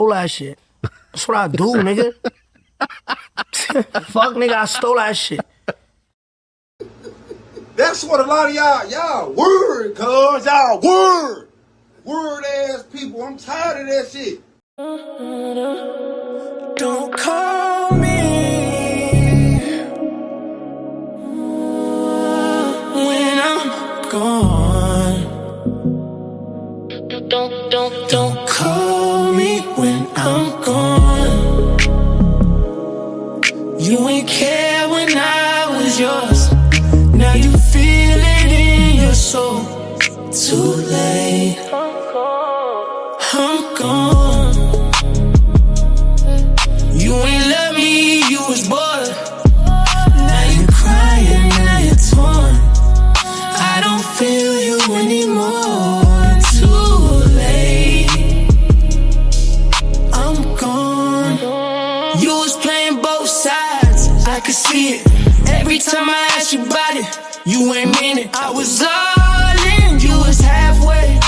stole that shit. That's what I do, nigga. Fuck, nigga, I stole that shit. That's what a lot of y'all word, cuz. Y'all word ass people. I'm tired of that shit. Don't call me when I'm gone. Don't call me when I'm gone. You ain't care when I was yours. Now you feel it in your soul. Too late. I'm gone. You ain't love me, you was bored. Now you crying, now you're torn. I don't feel you anymore. Too late. I'm gone. You was playing both sides, I could see it. Every time I asked you about it, you ain't mean it. I was all in, you was halfway.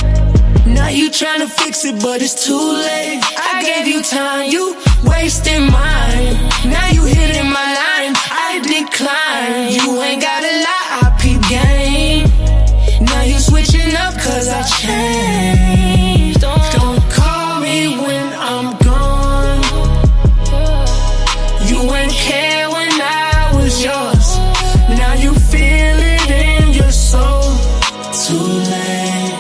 Now you tryna fix it, but it's too late. I gave you time, you wasting mine. Now you hitting my line, I decline. You ain't gotta lie, I peep game. Now you switching up cause I changed. Don't call me when I'm gone. You ain't care when I was yours. Now you feel it in your soul. Too late.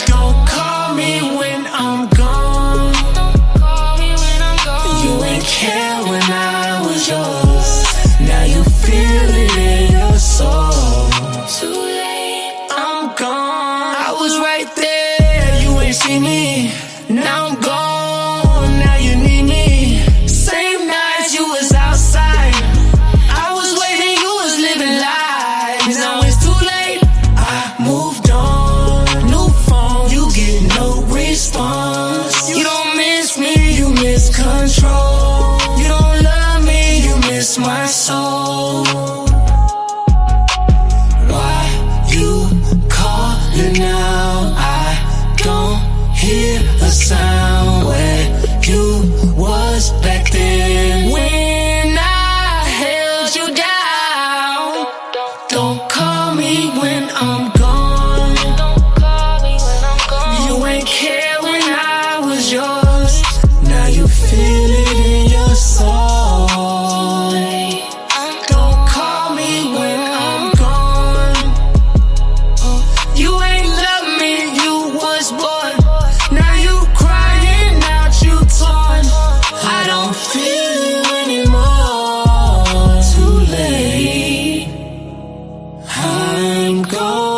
Don't call me when I'm gone. You ain't care when I was yours. Now you feel it in your soul. Too late. I'm gone. I was right there. You ain't see me. Now I'm gone. Now you need me. Same nights you was outside. I was waiting. You was living life. Now it's too late. I moved on. New phone. You get no response. You don't miss me. You miss control. You don't love me. You miss my soul. Why you calling now? I don't hear a sound. Where you was back then when I held you down. Don't call me when I'm gone. You ain't care when I was yours. Now you feel it in your soul. Don't call me when I'm gone. You ain't love me, you was bored. Now you crying out, you torn. I don't feel you anymore. Too late. I'm gone.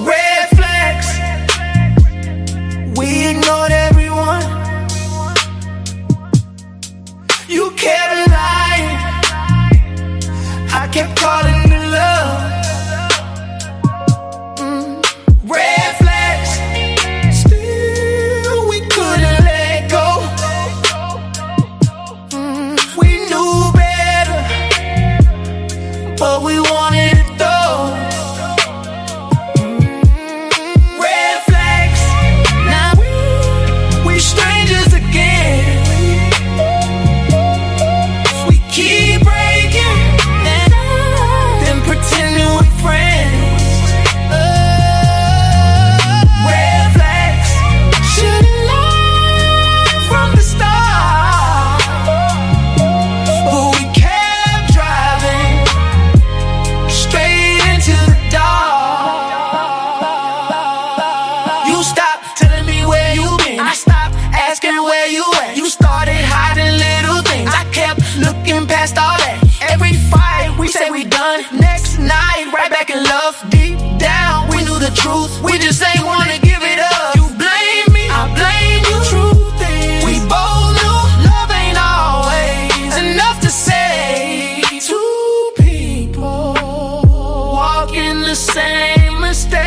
Red flags. We ignored everyone. You kept lying. I kept calling it love. Red flags. Still we couldn't let go. We knew better, but we wanted it though. Red flags. Now we strangers again. We keep breaking. truth, we just ain't wanna give it up. You blame me, I blame you. Truth is, we both know love ain't always enough to say. Two people walking the same mistake.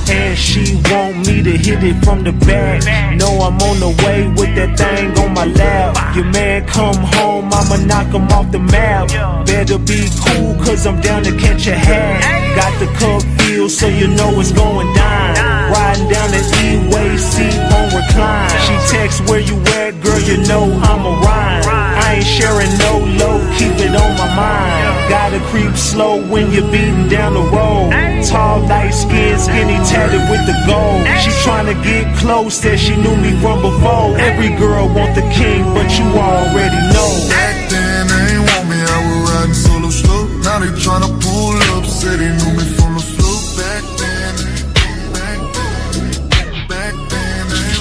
And she want me to hit it from the back. Know I'm on the way with that thing on my lap. Your man come home, I'ma knock him off the map. Better be cool, cause I'm down to catch a hat. Got the cup feel, so you know it's going down. Riding down the E-way, seat on recline. She texts where you at, girl, you know I'm a rhyme. I ain't sharing no low, keep it on my mind. Gotta creep slow when you're beating down the road. Tall, light skin, skinny, tatted with the gold. She tryna get close, said she knew me from before. Every girl want the king, but you already know. Back then they ain't want me, I was riding solo slow. Now they tryna pull up, said they knew me from the slow. Back then they ain't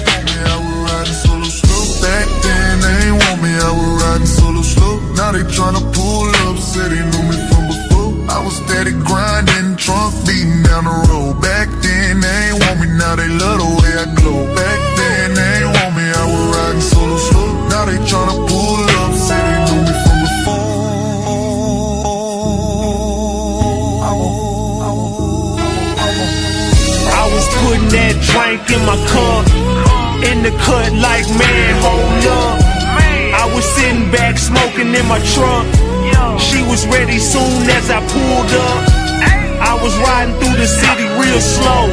want me, I was riding solo slow. Back then they ain't want me, I was riding solo slow. Now they tryna pull up, said they knew me from before. I was steady grinding, trunk beating down the road. Back then they ain't want me, now they love the way I glow. Back then they ain't want me, I was riding solo slow. Now they tryna pull up, say they knew me from before. I was putting that drink in my cup, in the cut like, man, hold up. I was sitting back smoking in my truck. She was ready soon as I pulled up. I was riding through the city real slow.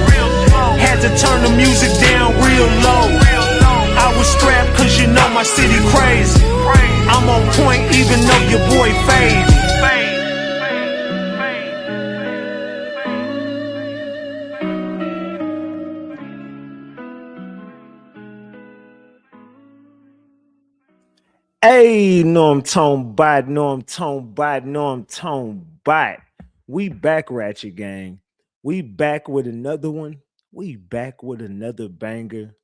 Had to turn the music down real low. I was strapped cause you know my city crazy. I'm on point even though your boy faded. Hey, know I'm tone bot, know I'm tone bot, know I'm tone bot. We back, Ratchet Gang. We back with another one. We back with another banger.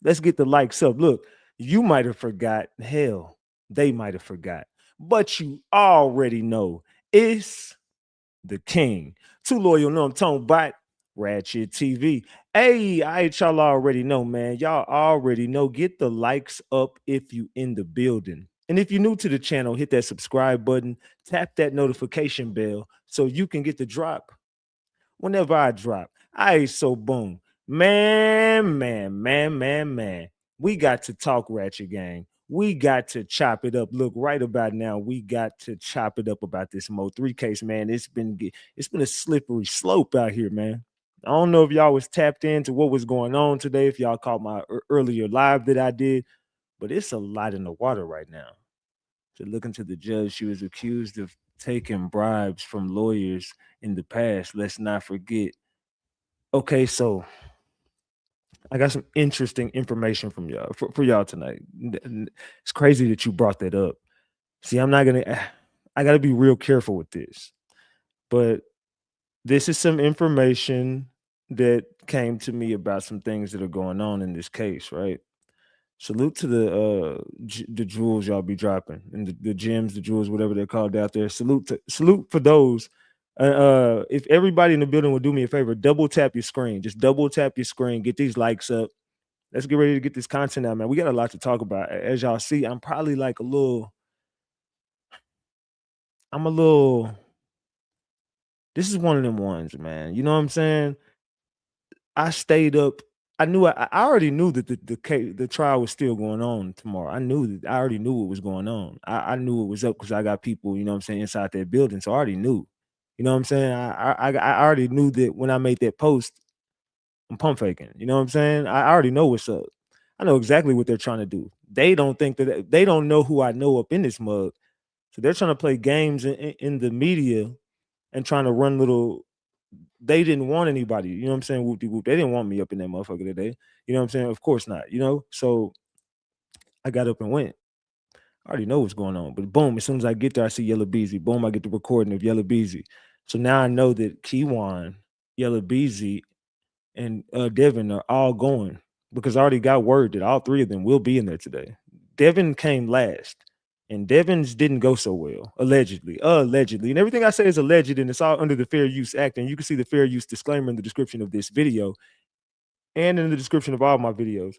Let's get the likes up. Look, you might have forgot. Hell, they might have forgot. But you already know it's the king. Too loyal, know I'm tone bot. Ratchet TV. Hey, y'all already know, man. Y'all already know. Get the likes up if you in the building. And if you're new to the channel, hit that subscribe button, tap that notification bell so you can get the drop whenever I drop. So boom. Man. We got to talk, Ratchet Gang. We got to chop it up. Look, right about now, we got to chop it up about this Mo 3 case, man. It's been a slippery slope out here, man. I don't know if y'all was tapped into what was going on today, if y'all caught my earlier live that I did, but it's a lot in the water right now. So looking to the judge, she was accused of taking bribes from lawyers in the past. Let's not forget. Okay, so I got some interesting information from y'all for y'all tonight. It's crazy that you brought that up. See, I got to be real careful with this, but this is some information that came to me about some things that are going on in this case, right? Salute to the jewels y'all be dropping and the gems, the jewels, whatever they're called out there. Salute for those. If everybody in the building would do me a favor, double tap your screen. Just double tap your screen. Get these likes up. Let's get ready to get this content out, man. We got a lot to talk about. As y'all see, I'm probably like a little. This is one of them ones, man. You know what I'm saying? I stayed up. I already knew that the trial was still going on tomorrow. I already knew what was going on. I knew it was up because I got people, you know what I'm saying, inside that building. So I already knew. You know what I'm saying? I already knew that when I made that post, I'm pump faking. You know what I'm saying? I already know what's up. I know exactly what they're trying to do. They don't think that they don't know who I know up in this mug. So they're trying to play games in the media and trying to run little. They didn't want anybody, you know what I'm saying? Whoop de whoop. They didn't want me up in that motherfucker today. You know what I'm saying? Of course not, you know? So I got up and went. I already know what's going on. But boom, as soon as I get there, I see Yella Beezy. Boom, I get the recording of Yella Beezy. So now I know that Kewon, Yella Beezy, and Devin are all going because I already got word that all three of them will be in there today. Devin came last. And Devin's didn't go so well, allegedly. And everything I say is alleged, and it's all under the Fair Use Act. And you can see the Fair Use disclaimer in the description of this video and in the description of all my videos.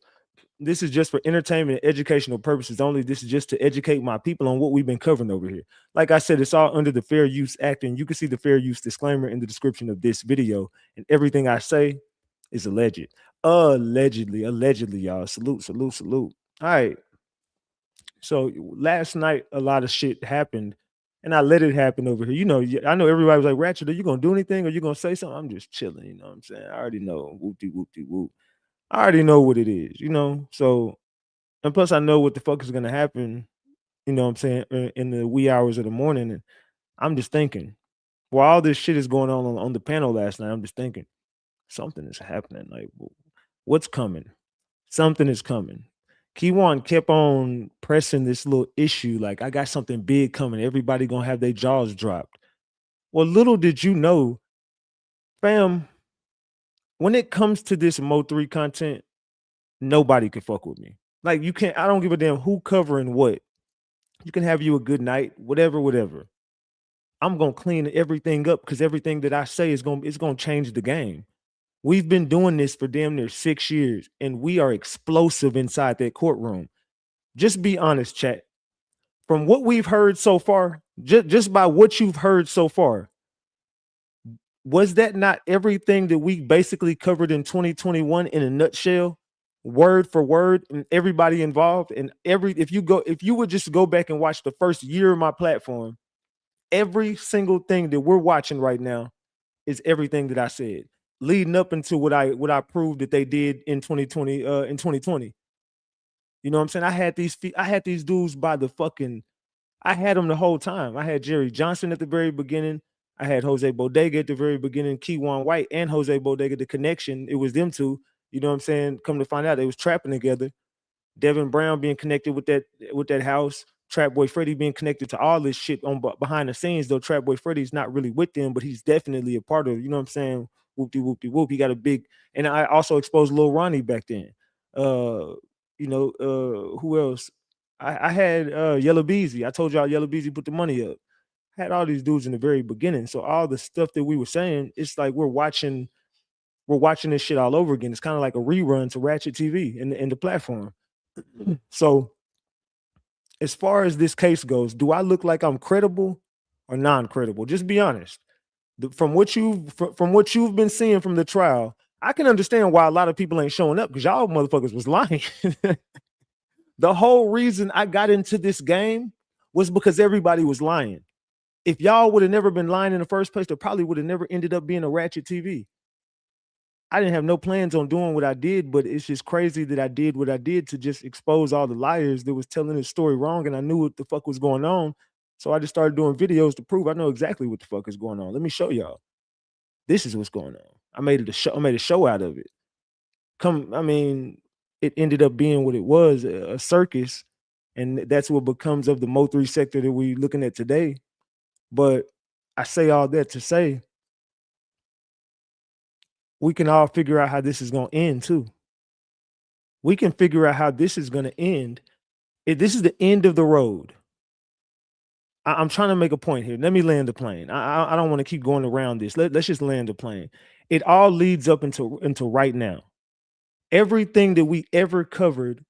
This is just for entertainment and educational purposes only. This is just to educate my people on what we've been covering over here. Like I said, it's all under the Fair Use Act, and you can see the Fair Use disclaimer in the description of this video. And everything I say is alleged. Allegedly, y'all. Salute. All right. So last night, a lot of shit happened, and I let it happen over here. You know, I know everybody was like, Ratchet, are you gonna do anything? Or you gonna say something? I'm just chilling, you know what I'm saying? I already know. Whoop. I already know what it is, you know. So, and plus I know what the fuck is gonna happen, you know what I'm saying, in the wee hours of the morning. And I'm just thinking, while all this shit is going on the panel last night, I'm just thinking, something is happening. Like, what's coming? Something is coming. Kewon kept on pressing this little issue, like I got something big coming. Everybody gonna have their jaws dropped. Well, little did you know, fam, when it comes to this Mo3 content, nobody can fuck with me. Like you can't, I don't give a damn who covering what. You can have you a good night, whatever. I'm gonna clean everything up because everything that I say is gonna change the game. We've been doing this for damn near 6 years, and we are explosive inside that courtroom. Just be honest, chat. From what we've heard so far, just by what you've heard so far, was that not everything that we basically covered in 2021 in a nutshell, word for word, and everybody involved? And if you would just go back and watch the first year of my platform, every single thing that we're watching right now is everything that I said, leading up into what I proved that they did in 2020, in 2020. You know what I'm saying? I had these dudes by the fucking, I had them the whole time. I had Jerry Johnson at the very beginning. I had Jose Bodega at the very beginning, Kewon White and Jose Bodega, the connection. It was them two. You know what I'm saying? Come to find out, they was trapping together. Devin Brown being connected with that house. Trapboy Freddy being connected to all this shit on behind the scenes, though Trapboy Freddy's not really with them, but he's definitely a part of, you know what I'm saying? Whoop. He got a big, and I also exposed Lil Ronnie back then. Who else? I had Yella Beezy. I told y'all Yella Beezy put the money up. I had all these dudes in the very beginning. So all the stuff that we were saying, it's like we're watching this shit all over again. It's kind of like a rerun to Ratchet TV in the platform. So as far as this case goes, do I look like I'm credible or non-credible? Just be honest. From what you've been seeing from the trial, I can understand why a lot of people ain't showing up because y'all motherfuckers was lying. The whole reason I got into this game was because everybody was lying. If y'all would have never been lying in the first place, there probably would have never ended up being a Ratchet TV. I didn't have no plans on doing what I did, but it's just crazy that I did what I did to just expose all the liars that was telling the story wrong, and I knew what the fuck was going on. So I just started doing videos to prove I know exactly what the fuck is going on. Let me show y'all. This is what's going on. I made a show out of it. It ended up being what it was, a circus, and that's what becomes of the Mo3 sector that we're looking at today. But I say all that to say we can all figure out how this is going to end too. We can figure out how this is going to end. This is the end of the road. I'm trying to make a point here. Let me land the plane. I don't want to keep going around this. Let's just land the plane. It all leads up into right now. Everything that we ever covered,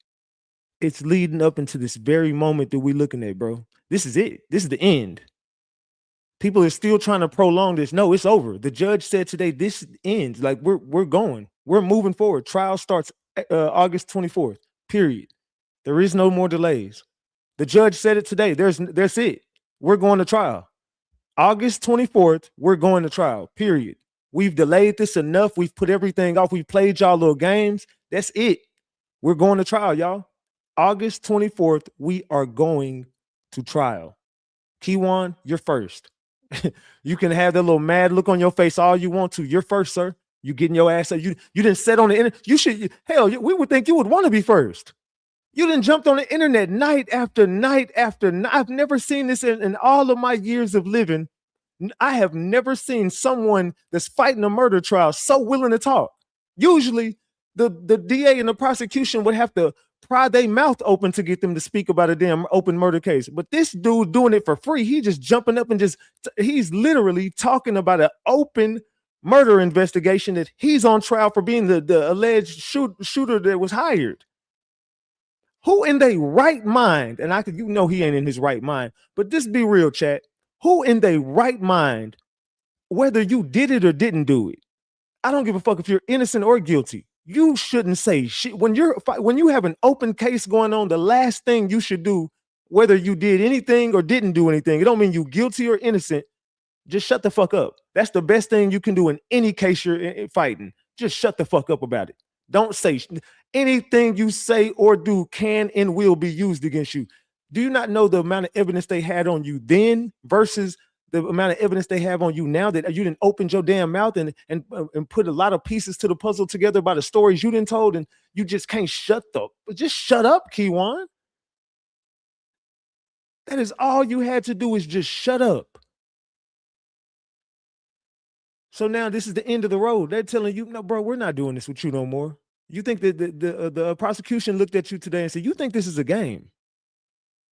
it's leading up into this very moment that we're looking at, bro. This is it. This is the end. People are still trying to prolong this. No, it's over. The judge said today, this ends. Like we're going. We're moving forward. Trial starts August 24th. Period. There is no more delays. The judge said it today. That's it. We're going to trial. August 24th, we're going to trial. Period. We've delayed this enough. We've put everything off. We've played y'all little games. That's it. We're going to trial, y'all. August 24th, we are going to trial. Kewon, you're first. You can have that little mad look on your face all you want to. You're first, sir. You getting your ass up. You didn't sit on the internet. You should, hell, we would think you would want to be first. You didn't jumped on the internet night after night after night. I've never seen this in all of my years of living. I have never seen someone that's fighting a murder trial so willing to talk. Usually, the DA and the prosecution would have to pry their mouth open to get them to speak about a damn open murder case. But this dude doing it for free, he just jumping up and he's literally talking about an open murder investigation that he's on trial for being the alleged shooter that was hired. Who in their right mind, and he ain't in his right mind, but just be real, chat. Who in their right mind, whether you did it or didn't do it, I don't give a fuck if you're innocent or guilty. You shouldn't say shit. When you have an open case going on, the last thing you should do, whether you did anything or didn't do anything, it don't mean you guilty or innocent. Just shut the fuck up. That's the best thing you can do in any case you're fighting. Just shut the fuck up about it. Don't say anything you say or do can and will be used against you. Do you not know the amount of evidence they had on you then versus the amount of evidence they have on you now that you didn't open your damn mouth and put a lot of pieces to the puzzle together by the stories you didn't told, and you just can't shut up. Just shut up, Kewon. That is all you had to do is just shut up. So now this is the end of the road. They're telling you, no, bro, we're not doing this with you no more. You think that the prosecution looked at you today and said, you think this is a game?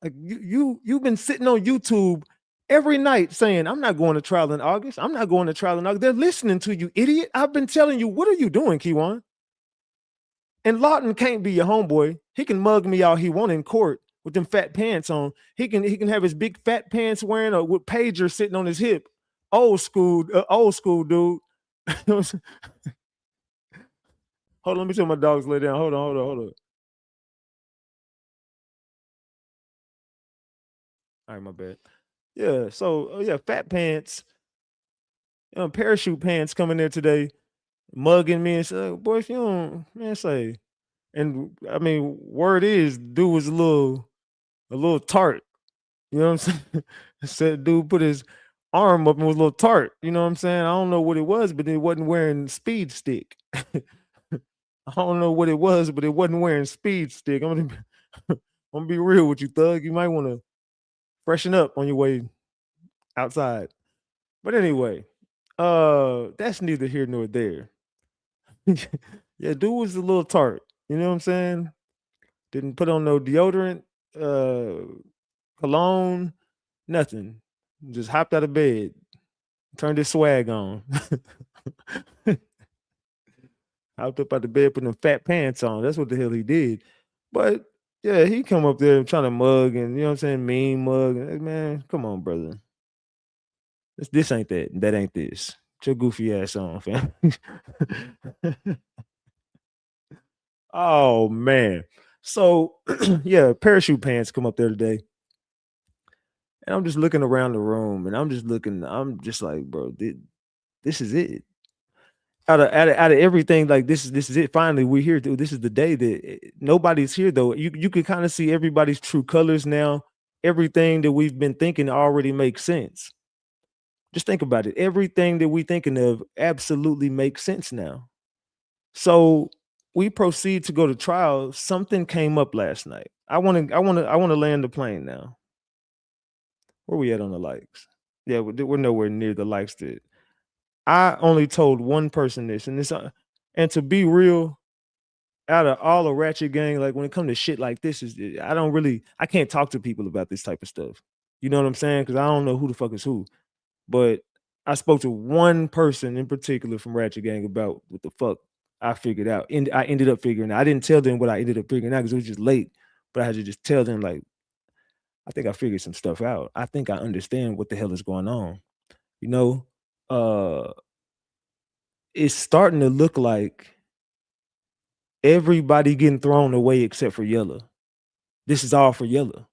Like you've been sitting on YouTube every night saying, I'm not going to trial in August. I'm not going to trial in August. They're listening to you, idiot. I've been telling you, what are you doing, Kewon? And Lawton can't be your homeboy. He can mug me all he want in court with them fat pants on. He can have his big fat pants wearing a with pager sitting on his hip. Old school dude. Hold on, let me tell my dogs lay down. Hold on. All right, my bad. Yeah, so fat pants, parachute pants coming there today, mugging me and say, boy, if you don't, man, say, and I mean, word is, dude was a little tart. You know what I'm saying? Said dude put his arm up and was a little tart. You know what I'm saying? I don't know what it was, but it wasn't wearing speed stick. I don't know what it was, but it wasn't wearing speed stick. I'm gonna be real with you, thug. You might want to freshen up on your way outside. But anyway, that's neither here nor there. Yeah, dude was a little tart. You know what I'm saying? Didn't put on no deodorant, cologne, nothing. Just hopped out of bed, turned his swag on. Hopped up out the bed, putting them fat pants on. That's what the hell he did. But yeah, he come up there trying to mug and, you know what I'm saying, mean mug. Like, man, come on, brother. This ain't that. That ain't this. Get your goofy ass on, fam. Oh, man. So, yeah, parachute pants come up there today. And I'm just looking around the room, and I'm just like, bro, this is it. Out of everything, like this is it. Finally, we're here. Dude, this is the day that nobody's here, though. You can kind of see everybody's true colors now. Everything that we've been thinking already makes sense. Just think about it. Everything that we're thinking of absolutely makes sense now. So we proceed to go to trial. Something came up last night. I want to land the plane now. Where we at on the likes? Yeah, we're nowhere near the likes that I only told one person this, and to be real, out of all the ratchet gang, like when it comes to shit like this, I can't talk to people about this type of stuff. You know what I'm saying? Because I don't know who the fuck is who. But I spoke to one person in particular from Ratchet Gang about what the fuck I figured out. And I ended up figuring out. I didn't tell them what I ended up figuring out because it was just late. But I had to just tell them, like, I think I figured some stuff out. I think I understand what the hell is going on. You know, uh, it's starting to look like everybody getting thrown away except for Yella. This is all for Yella.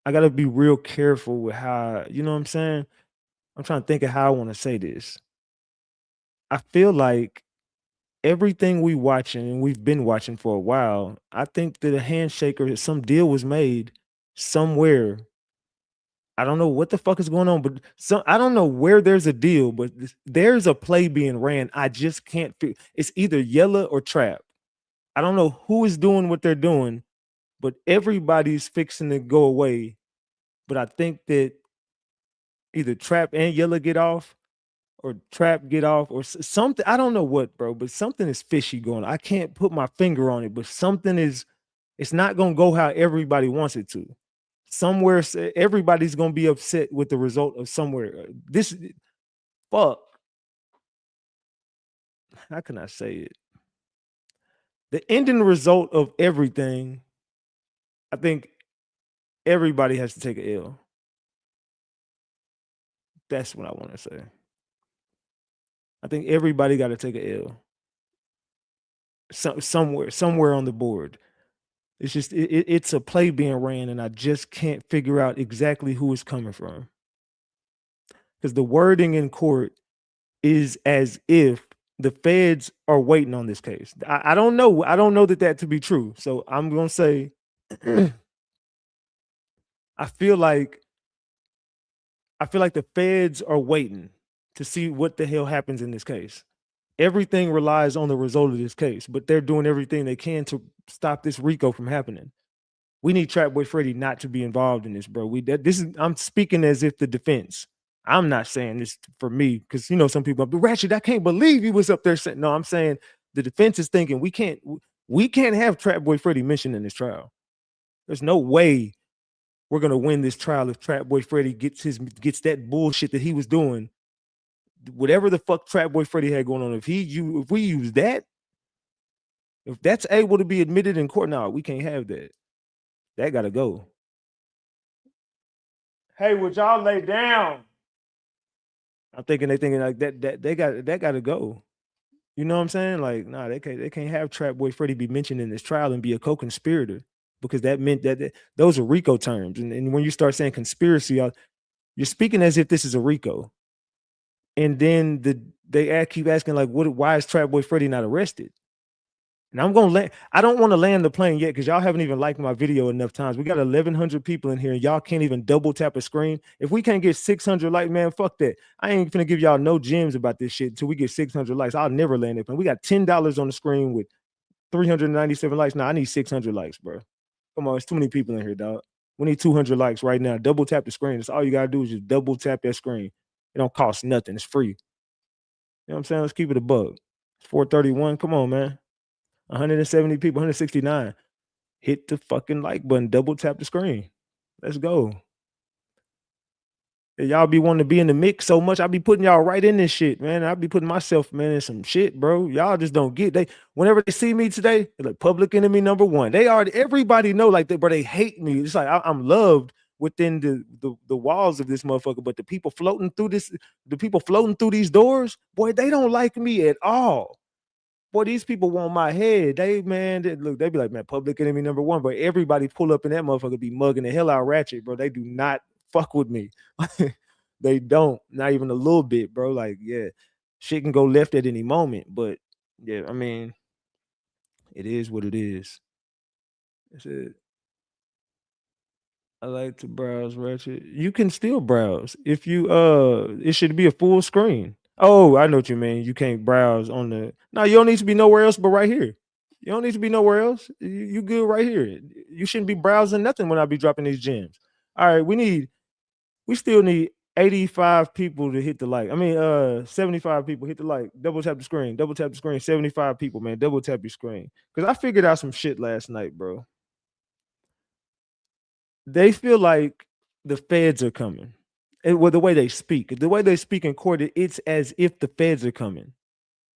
I gotta be real careful with how, you know what I'm saying? I'm trying to think of how I want to say this. I feel like everything we watching and we've been watching for a while, I think that a handshake or some deal was made somewhere. I don't know what the fuck is going on, but I don't know where there's a deal, but there's a play being ran. I just can't figure. It's either Yella or Trap. I don't know who is doing what they're doing, but everybody's fixing to go away. But I think that either Trap and Yella get off, or Trap get off, or something. I don't know what, bro, but something is fishy going on. I can't put my finger on it, but something is. It's not gonna go how everybody wants it to. Somewhere, everybody's gonna be upset with the result of somewhere. This fuck. How can I say it? The ending result of everything. I think everybody has to take an L. That's what I want to say. I think everybody got to take an L. Somewhere on the board. It's just it's a play being ran, and I just can't figure out exactly who it's coming from. Because the wording in court is as if the feds are waiting on this case. I don't know. I don't know that to be true. So I'm gonna say, I feel like the feds are waiting to see what the hell happens in this case. Everything relies on the result of this case, but they're doing everything they can to stop this RICO from happening. We need Trapboy Freddy not to be involved in this, bro. I'm speaking as if the defense. I'm not saying this for me because you know some people, but Ratchet, I can't believe he was up there saying. No, I'm saying the defense is thinking we can't have Trapboy Freddy mentioned in this trial. There's no way we're gonna win this trial if Trapboy Freddy gets that bullshit that he was doing. Whatever the fuck Trapboy Freddy had going on, if we use that, if that's able to be admitted in court, now we can't have that. That gotta go. Hey, would y'all lay down? I'm thinking they thinking like that they gotta go. You know what I'm saying? Like, nah, they can't have Trapboy Freddy be mentioned in this trial and be a co-conspirator because that meant that those are RICO terms. And when you start saying conspiracy, you're speaking as if this is a RICO. And then they keep asking like, why is Trapboy Freddy not arrested? And I'm gonna I don't want to land the plane yet because y'all haven't even liked my video enough times. We got 1,100 people in here, and y'all can't even double tap a screen. If we can't get 600 likes, man, fuck that. I ain't gonna give y'all no gems about this shit until we get 600 likes. I'll never land it. And we got $10 on the screen with 397 likes. Now I need 600 likes, bro. Come on, it's too many people in here, dog. We need 200 likes right now. Double tap the screen. That's all you gotta do is just double tap that screen. It don't cost nothing. It's free. You know what I'm saying? Let's keep it a bug. It's 431. Come on, man. 170 people, 169. Hit the fucking like button, double tap the screen. Let's go. And y'all be wanting to be in the mix so much. I be putting y'all right in this shit, man. I be putting myself, man, in some shit, bro. Y'all just don't get whenever they see me today, they're like public enemy number one. Everybody know like that, but they hate me. It's like I'm loved within the walls of this motherfucker, but the people floating through these doors, boy, they don't like me at all. Boy, these people want my head. They be like, man, public enemy number one. But everybody pull up in that motherfucker be mugging the hell out of Ratchet, bro. They do not fuck with me. They don't, not even a little bit, bro. Like, yeah, shit can go left at any moment. But yeah, I mean, it is what it is. That's it. I like to browse Ratchet. You can still browse if you it should be a full screen. Oh, I know what you mean. You can't browse on the. No, you don't need to be nowhere else but right here. You don't need to be nowhere else. You good right here. You shouldn't be browsing nothing when I be dropping these gems. All right, we still need 85 people to hit the like. I mean, 75 people hit the like. Double tap the screen. Double tap the screen. 75 people, man. Double tap your screen. Because I figured out some shit last night, bro. they feel like the feds are coming. Well, the way they speak in court, it's as if the feds are coming.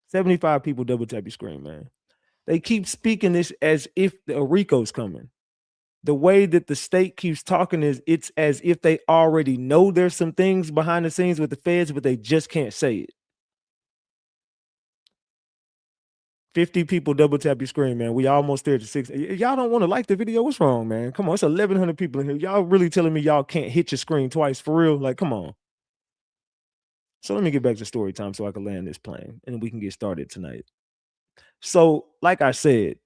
75 people double tap your screen, man. They keep speaking this as if the RICO's coming. The way that the state keeps talking is it's as if they already know there's some things behind the scenes with the feds, but they just can't say it. 50 people double tap your screen, man. We almost there to 6. Y'all don't want to like the video. What's wrong, man? Come on, it's 1,100 people in here. Y'all really telling me y'all can't hit your screen twice for real? Like, come on. So let me get back to story time so I can land this plane and we can get started tonight. So, like I said,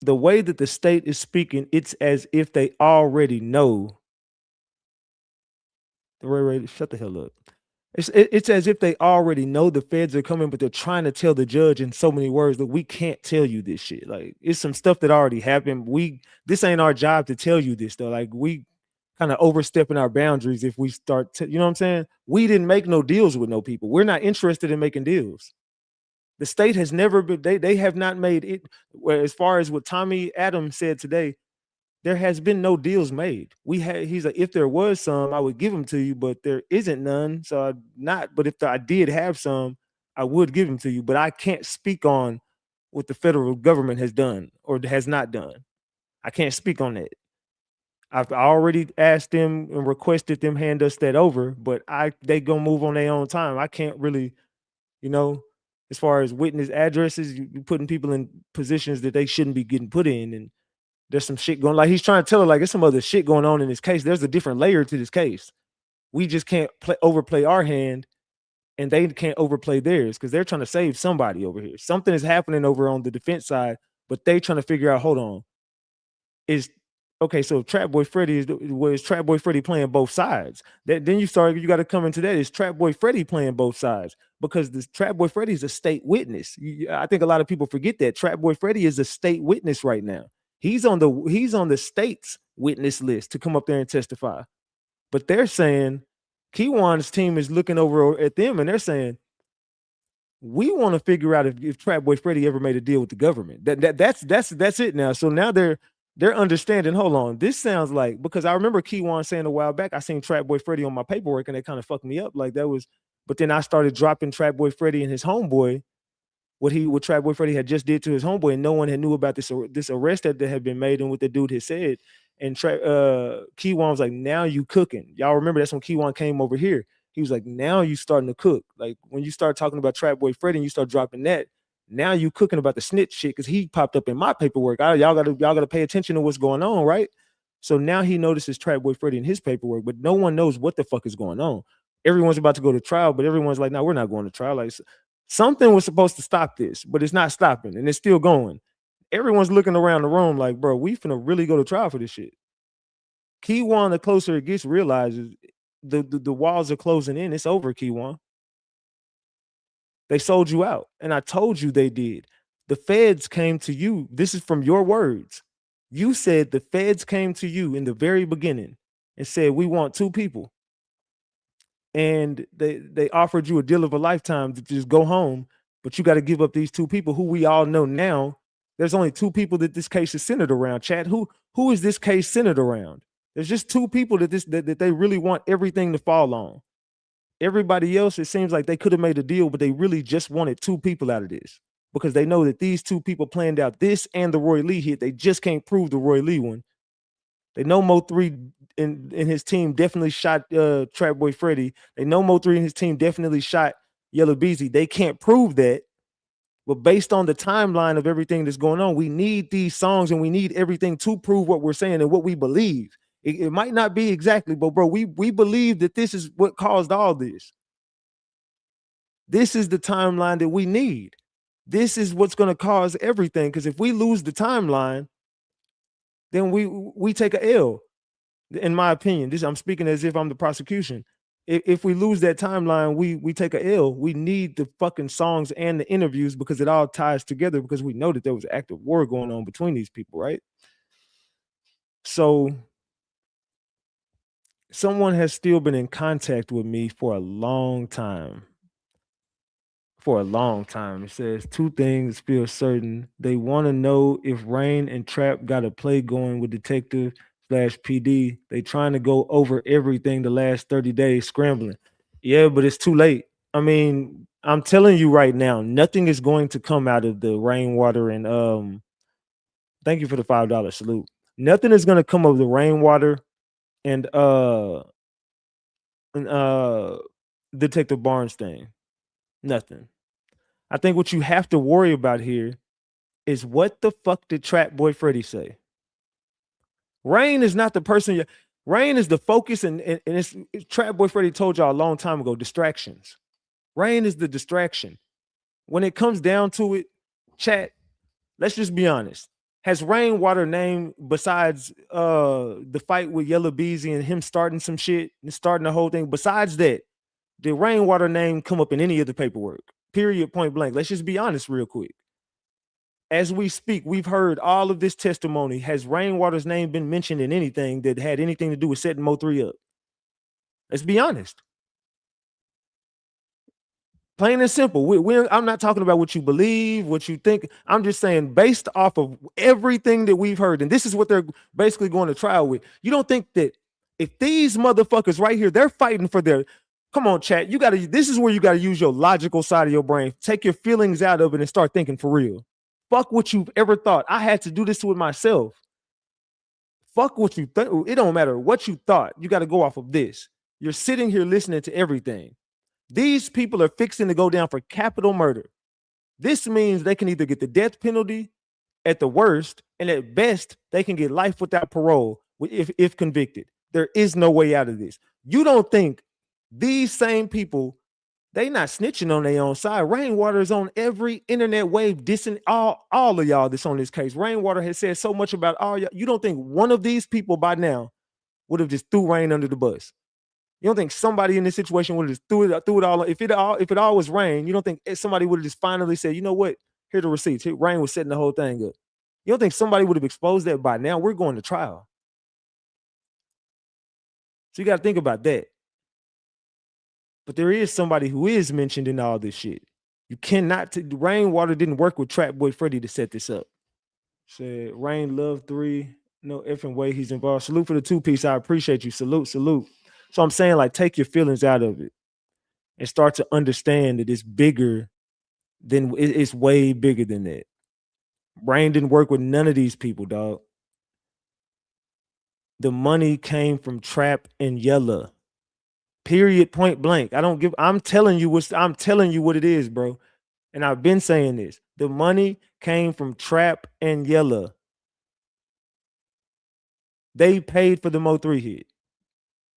the way that the state is speaking, it's as if they already know. Ray, shut the hell up. It's as if they already know the feds are coming, but they're trying to tell the judge in so many words that we can't tell you this shit. Like, it's some stuff that already happened. This ain't our job to tell you this though. Like, we kind of overstepping our boundaries if we start to, you know what I'm saying? We didn't make no deals with no people. We're not interested in making deals. The state has never been, they have not made it. As far as what Tommy Adams said today, there has been no deals made. He's like, if there was some, I would give them to you, but there isn't none. So I'm not, but if I did have some, I would give them to you. But I can't speak on what the federal government has done or has not done. I can't speak on that. I've already asked them and requested them hand us that over, but they gonna move on their own time. I can't really, as far as witness addresses, you putting people in positions that they shouldn't be getting put in, and there's some shit going. Like, he's trying to tell her, like, there's some other shit going on in this case. There's a different layer to this case. We just can't overplay our hand, and they can't overplay theirs because they're trying to save somebody over here. Something is happening over on the defense side, but they trying to figure out, hold on, so Trapboy Freddy was Trapboy Freddy playing both sides. Then you got to come into that. Is Trapboy Freddy playing both sides? Because this Trapboy Freddy is a state witness. I think a lot of people forget that Trapboy Freddy is a state witness right now. He's on the state's witness list to come up there and testify. But they're saying Kewon's team is looking over at them and they're saying, we want to figure out if Trapboy Freddy ever made a deal with the government. That's it now. So now they're understanding, hold on, this sounds like, because I remember Kewon saying a while back, I seen Trapboy Freddy on my paperwork and it kind of fucked me up. Like, but then I started dropping Trapboy Freddy and his homeboy, what Trapboy Freddy had just did to his homeboy, and no one had knew about this arrest that had been made and what the dude had said. And Kewon was like, now you cooking. Y'all remember that's when Kewon came over here. He was like, now you starting to cook. Like, when you start talking about Trapboy Freddy and you start dropping that, now you cooking about the snitch shit because he popped up in my paperwork. Y'all gotta pay attention to what's going on, right? So now he notices Trapboy Freddy in his paperwork, but no one knows what the fuck is going on. Everyone's about to go to trial, but everyone's like, no, we're not going to trial. Like, something was supposed to stop this, but it's not stopping, and it's still going. Everyone's looking around the room like, bro, we finna really go to trial for this shit. Kewon, the closer it gets, realizes the walls are closing in. It's over, Kewon. They sold you out. And I told you they did. The feds came to you. This is from your words. You said the feds came to you in the very beginning and said, we want 2 people. And they offered you a deal of a lifetime to just go home, but you got to give up these 2 people who we all know now. There's only 2 people that this case is centered around, chat. Who is this case centered around? There's just 2 people that they really want everything to fall on. Everybody else, it seems like they could have made a deal, but they really just wanted 2 people out of this because they know that these 2 people planned out this and the Roy Lee hit. They just can't prove the Roy Lee one. They know Mo3 in his team definitely shot Trapboy Freddy. They know Mo3 and his team definitely shot Yella Beezy. They can't prove that. But based on the timeline of everything that's going on, we need these songs and we need everything to prove what we're saying and what we believe. It might not be exactly, but bro, we believe that this is what caused all this. This is the timeline that we need. This is what's going to cause everything. Because if we lose the timeline, then we take a L. In my opinion, I'm speaking as if I'm the prosecution. If we lose that timeline, we take a L. We need the fucking songs and the interviews because it all ties together because we know that there was active war going on between these people, right? So someone has still been in contact with me for a long time. It says 2 things feel certain. They want to know if Rain and Trap got a play going with Detective /PD. They trying to go over everything the last 30 days scrambling. Yeah, but it's too late. I mean, I'm telling you right now, nothing is going to come out of the rainwater and thank you for the $5 salute. Nothing is gonna come of the rainwater and and Detective Barnes thing. Nothing. I think what you have to worry about here is what the fuck did Trapboy Freddy say? Rain is not the person. Rain is the focus, and it's Trapboy Freddy told y'all a long time ago. Distractions. Rain is the distraction. When it comes down to it, chat. Let's just be honest. Has Rainwater name besides the fight with Yella Beezy and him starting some shit and starting the whole thing? Besides that, did Rainwater name come up in any of the paperwork? Period. Point blank. Let's just be honest, real quick. As we speak, we've heard all of this testimony. Has Rainwater's name been mentioned in anything that had anything to do with setting Mo3 up? Let's be honest. Plain and simple. I'm not talking about what you believe, what you think. I'm just saying, based off of everything that we've heard, and this is what they're basically going to trial with. You don't think that if these motherfuckers right here, they're fighting for their, come on, chat. You gotta, this is where you gotta use your logical side of your brain. Take your feelings out of it and start thinking for real. Fuck what you've ever thought. I had to do this with myself. Fuck what you think. It don't matter what you thought. You got to go off of this. You're sitting here listening to everything. These people are fixing to go down for capital murder. This means they can either get the death penalty at the worst, and at best, they can get life without parole if convicted. There is no way out of this. You don't think these same people, they not snitching on their own side. Rainwater is on every internet wave dissing all of y'all that's on this case. Rainwater has said so much about all y'all. You don't think one of these people by now would have just threw Rain under the bus? You don't think somebody in this situation would have just threw it all? If it all was Rain, you don't think somebody would have just finally said, you know what? Here are the receipts. Rain was setting the whole thing up. You don't think somebody would have exposed that by now? We're going to trial. So you got to think about that. But there is somebody who is mentioned in all this shit. You cannot, Rainwater didn't work with Trapboy Freddy to set this up. Said, Rain love 3, no effing way he's involved. Salute for the 2-piece. I appreciate you. Salute. So I'm saying, like, take your feelings out of it and start to understand that it's bigger than, it's way bigger than that. Rain didn't work with none of these people, dog. The money came from Trap and Yella. Period, point blank. I'm telling you what it is, bro. And I've been saying this. The money came from Trap and Yella. They paid for the Mo3 hit.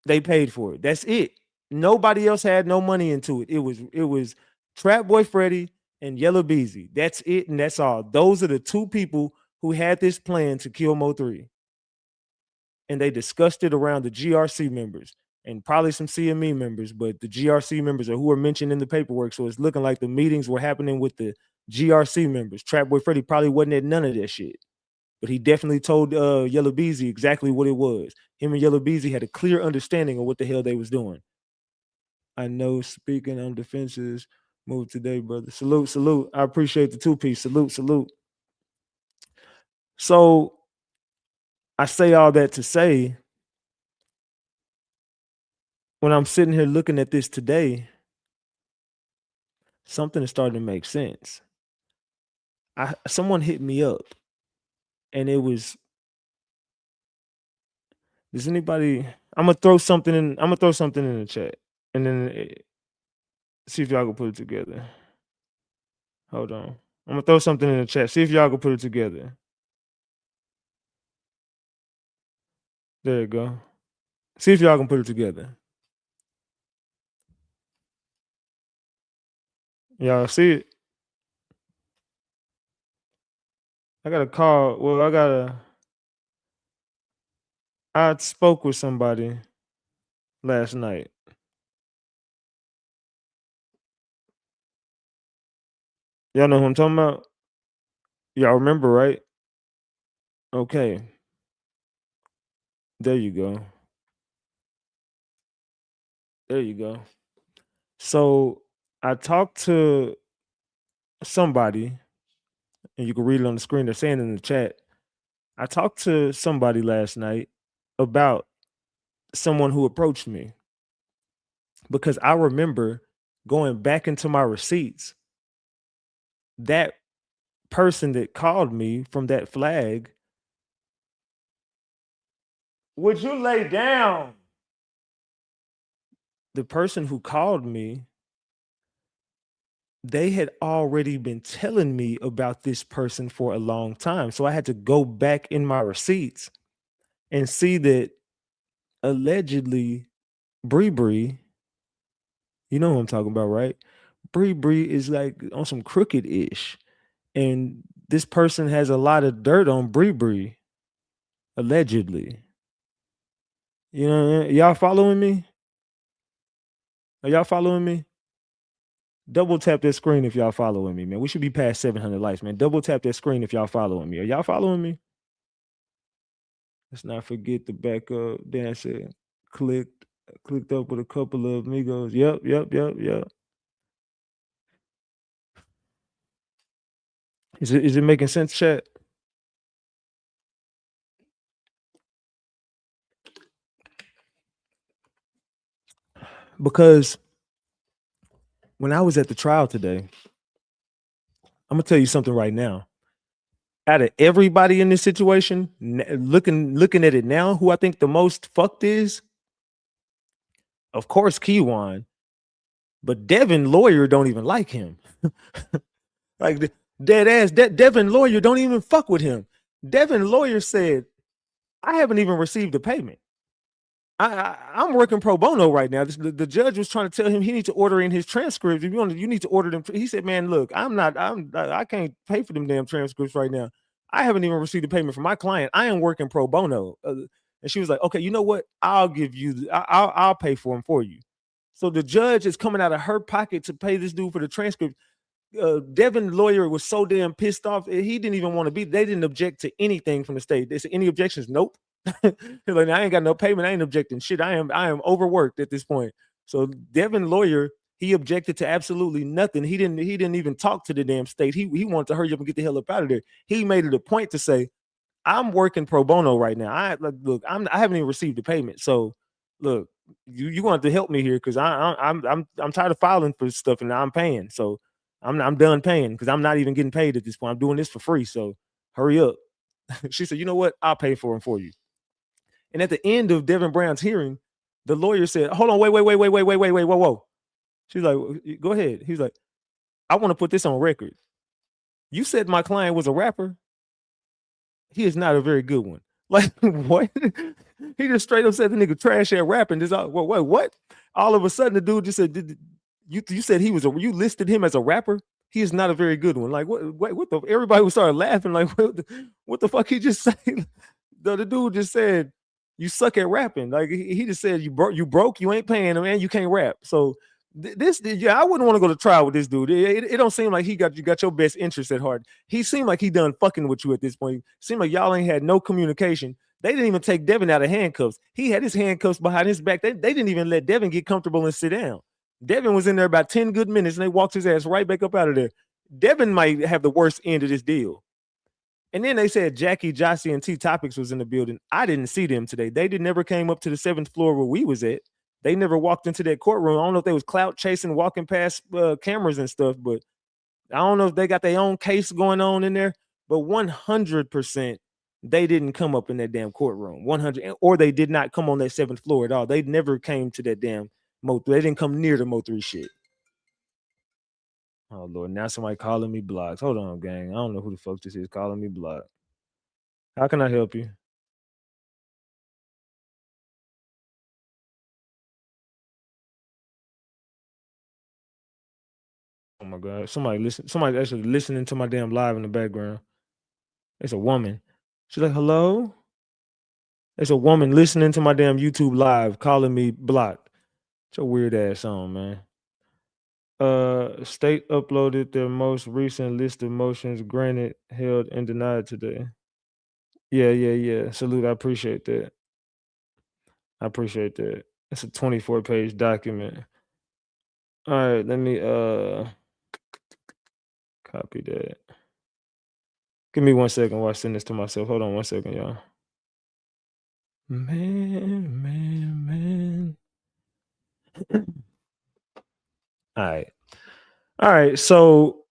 They paid for it. That's it. Nobody else had no money into it. It was Trapboy Freddy and Yella Beezy. That's it, and that's all. Those are the two people who had this plan to kill Mo3. And they discussed it around the GRC members and probably some CME members, but the GRC members are who are mentioned in the paperwork. So it's looking like the meetings were happening with the GRC members. Trapboy Freddy probably wasn't at none of that shit, but he definitely told Yella Beezy exactly what it was. Him and Yella Beezy had a clear understanding of what the hell they was doing. I know, speaking on defenses, move today, brother. Salute. I appreciate the 2-piece. Salute. So I say all that to say, when I'm sitting here looking at this today, something is starting to make sense. Someone hit me up, and it was, does anybody, I'm gonna throw something in the chat, and then see if y'all can put it together. Hold on. I'm gonna throw something in the chat. See if y'all can put it together. There you go. See if y'all can put it together. Y'all see it? I got a call. Well, I spoke with somebody last night. Y'all know who I'm talking about? Y'all remember, right? Okay. There you go. So I talked to somebody, and you can read it on the screen. They're saying in the chat. I talked to somebody last night, about someone who approached me, because I remember going back into my receipts. That person that called me from that flag, would you lay down? The person who called me, they had already been telling me about this person for a long time. So I had to go back in my receipts and see that allegedly Bree, you know who I'm talking about, right? Bree is like on some crooked-ish. And this person has a lot of dirt on Bree, allegedly. You know, y'all following me? Are y'all following me? Double tap that screen if y'all following me, man. We should be past 700 likes, man. Double tap that screen if y'all following me. Are y'all following me? Let's not forget the backup dancer. Clicked up with a couple of amigos. Yep. Is it making sense, chat? Because when I was at the trial today, I'm gonna tell you something right now. Out of everybody in this situation, looking at it now, who I think the most fucked is, of course, Kewon. But Devin Lawyer don't even like him. Like dead ass, Devin Lawyer don't even fuck with him. Devin Lawyer said, I haven't even received a payment. I'm working pro bono right now. The judge was trying to tell him he needs to order in his transcripts. If you need to order them. He said, man, look, I can't pay for them damn transcripts right now. I haven't even received a payment from my client. I am working pro bono. And she was like, okay, you know what? I'll give you, I'll pay for them for you. So the judge is coming out of her pocket to pay this dude for the transcript. Devin Lawyer was so damn pissed off. He didn't even want to be. They didn't object to anything from the state. They said, any objections? Nope. Like, I ain't got no payment. I ain't objecting shit. I am overworked at this point. So Devin Lawyer, he objected to absolutely nothing. He didn't even talk to the damn state. He wanted to hurry up and get the hell up out of there. He made it a point to say, I'm working pro bono right now. I haven't even received the payment. So look, you want to help me here because I'm tired of filing for stuff and now I'm paying. So I'm done paying because I'm not even getting paid at this point. I'm doing this for free. So hurry up. She said, you know what? I'll pay for them for you. And at the end of Devin Brown's hearing, the lawyer said, hold on, wait, whoa. She's like, go ahead. He's like, I want to put this on record. You said my client was a rapper. He is not a very good one. Like, what? He just straight up said the nigga trash at rapping. What? All of a sudden, the dude just said, you said he was you listed him as a rapper? He is not a very good one. Like, what the, everybody started laughing, like, what the fuck he just said? The dude just said, you suck at rapping. Like, he just said, you broke, you ain't paying him, and you can't rap. So I wouldn't want to go to trial with this dude. It don't seem like you got your best interest at heart. He seemed like he done fucking with you at this point. Seemed like y'all ain't had no communication. They didn't even take Devin out of handcuffs. He had his handcuffs behind his back. They didn't even let Devin get comfortable and sit down. Devin was in there about 10 good minutes and they walked his ass right back up out of there. Devin might have the worst end of this deal. And then they said Jackie, Jossie, and T Topics was in the building. I didn't see them today. They never came up to the 7th floor where we was at. They never walked into that courtroom. I don't know if they was clout chasing, walking past cameras and stuff, but I don't know if they got their own case going on in there. But 100%, they didn't come up in that damn courtroom. 100, or they did not come on that 7th floor at all. They never came to that damn Mo3. They didn't come near the Mo3 shit. Oh Lord, now somebody calling me blocks. Hold on, gang. I don't know who the fuck this is calling me block. How can I help you? Oh my God. Somebody actually listening to my damn live in the background. It's a woman. She's like, hello? It's a woman listening to my damn YouTube live calling me blocked. It's a weird ass song, man. State uploaded their most recent list of motions granted, held, and denied today. Yeah. Salute. I appreciate that. It's a 24-page document. All right, let me copy that. Give me 1 second while I send this to myself. Hold on 1 second, y'all. Man. All right. So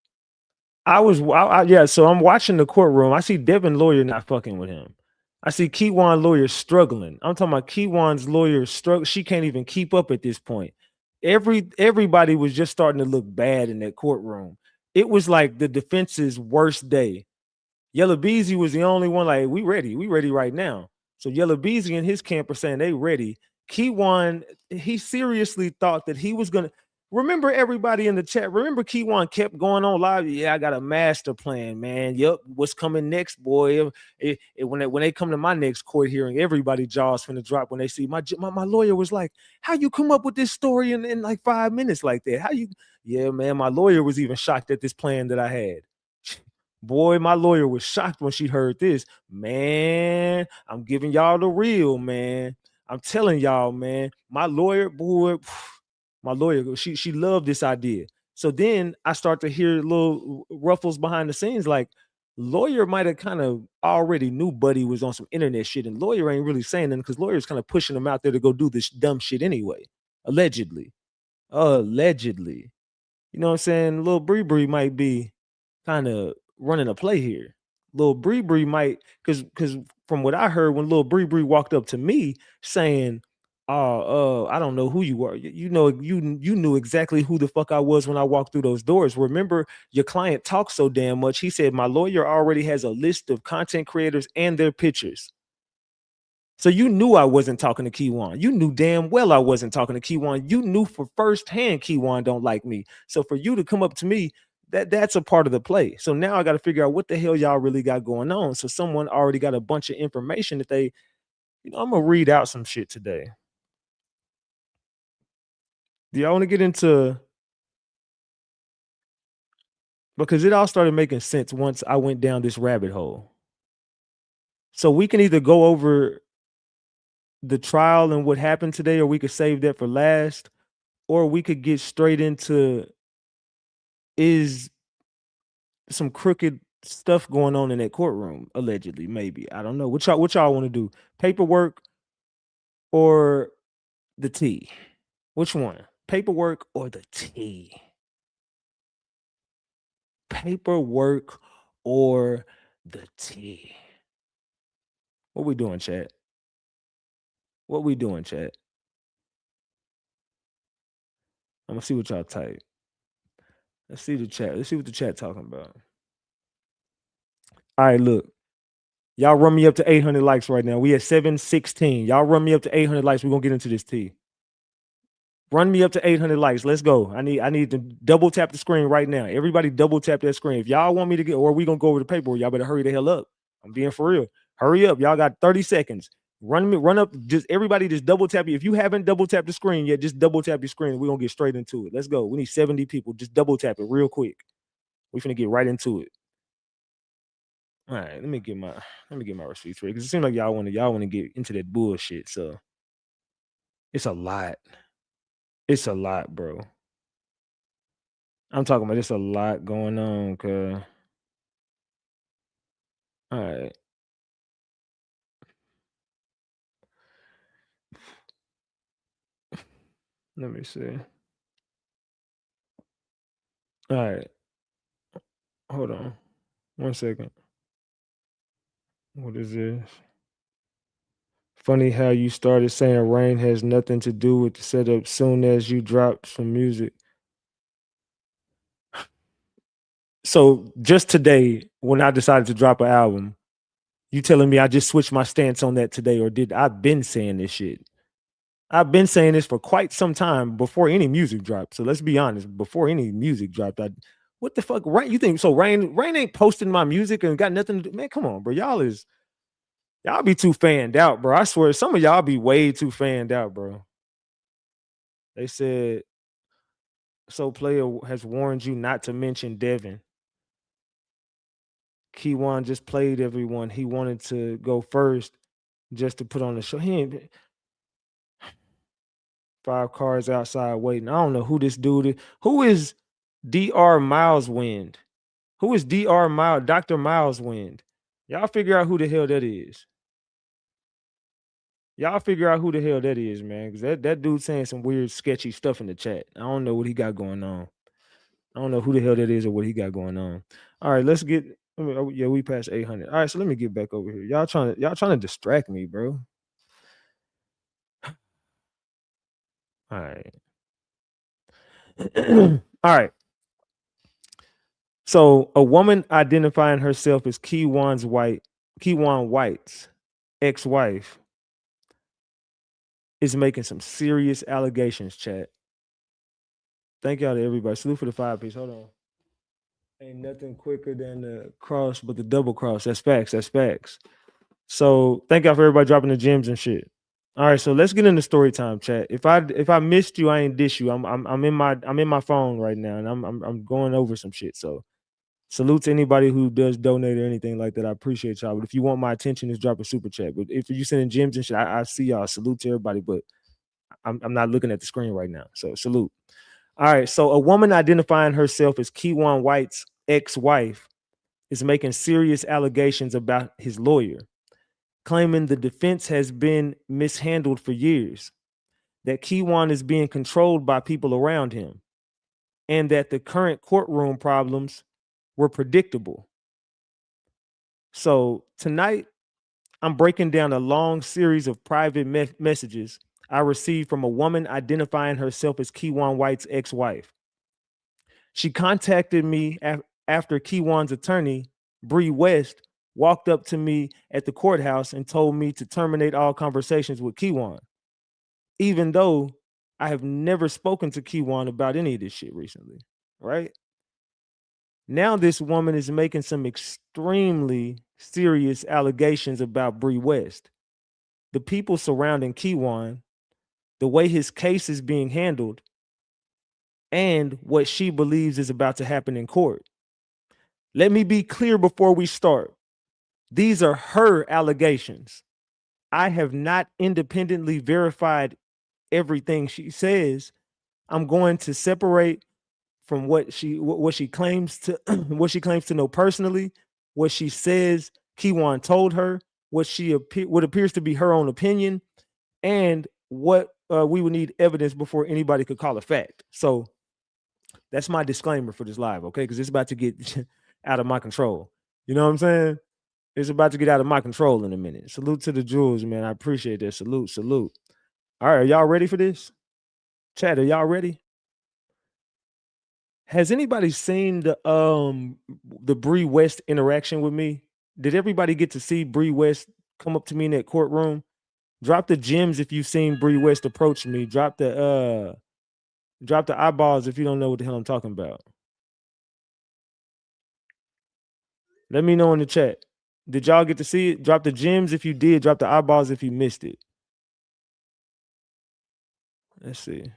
so I'm watching the courtroom. I see Devin lawyer not fucking with him. I see Kewon lawyer struggling. I'm talking about Kewon's lawyer struggle. She can't even keep up at this point. Everybody was just starting to look bad in that courtroom. It was like the defense's worst day. Yella Beezy was the only one like, we ready right now. So Yella Beezy and his camp are saying they ready. Kewon, he seriously thought that he was gonna remember everybody in the chat. Remember Kewon kept going on live. Yeah, I got a master plan, man. Yep, what's coming next, boy? When they come to my next court hearing, everybody jaws finna drop when they see my lawyer was like, how you come up with this story in like 5 minutes like that? How you? Yeah, man, my lawyer was even shocked at this plan that I had. Boy, my lawyer was shocked when she heard this. Man, I'm giving y'all the real, man. I'm telling y'all, man. My lawyer, boy, my lawyer, she loved this idea. So then I start to hear little ruffles behind the scenes, like lawyer might have kind of already knew Buddy was on some internet shit, and lawyer ain't really saying nothing because lawyer's kind of pushing him out there to go do this dumb shit anyway. Allegedly. Allegedly. You know what I'm saying? Little Bree might be kind of running a play here. Little Bree might, because from what I heard when Little Bree walked up to me saying, "Oh, I don't know who you are. You know, you knew exactly who the fuck I was when I walked through those doors. Remember, your client talks so damn much. He said my lawyer already has a list of content creators and their pictures." So you knew I wasn't talking to Kewon. You knew damn well I wasn't talking to Kewon. You knew for firsthand Kewon don't like me. So for you to come up to me, that's a part of the play. So now I got to figure out what the hell y'all really got going on. So someone already got a bunch of information that they, I'm gonna read out some shit today. Do y'all want to get into, because it all started making sense once I went down this rabbit hole. So we can either go over the trial and what happened today, or we could save that for last, or we could get straight into, is some crooked stuff going on in that courtroom, allegedly, maybe. I don't know. What y'all want to do? Paperwork or the tea? Which one? Paperwork or the tea? Paperwork or the tea? What we doing, chat? What we doing, chat? I'm gonna see what y'all type. Let's see the chat. Let's see what the chat talking about. All right, look. Y'all run me up to 800 likes right now. We at 716. Y'all run me up to 800 likes. We're gonna get into this tea. Run me up to 800 likes. Let's go. I need to double tap the screen right now. Everybody double tap that screen. If y'all want me to get, or we gonna go over the paperwork, y'all better hurry the hell up. I'm being for real. Hurry up. Y'all got 30 seconds. Run up. Just everybody just double tap you. If you haven't double tapped the screen yet, just double tap your screen. We're gonna get straight into it. Let's go. We need 70 people. Just double tap it real quick. We finna get right into it. All right, let me get my receipts ready, because it seems like y'all want to get into that bullshit. So it's a lot. It's a lot, bro. I'm talking about it's a lot going on, cuz. All right. Let me see. All right. Hold on. 1 second. What is this? Funny how you started saying rain has nothing to do with the setup soon as you dropped some music. So just today, when I decided to drop an album, you telling me I just switched my stance on that today, or did I've been saying this shit? I've been saying this for quite some time before any music dropped. So let's be honest, before any music dropped, what the fuck? Rain? You think so? Rain ain't posting my music and got nothing to do. Man, come on, bro. Y'all be too fanned out, bro. I swear, some of y'all be way too fanned out, bro. They said, so player has warned you not to mention Devin. Kewon just played everyone. He wanted to go first just to put on the show. He ain't 5 cars outside waiting. I don't know who this dude is. Who is Dr. Miles Wind? Who is Dr. Miles Wind? Y'all figure out who the hell that is. Y'all figure out who the hell that is, man. Because that dude's saying some weird, sketchy stuff in the chat. I don't know what he got going on. I don't know who the hell that is or what he got going on. All right, let's get. Yeah, we passed 800. All right, so let me get back over here. Y'all trying to distract me, bro. All right. All right. So a woman identifying herself as Kewon White's ex-wife is making some serious allegations, chat. Thank y'all to everybody. Salute for the 5-piece. Hold on. Ain't nothing quicker than the cross, but the double cross. That's facts. That's facts. So thank y'all for everybody dropping the gems and shit. All right, so let's get into story time, chat. If I missed you, I ain't dish you. I'm in my phone right now, and I'm going over some shit. So salute to anybody who does donate or anything like that. I appreciate y'all. But if you want my attention, just drop a super chat. But if you sending gems and shit, I see y'all. Salute to everybody, but I'm not looking at the screen right now. So salute. All right, so a woman identifying herself as Kewon White's ex-wife is making serious allegations about his lawyer, claiming the defense has been mishandled for years, that Kewon is being controlled by people around him, and that the current courtroom problems were predictable. So tonight, I'm breaking down a long series of private messages I received from a woman identifying herself as Kewon White's ex-wife. She contacted me after Kewon's attorney, Bree West, walked up to me at the courthouse and told me to terminate all conversations with Kewon, even though I have never spoken to Kewon about any of this shit recently, right? Now this woman is making some extremely serious allegations about Bree West, the people surrounding Kewon, the way his case is being handled, and what she believes is about to happen in court. Let me be clear before we start. These are her allegations. I have not independently verified everything she says. I'm going to separate from what she claims to what she claims to know personally, what she says Kewon told her, what appears to be her own opinion, and what we would need evidence before anybody could call a fact. So that's my disclaimer for this live, okay? Because it's about to get out of my control. You know what I'm saying? It's about to get out of my control in a minute. Salute to the jewels, man. I appreciate that. Salute, salute. All right, are y'all ready for this? Chat, are y'all ready? Has anybody seen the Bree West interaction with me? Did everybody get to see Bree West come up to me in that courtroom? Drop the gems if you've seen Bree West approach me. Drop the eyeballs if you don't know what the hell I'm talking about. Let me know in the chat. Did y'all get to see it? Drop the gems if you did. Drop the eyeballs if you missed it. Let's see.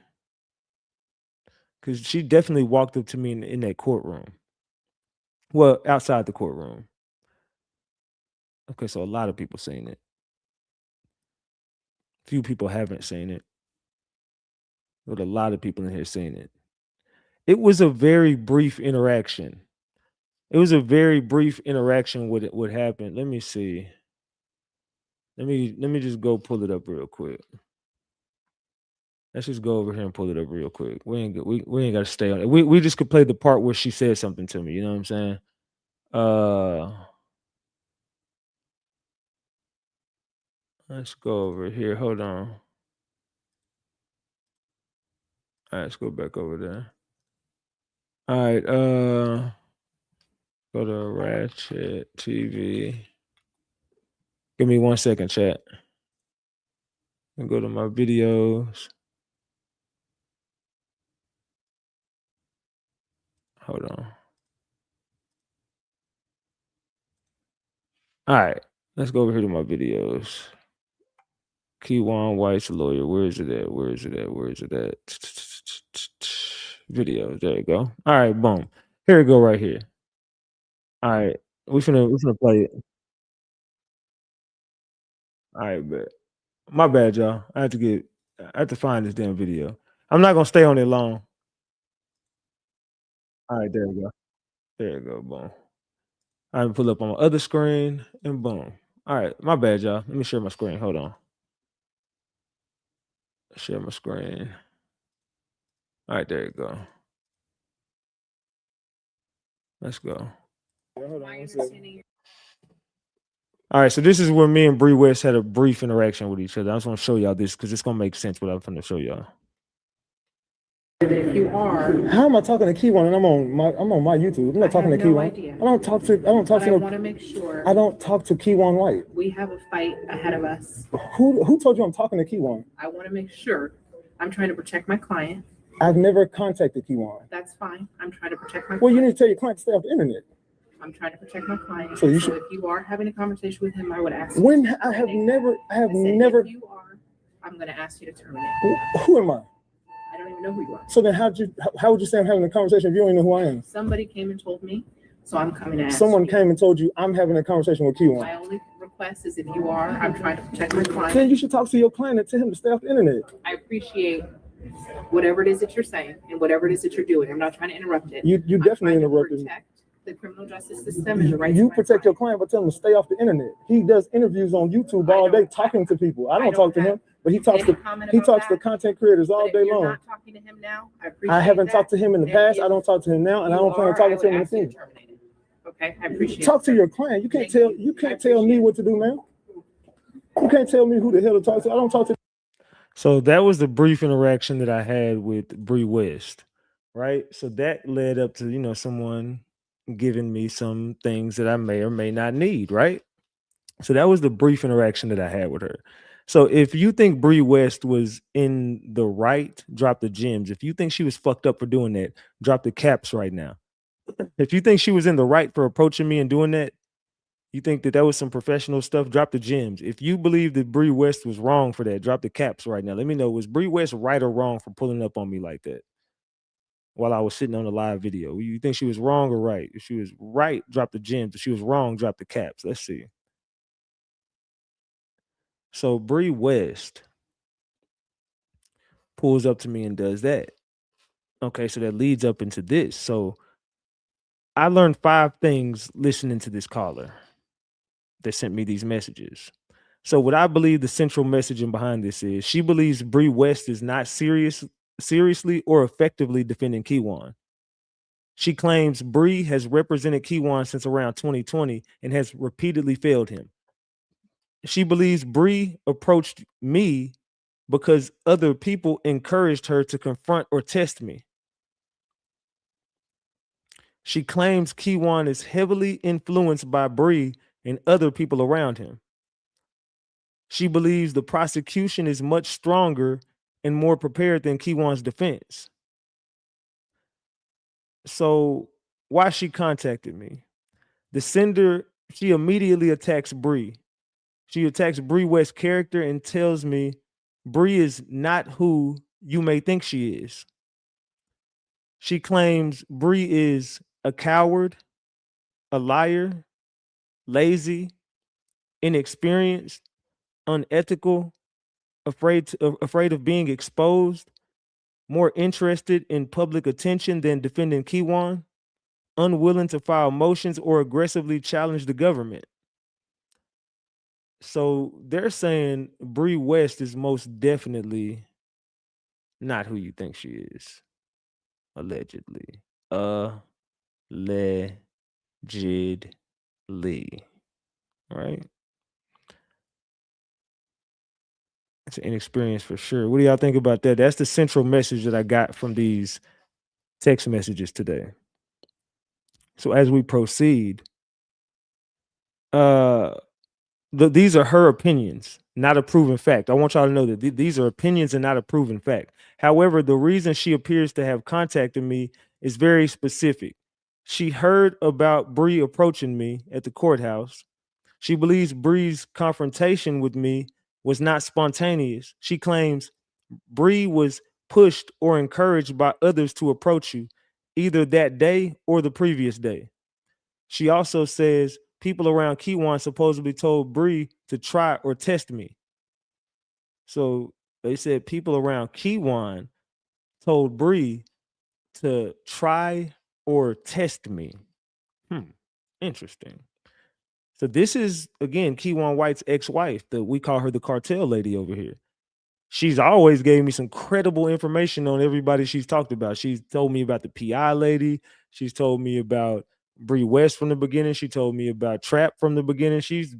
Because she definitely walked up to me in that courtroom. Well, outside the courtroom. Okay, so a lot of people seen it. Few people haven't seen it. But a lot of people in here seen it. It was a very brief interaction. It was a very brief interaction with what happened. Let me see. Let me just go pull it up real quick. Let's just go over here and pull it up real quick. We ain't got to stay on it. We just could play the part where she said something to me. You know what I'm saying? Let's go over here. Hold on. All right, let's go back over there. All right, go to Ratchet TV. Give me 1 second, chat. And go to my videos. Hold on. All right, let's go over here to my videos. Kewon White's lawyer. Where is it at? Where is it at? Where is it at? Videos. There you go. All right, boom. Here we go right here. All right, we finna play it. All right, bet. My bad, y'all. I have to find this damn video. I'm not gonna stay on it long. All right, there we go. There you go. Boom. I pull up on my other screen and boom. All right, my bad, y'all. Let me share my screen. Hold on. Share my screen. All right, there you go. Let's go. Hold on one second. All right, so this is where me and Bree West had a brief interaction with each other. I just want to show y'all this because it's gonna make sense what I'm going to show y'all. If you are, how am I talking to Kewon and I'm on my YouTube? I'm not talking to Kewon. Idea. I don't talk to I want to make sure. I don't talk to Kewon White. We have a fight ahead of us. Who told you I'm talking to Kewon? I want to make sure. I'm trying to protect my client. I've never contacted Kewon. That's fine. I'm trying to protect my client. Well, you need to tell your client to stay off the internet. I'm trying to protect my client. So if you are having a conversation with him, I would ask. When I have never. If you are, I'm going to ask you to terminate. Who am I? I don't even know who you are. So then how would you say I'm having a conversation if you don't even know who I am? Somebody came and told me, so I'm coming to ask Someone you. came and told you I'm having a conversation with Kewon. My only request is if you are, I'm trying to protect my client. Then you should talk to your client and tell him to stay off the internet. I appreciate whatever it is that you're saying and whatever it is that you're doing. I'm not trying to interrupt it. You definitely interrupted me. Protect the criminal justice system and the rights. You protect your client, but tell him to stay off the internet. He does interviews on YouTube all day talking to people. I don't talk to him, but he talks to content creators all day long. Not talking to him now. I haven't talked to him in the past. I don't talk to him now, and I don't plan on talking to him in the future. Okay, I appreciate. Talk to your client. You can't tell me what to do, man. You can't tell me who the hell to talk to. I don't talk to. So that was the brief interaction that I had with Bree West, right? So that led up to, someone giving me some things that I may or may not need, right? So that was the brief interaction that I had with her. So if you think Bree West was in the right, drop the gems. If you think she was fucked up for doing that, drop the caps right now. If you think she was in the right for approaching me and doing that, you think that was some professional stuff, drop the gems. If you believe that Bree West was wrong for that, drop the caps right now. Let me know, was Bree West right or wrong for pulling up on me like that while I was sitting on the live video? You think she was wrong or right? If she was right, drop the gems. If she was wrong, drop the caps. Let's see. So Bree West pulls up to me and does that. Okay, so that leads up into this. So I learned 5 things listening to this caller that sent me these messages. So what I believe the central messaging behind this is, she believes Bree West is not seriously or effectively defending Kewon. She claims Bree has represented Kewon since around 2020 and has repeatedly failed him. She believes Bree approached me because other people encouraged her to confront or test me. She claims Kewon is heavily influenced by Bree and other people around him. She believes the prosecution is much stronger and more prepared than Kewon's defense. So why she contacted me? The sender, she immediately attacks Bree. She attacks Bree West's character and tells me Bree is not who you may think she is. She claims Bree is a coward, a liar, lazy, inexperienced, unethical, afraid of being exposed, more interested in public attention than defending Kewon, unwilling to file motions or aggressively challenge the government. So they're saying Bree West is most definitely not who you think she is. Allegedly. Allegedly. Right? It's an inexperience for sure. What do y'all think about that? That's the central message that I got from these text messages today. So as we proceed, these are her opinions, not a proven fact. I want y'all to know that these are opinions and not a proven fact. However, the reason she appears to have contacted me is very specific. She heard about Bree approaching me at the courthouse. She believes Bree's confrontation with me was not spontaneous. She claims Bree was pushed or encouraged by others to approach you, either that day or the previous day. She also says people around Kewon supposedly told Bree to try or test me. So they said people around Kewon told Bree to try or test me. Interesting. So this is, again, Kewon White's ex-wife. We call her the cartel lady over here. she's always gave me some credible information on everybody she's talked about. She's told me about the PI lady. She's told me about Bree West from the beginning. She told me about Trap from the beginning. She's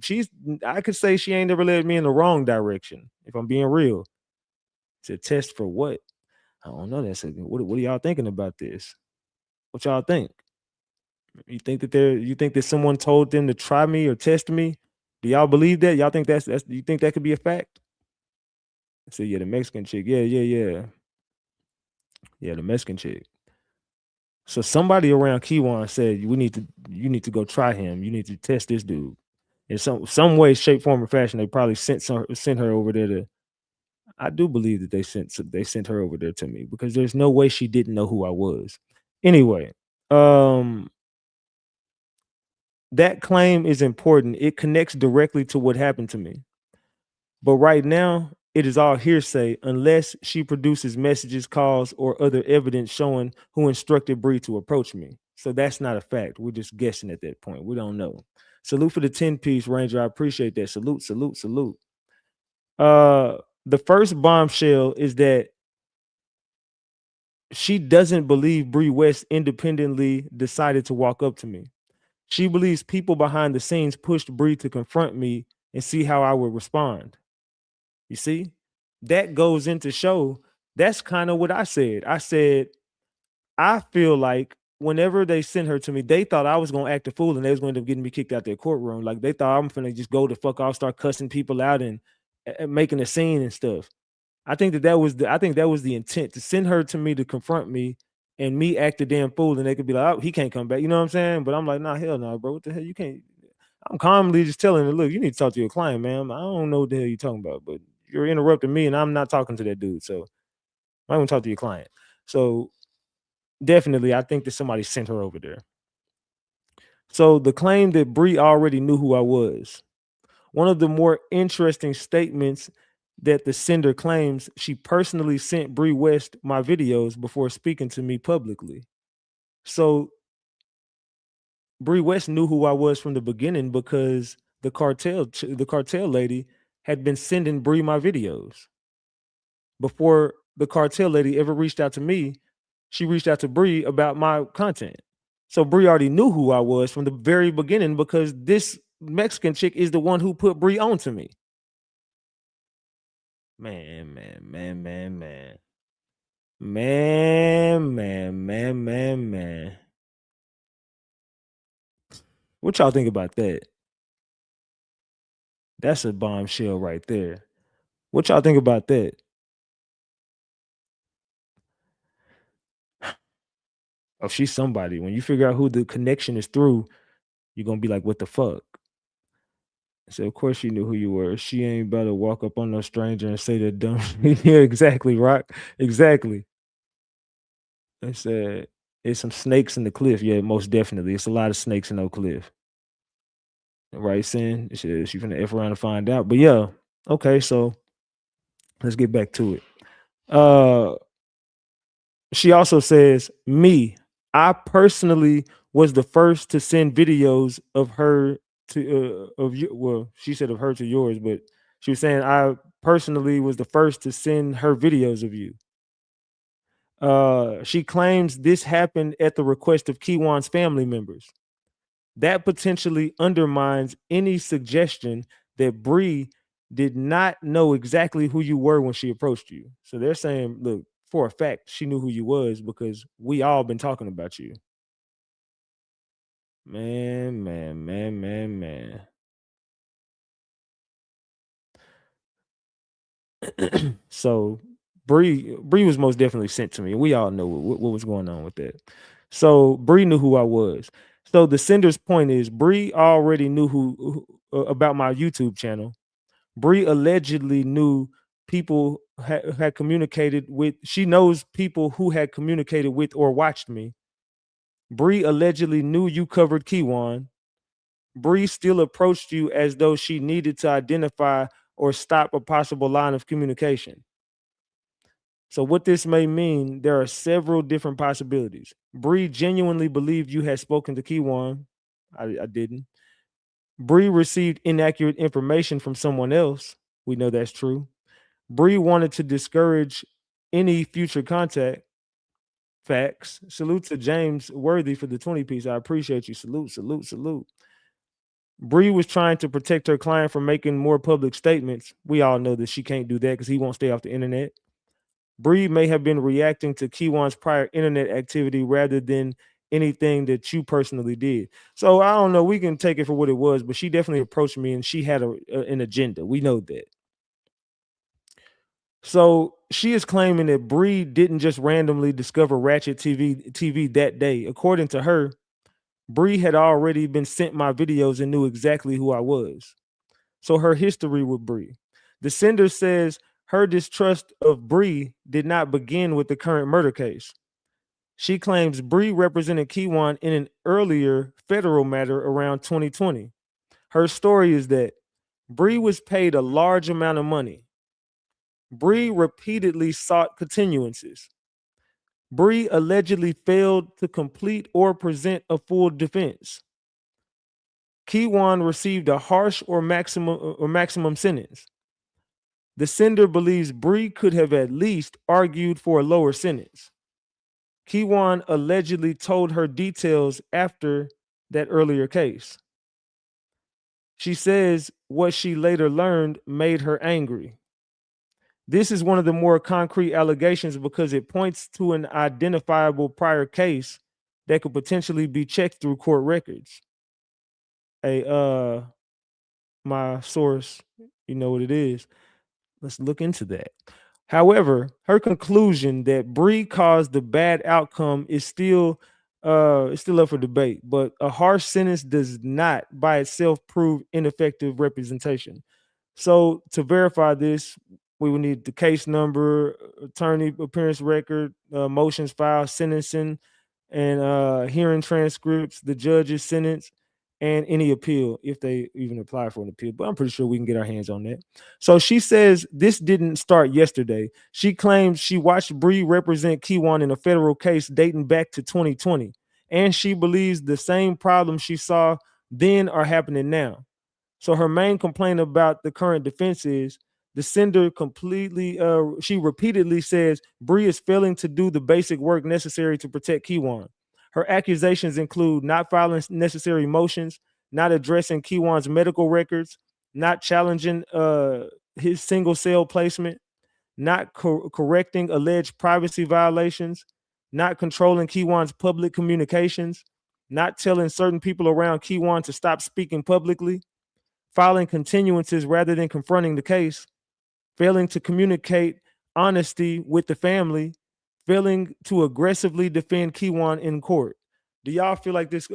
I could say she ain't never led me in the wrong direction, if I'm being real. It's a test for what? I don't know. What are y'all thinking about this? What y'all think? You think that someone told them to try me or test me? Do y'all believe that? Y'all think that's you think that could be a fact? So yeah, the Mexican chick. Yeah, the Mexican chick. So somebody around Kewon said you need to go try him. You need to test this dude. In some way, shape, form, or fashion, they probably sent her over there to. I do believe that they sent her over there to me because there's no way she didn't know who I was. Anyway, that claim is important. It connects directly to what happened to me. But right now, it is all hearsay unless she produces messages, calls, or other evidence showing who instructed Bree to approach me. So that's not a fact. We're just guessing at that point. We don't know. Salute for the 10-piece, Ranger. I appreciate that. Salute. The first bombshell is that she doesn't believe Bree West independently decided to walk up to me. She believes people behind the scenes pushed Bree to confront me and see how I would respond. You see, that goes into show. That's kind of what I said. I said, I feel like whenever they sent her to me, they thought I was going to act a fool and they was going to end up getting me kicked out their courtroom. Like they thought I'm finna just go the fuck off, start cussing people out and making a scene and stuff. I think that was the intent, to send her to me to confront me and me act a damn fool and they could be like, oh, he can't come back. You know what I'm saying? But I'm like, nah, hell no, bro. What the hell? You can't. I'm calmly just telling her, look, you need to talk to your client, man. I don't know what the hell you're talking about, but you're interrupting me and I'm not talking to that dude. So I want to talk to your client. So definitely, I think that somebody sent her over there. So the claim that Bree already knew who I was. One of the more interesting statements that the sender claims she personally sent Bree West my videos before speaking to me publicly. So Bree West knew who I was from the beginning because the cartel lady had been sending Bree my videos. Before the cartel lady ever reached out to me, she reached out to Bree about my content. So Bree already knew who I was from the very beginning because this Mexican chick is the one who put Bree on to me. Man. What y'all think about that? That's a bombshell right there. What y'all think about that? Oh, she's somebody. When you figure out who the connection is through, you're gonna be like, what the fuck? So of course she knew who you were. She ain't about to walk up on no stranger and say that dumb shit. Yeah, exactly, Rock. Exactly. They said it's some snakes in the cliff. Yeah, most definitely. It's a lot of snakes in no cliff. Right, Sin? She finna F around to find out. But yeah, okay, so let's get back to it. She also says, I personally was the first to send videos of her to of you. Well, she said of her to yours, but she was saying I personally was the first to send her videos of you. She claims this happened at the request of Kewon's family members. That potentially undermines any suggestion that Bree did not know exactly who you were when she approached you. So they're saying, look, for a fact, she knew who you was because we all been talking about you. Man. So Bree was most definitely sent to me. We all know what was going on with that. So Bree knew who I was. So the sender's point is Bree already knew who about my YouTube channel. Bree allegedly knew people had communicated with. She knows people who had communicated with or watched me. Bree allegedly knew you covered Kewon. Bree still approached you as though she needed to identify or stop a possible line of communication. So what this may mean, there are several different possibilities. Bree genuinely believed you had spoken to Kewon. I didn't. Bree received inaccurate information from someone else. We know that's true. Bree wanted to discourage any future contact. Facts. Salute to James Worthy for the 20 piece. I appreciate you. Salute, salute, salute. Bree was trying to protect her client from making more public statements. We all know that she can't do that because he won't stay off the internet. Bree may have been reacting to Kewon's prior internet activity rather than anything that you personally did. So I don't know. We can take it for what it was, but she definitely approached me and she had an agenda. We know that. So she is claiming that Bree didn't just randomly discover Ratchet TV that day. According to her, Bree had already been sent my videos and knew exactly who I was. So her history with Bree. The sender says her distrust of Bree did not begin with the current murder case. She claims Bree represented Kewon in an earlier federal matter around 2020. Her story is that Bree was paid a large amount of money. Bree repeatedly sought continuances. Bree allegedly failed to complete or present a full defense. Kewon received a harsh or maximum sentence. The sender believes Bree could have at least argued for a lower sentence. Kewon allegedly told her details after that earlier case. She says what she later learned made her angry. This is one of the more concrete allegations because it points to an identifiable prior case that could potentially be checked through court records. My source, you know what it is. Let's look into that. However, her conclusion that Bree caused the bad outcome is still up for debate, but a harsh sentence does not by itself prove ineffective representation. So to verify this, we will need the case number, attorney appearance record, motions filed, sentencing, and hearing transcripts, the judge's sentence, and any appeal if they even apply for an appeal. But I'm pretty sure we can get our hands on that. So she says this didn't start yesterday. She claims she watched Bree represent Kewon in a federal case dating back to 2020, and she believes the same problems she saw then are happening now. So her main complaint about the current defense is the sender she repeatedly says Bree is failing to do the basic work necessary to protect Kewon. Her accusations include not filing necessary motions, not addressing Kewon's medical records, not challenging his single cell placement, not correcting alleged privacy violations, not controlling Kewon's public communications, not telling certain people around Kewon to stop speaking publicly, filing continuances rather than confronting the case, failing to communicate honesty with the family, failing to aggressively defend Kewon in court. Do y'all feel like this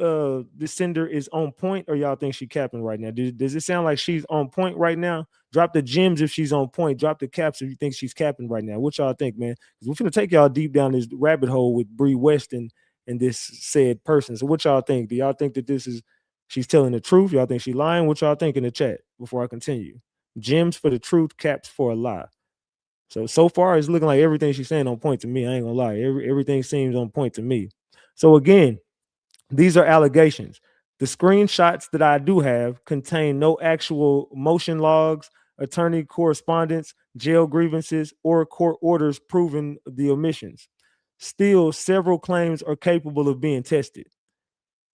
sender is on point, or y'all think she capping right now? Does it sound like she's on point right now? Drop the gems if she's on point. Drop the caps if you think she's capping right now. What y'all think, man? Because we're gonna take y'all deep down this rabbit hole with Bree West and this said person. So what y'all think? Do y'all think that she's telling the truth? Y'all think she's lying? What y'all think in the chat before I continue? Gems for the truth, caps for a lie. So far, it's looking like everything she's saying on point to me. I ain't gonna lie. Everything seems on point to me. So again, these are allegations. The screenshots that I do have contain no actual motion logs, attorney correspondence, jail grievances, or court orders proving the omissions. Still, several claims are capable of being tested.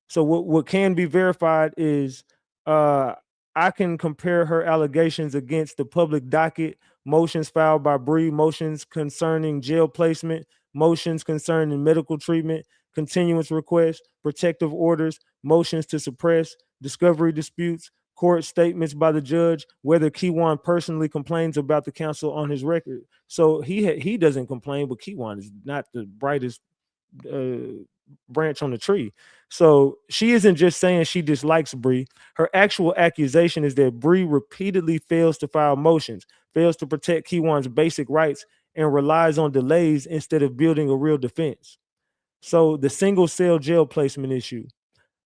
So what can be verified is I can compare her allegations against the public docket, motions filed by Bree, motions concerning jail placement, motions concerning medical treatment, continuance requests, protective orders, motions to suppress, discovery disputes, court statements by the judge, whether Kewon personally complains about the counsel on his record. So he doesn't complain, but Kewon is not the brightest branch on the tree. So she isn't just saying she dislikes Bree. Her actual accusation is that Bree repeatedly fails to file motions, fails to protect Kewon's basic rights, and relies on delays instead of building a real defense. So the single cell jail placement issue.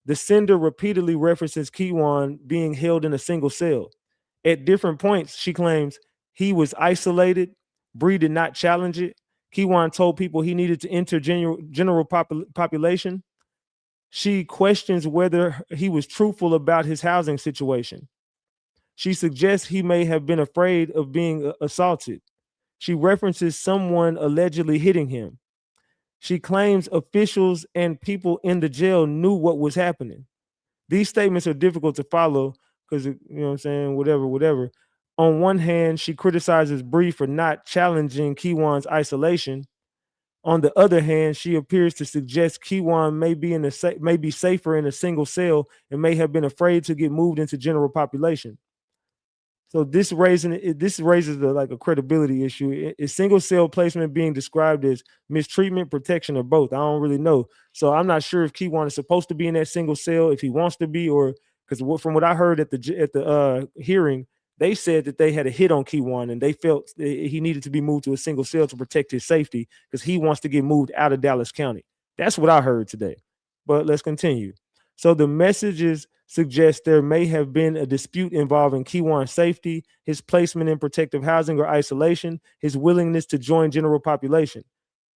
The sender repeatedly references Kewon being held in a single cell. At different points, she claims he was isolated. Bree did not challenge it. Kewon told people he needed to enter general population. She questions whether he was truthful about his housing situation. She suggests he may have been afraid of being assaulted. She references someone allegedly hitting him. She claims officials and people in the jail knew what was happening. These statements are difficult to follow because, you know what I'm saying, whatever. On one hand, she criticizes Bree for not challenging Kewon's isolation. On the other hand, she appears to suggest Kewon may be safer in a single cell and may have been afraid to get moved into general population. So this raises a credibility issue. Is single cell placement being described as mistreatment, protection, or both? I don't really know. So I'm not sure if Kewon is supposed to be in that single cell, if he wants to be, or because from what I heard at the hearing, they said that they had a hit on Kewon and they felt he needed to be moved to a single cell to protect his safety because he wants to get moved out of Dallas County. That's what I heard today. But let's continue. So the messages suggest there may have been a dispute involving Kewon's safety, his placement in protective housing or isolation, his willingness to join general population.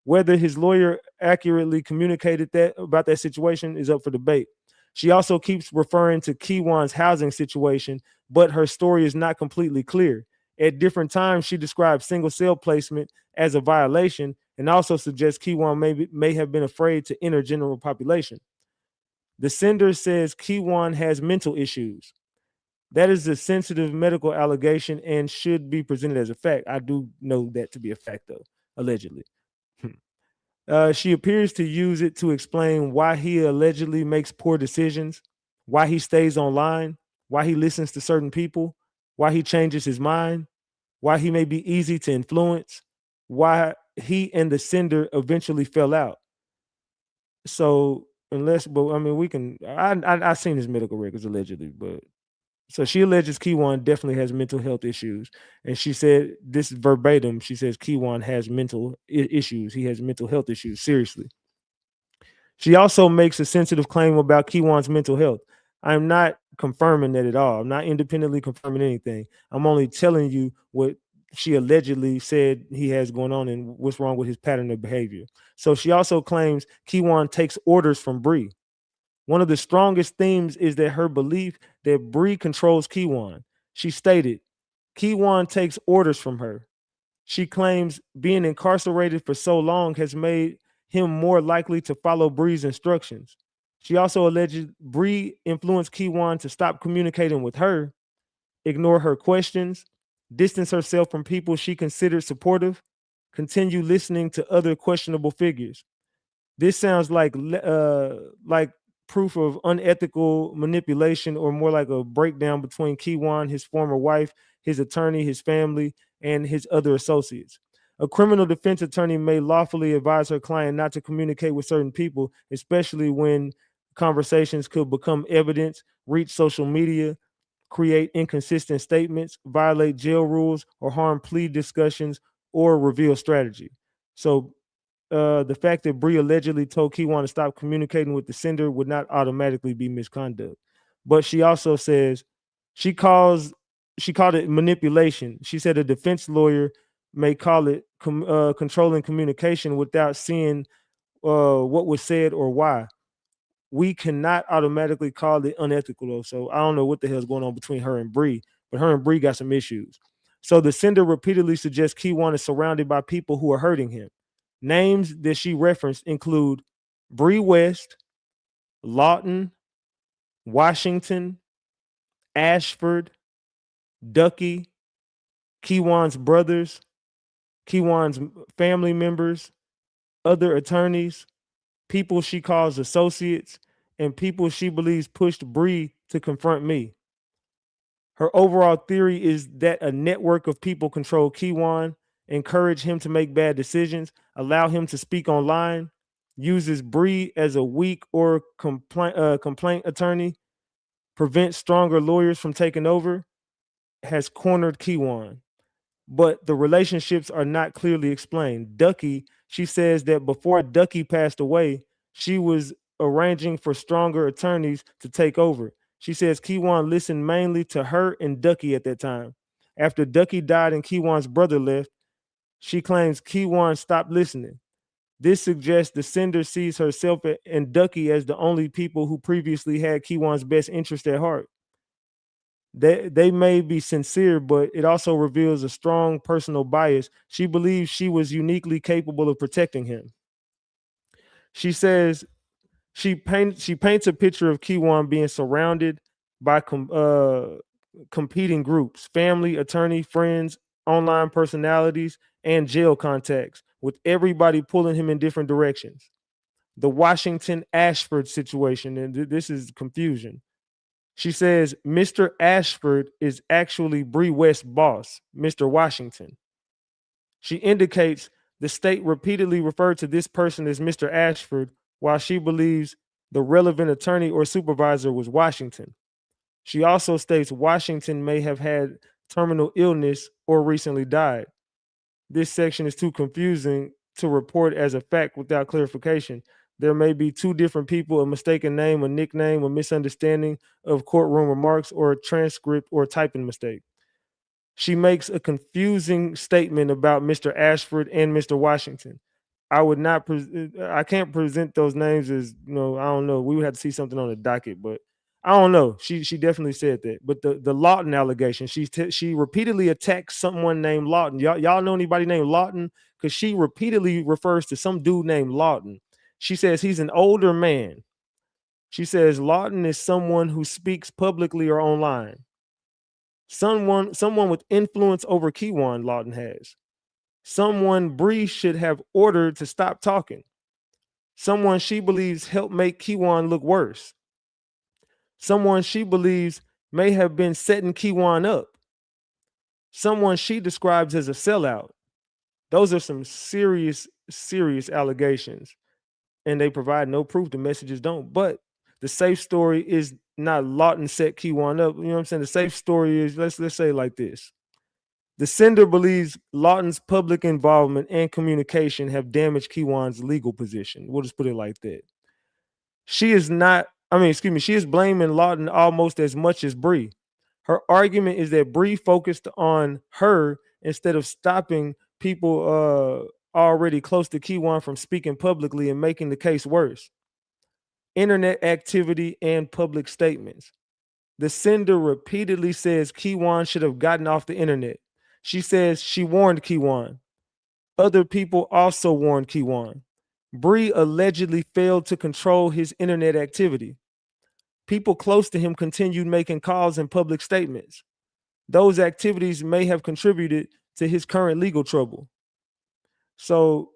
Whether his lawyer accurately communicated that about that situation is up for debate. She also keeps referring to Kewon's housing situation, but her story is not completely clear. At different times, she describes single cell placement as a violation and also suggests Kewon may have been afraid to enter general population. The sender says Kewon has mental issues. That is a sensitive medical allegation and should be presented as a fact. I do know that to be a fact, though, allegedly. She appears to use it to explain why he allegedly makes poor decisions, why he stays online, why he listens to certain people, why he changes his mind, why he may be easy to influence, why he and the sender eventually fell out. So I've seen his medical records allegedly, but so she alleges Kewon definitely has mental health issues. And she said this verbatim, she says Kewon has mental issues. He has mental health issues, seriously. She also makes a sensitive claim about Kewon's mental health. I'm not confirming that at all. I'm not independently confirming anything. I'm only telling you what she allegedly said he has going on and what's wrong with his pattern of behavior. So she also claims Kewon takes orders from Bree. One of the strongest themes is that her belief that Bree controls Kewon. She stated, Kewon takes orders from her. She claims being incarcerated for so long has made him more likely to follow Bree's instructions. She also alleged Bree influenced Kewon to stop communicating with her, ignore her questions, distance herself from people she considered supportive, continue listening to other questionable figures. This sounds like proof of unethical manipulation, or more like a breakdown between Kewon, his former wife, his attorney, his family, and his other associates. A criminal defense attorney may lawfully advise her client not to communicate with certain people, especially when conversations could become evidence, reach social media, create inconsistent statements, violate jail rules, or harm plea discussions, or reveal strategy. So the fact that Bree allegedly told Kewon to stop communicating with the sender would not automatically be misconduct. But she also says she called it manipulation. She said a defense lawyer may call it controlling communication without seeing what was said or why. We cannot automatically call it unethical, though. So I don't know what the hell's going on between her and Bree, but her and Bree got some issues. So the sender repeatedly suggests Kewon is surrounded by people who are hurting him. Names that she referenced include Bree West, Lawton, Washington, Ashford, Ducky, Kewon's brothers, Kewon's family members, other attorneys, people she calls associates, and people she believes pushed Bree to confront me. Her overall theory is that a network of people control Kewon, encourage him to make bad decisions, allow him to speak online, uses Bree as a weak or complaint attorney, prevents stronger lawyers from taking over, has cornered Kewon. But the relationships are not clearly explained. Ducky, she says that before Ducky passed away, she was arranging for stronger attorneys to take over. She says Kewon listened mainly to her and Ducky at that time. After Ducky died and Kewon's brother left, she claims Kewon stopped listening. This suggests the sender sees herself and Ducky as the only people who previously had Kewon's best interest at heart. They may be sincere, but it also reveals a strong personal bias. She believes she was uniquely capable of protecting him. She says she paints a picture of Kewon being surrounded by competing groups, family, attorney, friends, online personalities, and jail contacts, with everybody pulling him in different directions. The Washington Ashford situation, and this is confusion. She says Mr. Ashford is actually Bree West's boss, Mr. Washington. She indicates the state repeatedly referred to this person as Mr. Ashford, while she believes the relevant attorney or supervisor was Washington. She also states Washington may have had terminal illness or recently died. This section is too confusing to report as a fact without clarification. There may be two different people, a mistaken name, a nickname, a misunderstanding of courtroom remarks, or a transcript or typing mistake. She makes a confusing statement about Mr. Ashford and Mr. Washington. I would not, I can't present those names as, I don't know. We would have to see something on the docket, but I don't know. She definitely said that. But the Lawton allegation, she repeatedly attacks someone named Lawton. Y'all know anybody named Lawton? Because she repeatedly refers to some dude named Lawton. She says he's an older man. She says Lawton is someone who speaks publicly or online. Someone with influence over Kewon, Lawton has. Someone Bree should have ordered to stop talking. Someone she believes helped make Kewon look worse. Someone she believes may have been setting Kewon up. Someone she describes as a sellout. Those are some serious, serious allegations. And they provide no proof. The messages don't. But the safe story is not Lawton set Kewon up. You know what I'm saying? The safe story is, let's say it like this. The sender believes Lawton's public involvement and communication have damaged Kewon's legal position. We'll just put it like that. She is blaming Lawton almost as much as Bree. Her argument is that Bree focused on her instead of stopping people already close to Kewon from speaking publicly and making the case worse. Internet activity and public statements. The sender repeatedly says Kewon should have gotten off the internet. She says she warned Kewon. Other people also warned Kewon. Bree allegedly failed to control his internet activity. People close to him continued making calls and public statements. Those activities may have contributed to his current legal trouble. So,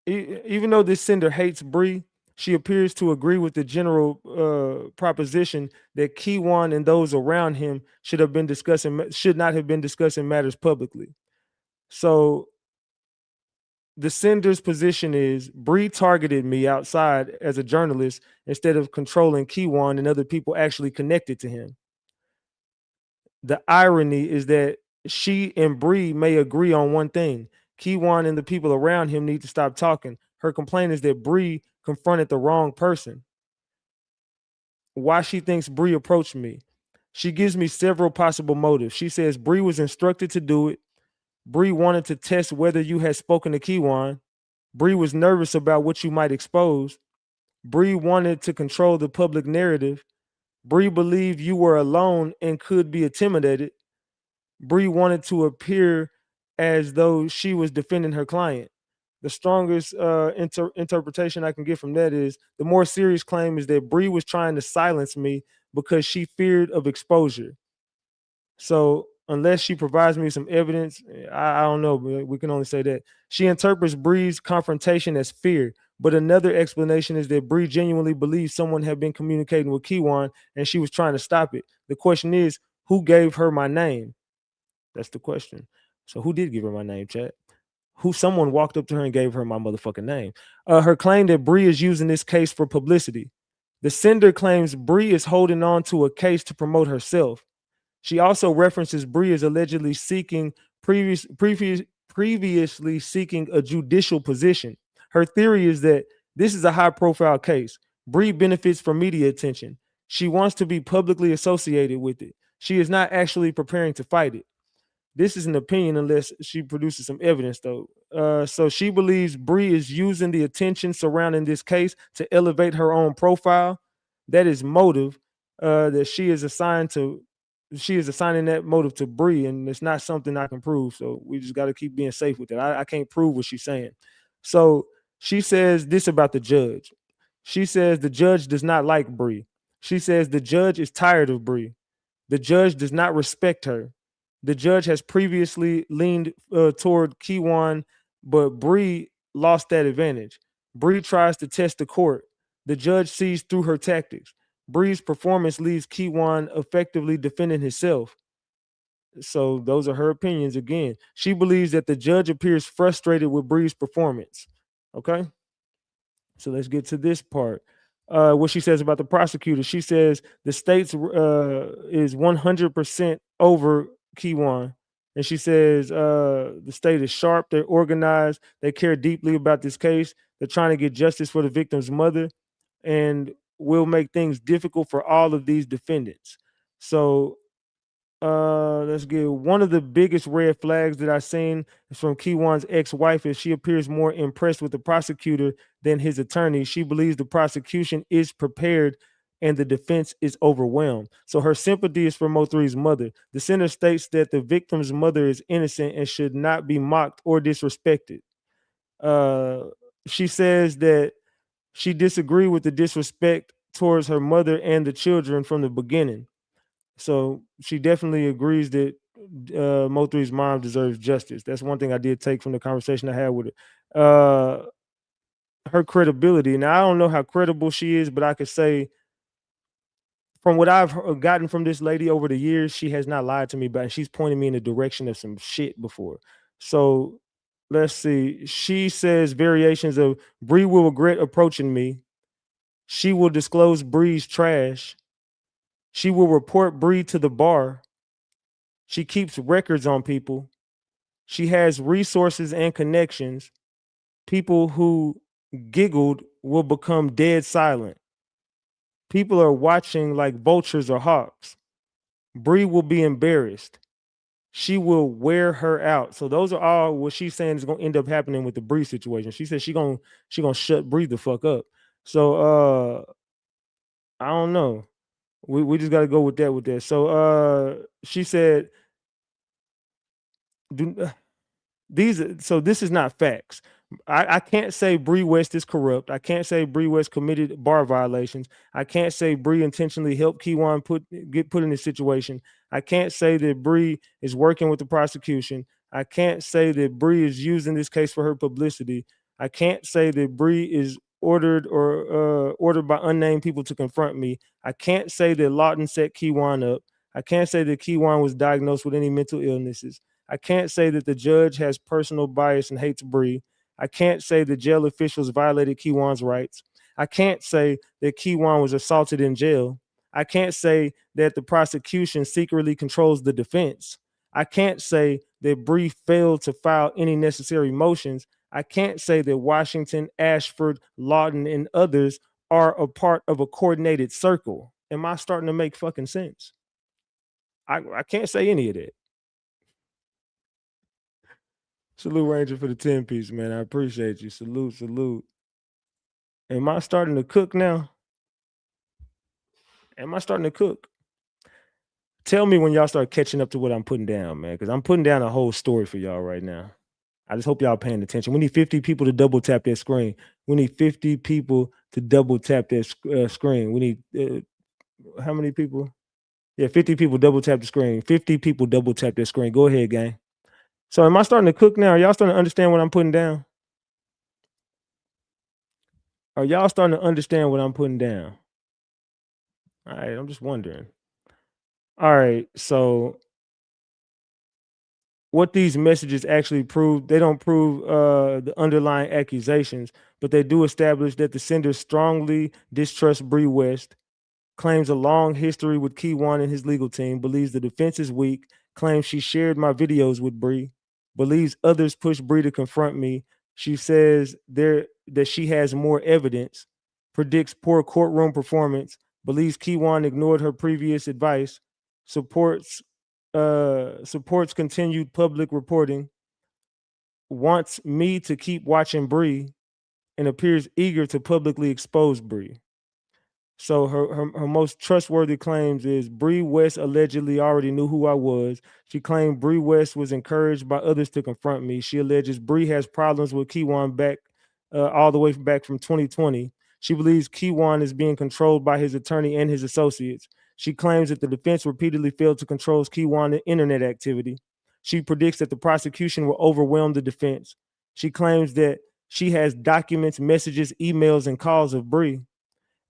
even though this sender hates Bree, she appears to agree with the general proposition that Kewon and those around him should not have been discussing matters publicly. So the sender's position is Bree targeted me outside as a journalist instead of controlling Kewon and other people actually connected to him. The irony is that she and Bree may agree on one thing. Kewon and the people around him need to stop talking. Her complaint is that Bree confronted the wrong person. Why she thinks Bree approached me. She gives me several possible motives. She says Bree was instructed to do it. Bree wanted to test whether you had spoken to Kewon. Bree was nervous about what you might expose. Bree wanted to control the public narrative. Bree believed you were alone and could be intimidated. Bree wanted to appear as though she was defending her client. The strongest interpretation I can get from that is the more serious claim is that Bree was trying to silence me because she feared of exposure. So unless she provides me some evidence, I don't know, but we can only say that. She interprets Bree's confrontation as fear, but another explanation is that Bree genuinely believes someone had been communicating with Kewon and she was trying to stop it. The question is, who gave her my name? That's the question. So who did give her my name, chat? Someone walked up to her and gave her my motherfucking name. Her claim that Bree is using this case for publicity. The sender claims Bree is holding on to a case to promote herself. She also references Bree as allegedly previously seeking a judicial position. Her theory is that this is a high-profile case. Bree benefits from media attention. She wants to be publicly associated with it. She is not actually preparing to fight it. This is an opinion unless she produces some evidence, though. So she believes Bree is using the attention surrounding this case to elevate her own profile. That is motive. that she is assigning that motive to Bree, and it's not something I can prove. So we just got to keep being safe with it. I can't prove what she's saying. So she says this about the judge. She says the judge does not like Bree. She says the judge is tired of Bree. The judge does not respect her. The judge has previously leaned toward Kewon, but Bree lost that advantage. Bree tries to test the court. The judge sees through her tactics. Bree's performance leaves Kewon effectively defending himself. So those are her opinions again. She believes that the judge appears frustrated with Bree's performance. Okay. So let's get to this part. What she says about the prosecutor. She says the state's is 100% over Kewon. And she says the state is sharp, they're organized, they care deeply about this case. They're trying to get justice for the victim's mother and will make things difficult for all of these defendants. So let's get one of the biggest red flags that I've seen from Kewon's ex-wife is she appears more impressed with the prosecutor than his attorney. She believes the prosecution is prepared and the defense is overwhelmed. So her sympathy is for Mo3's mother. The center states that the victim's mother is innocent and should not be mocked or disrespected. She says that she disagreed with the disrespect towards her mother and the children from the beginning. So she definitely agrees that Mo3's mom deserves justice. That's one thing I did take from the conversation I had with her. Her credibility. Now, I don't know how credible she is, but I could say from what I've gotten from this lady over the years, she has not lied to me, but she's pointing me in the direction of some shit before. So let's see. She says variations of Bree will regret approaching me. She will disclose Bree's trash. She will report Bree to the bar. She keeps records on people. She has resources and connections. People who giggled will become dead silent. People are watching like vultures or hawks. Bree will be embarrassed. She will wear her out. So those are all what she's saying is going to end up happening with the Bree situation. She said she gonna shut Bree the fuck up. So I don't know. We just got to go with that. So she said this is not facts. I can't say Bree West is corrupt. I can't say Bree West committed bar violations. I can't say Bree intentionally helped Kewon get put in this situation. I can't say that Bree is working with the prosecution. I can't say that Bree is using this case for her publicity. I can't say that Bree is ordered by unnamed people to confront me. I can't say that Lawton set Kewon up. I can't say that Kewon was diagnosed with any mental illnesses. I can't say that the judge has personal bias and hates Bree. I can't say that jail officials violated Kewon's rights. I can't say that Kewon was assaulted in jail. I can't say that the prosecution secretly controls the defense. I can't say that Bree failed to file any necessary motions. I can't say that Washington, Ashford, Lawton, and others are a part of a coordinated circle. Am I starting to make fucking sense? I can't say any of that. Salute Ranger for the 10-piece, man. I appreciate you. Salute. Am I starting to cook now? Am I starting to cook? Tell me when y'all start catching up to what I'm putting down, man, because I'm putting down a whole story for y'all right now. I just hope y'all paying attention. We need 50 people to double tap that screen. We need 50 people to double tap that screen. We need, how many people? Yeah, 50 people double tap the screen. 50 people double tap that screen. Go ahead, gang. So am I starting to cook now? Are y'all starting to understand what I'm putting down? Are y'all starting to understand what I'm putting down? All right, I'm just wondering. All right, so what these messages actually prove, they don't prove the underlying accusations, but they do establish that the sender strongly distrusts Bree West, claims a long history with Kewon and his legal team, believes the defense is weak, claims she shared my videos with Bree, believes others pushed Bree to confront me. She says that she has more evidence, predicts poor courtroom performance, believes Kewon ignored her previous advice, supports continued public reporting, wants me to keep watching Bree, and appears eager to publicly expose Bree. So her most trustworthy claims is Bree West allegedly already knew who I was. She claimed Bree West was encouraged by others to confront me. She alleges Bree has problems with Kewon back all the way back from 2020. She believes Kewon is being controlled by his attorney and his associates. She claims that the defense repeatedly failed to control Kewon's internet activity. She predicts that the prosecution will overwhelm the defense. She claims that she has documents, messages, emails, and calls of Bree.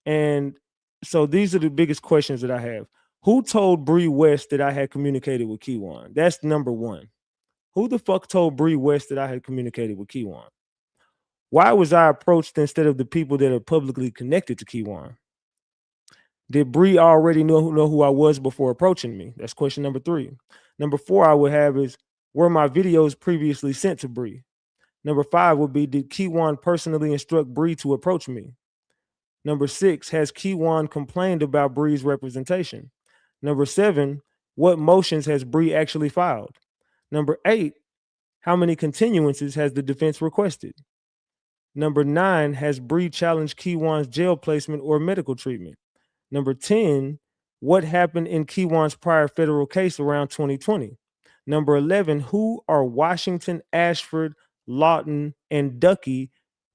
And so these are the biggest questions that I have. Who told Bree West that I had communicated with Kewon? That's number one. Who the fuck told Bree West that I had communicated with Kewon? Why was I approached instead of the people that are publicly connected to Kewon? Did Bree already know who I was before approaching me? That's question number 3. Number 4 I would have is, were my videos previously sent to Bree? Number 5 would be, did Kewon personally instruct Bree to approach me? Number 6, has Kewon complained about Bree's representation? Number 7, what motions has Bree actually filed? Number 8, how many continuances has the defense requested? Number 9, has Bree challenged Kewon's jail placement or medical treatment? Number 10, what happened in Kewon's prior federal case around 2020? Number 11, who are Washington, Ashford, Lawton, and Ducky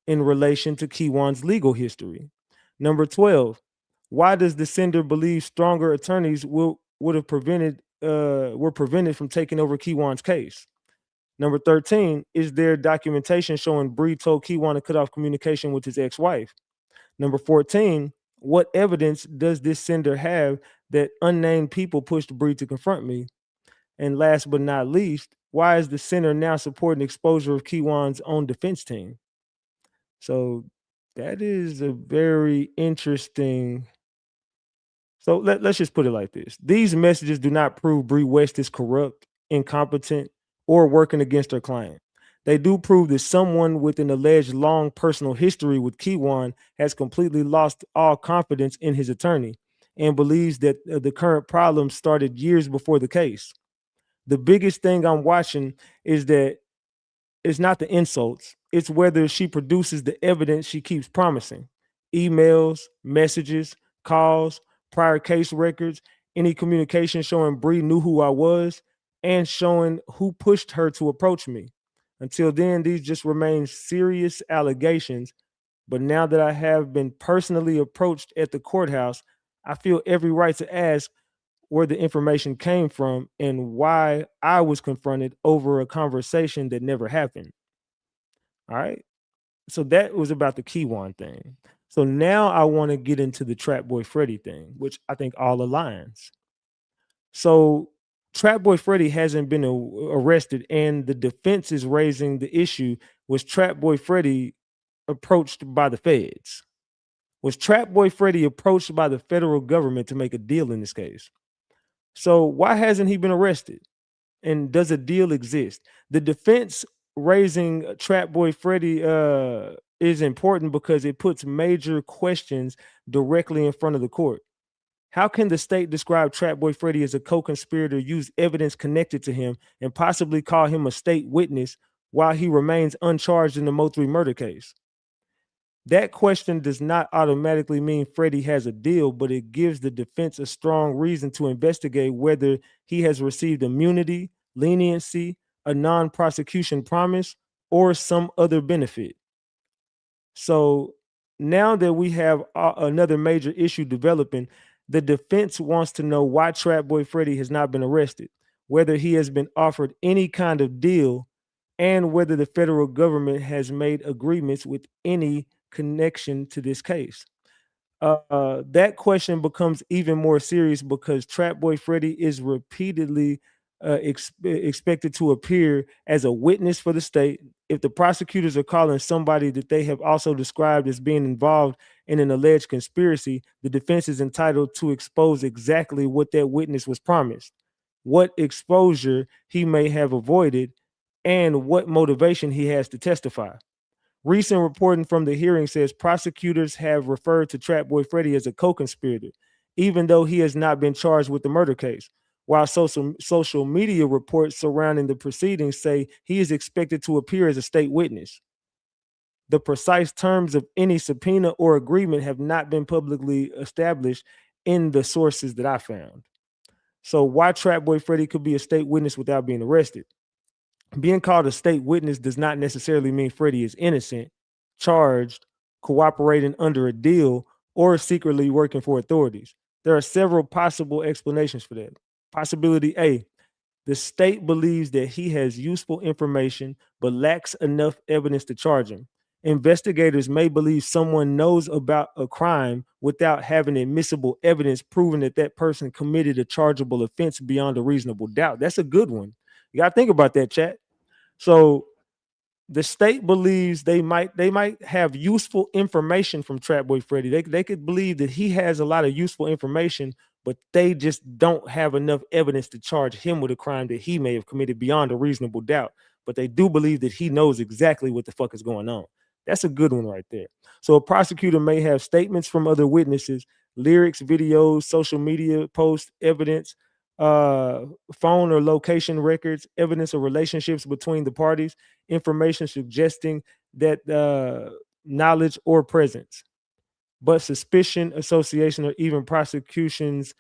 in relation to Kewon's legal history? Number 12, why does the sender believe stronger attorneys were prevented from taking over Kewon's case? Number 13, is there documentation showing Bree told Kewon to cut off communication with his ex-wife? Number 14, what evidence does this sender have that unnamed people pushed Bree to confront me? And last but not least, why is the sender now supporting exposure of Kewon's own defense team? So that is a very interesting. So let's just put it like this. These messages do not prove Bree West is corrupt, incompetent, or working against her client. They do prove that someone with an alleged long personal history with Kewon has completely lost all confidence in his attorney and believes that the current problem started years before the case. The biggest thing I'm watching is that it's not the insults, it's whether she produces the evidence she keeps promising. Emails, messages, calls, prior case records, any communication showing Bree knew who I was, and showing who pushed her to approach me. Until then, these just remain serious allegations. But now that I have been personally approached at the courthouse, I feel every right to ask where the information came from and why I was confronted over a conversation that never happened. All right. So that was about the Kewon thing. So now I want to get into the Trapboy Freddy thing, which I think all aligns. So Trapboy Freddy hasn't been arrested, and the defense is raising the issue: was Trapboy Freddy approached by the feds? Was Trapboy Freddy approached by the federal government to make a deal in this case? So why hasn't he been arrested? And does a deal exist? The defense raising Trapboy Freddy is important because it puts major questions directly in front of the court. How can the state describe Trapboy Freddy as a co-conspirator, use evidence connected to him, and possibly call him a state witness while he remains uncharged in the Mo3 murder case? That question does not automatically mean Freddy has a deal, but it gives the defense a strong reason to investigate whether he has received immunity, leniency, a non-prosecution promise, or some other benefit. So now that we have another major issue developing, the defense wants to know why Trapboy Freddy has not been arrested, whether he has been offered any kind of deal, and whether the federal government has made agreements with any connection to this case. That question becomes even more serious because Trapboy Freddy is repeatedly expected to appear as a witness for the state. If the prosecutors are calling somebody that they have also described as being involved in an alleged conspiracy, the defense is entitled to expose exactly what that witness was promised, what exposure he may have avoided, and what motivation he has to testify. Recent reporting from the hearing says prosecutors have referred to Trapboy Freddy as a co-conspirator, even though he has not been charged with the murder case, while social media reports surrounding the proceedings say he is expected to appear as a state witness. The precise terms of any subpoena or agreement have not been publicly established in the sources that I found. So why Trapboy Freddy could be a state witness without being arrested? Being called a state witness does not necessarily mean Freddy is innocent, charged, cooperating under a deal, or secretly working for authorities. There are several possible explanations for that. Possibility A, the state believes that he has useful information but lacks enough evidence to charge him. Investigators may believe someone knows about a crime without having admissible evidence proving that that person committed a chargeable offense beyond a reasonable doubt. That's a good one. You got to think about that, chat. So the state believes they might have useful information from Trapboy Freddy. They could believe that he has a lot of useful information, but they just don't have enough evidence to charge him with a crime that he may have committed beyond a reasonable doubt. But they do believe that he knows exactly what the fuck is going on. That's a good one right there. So a prosecutor may have statements from other witnesses, lyrics, videos, social media posts, evidence, phone or location records, evidence of relationships between the parties, information suggesting that knowledge or presence. But suspicion, association, or even prosecution's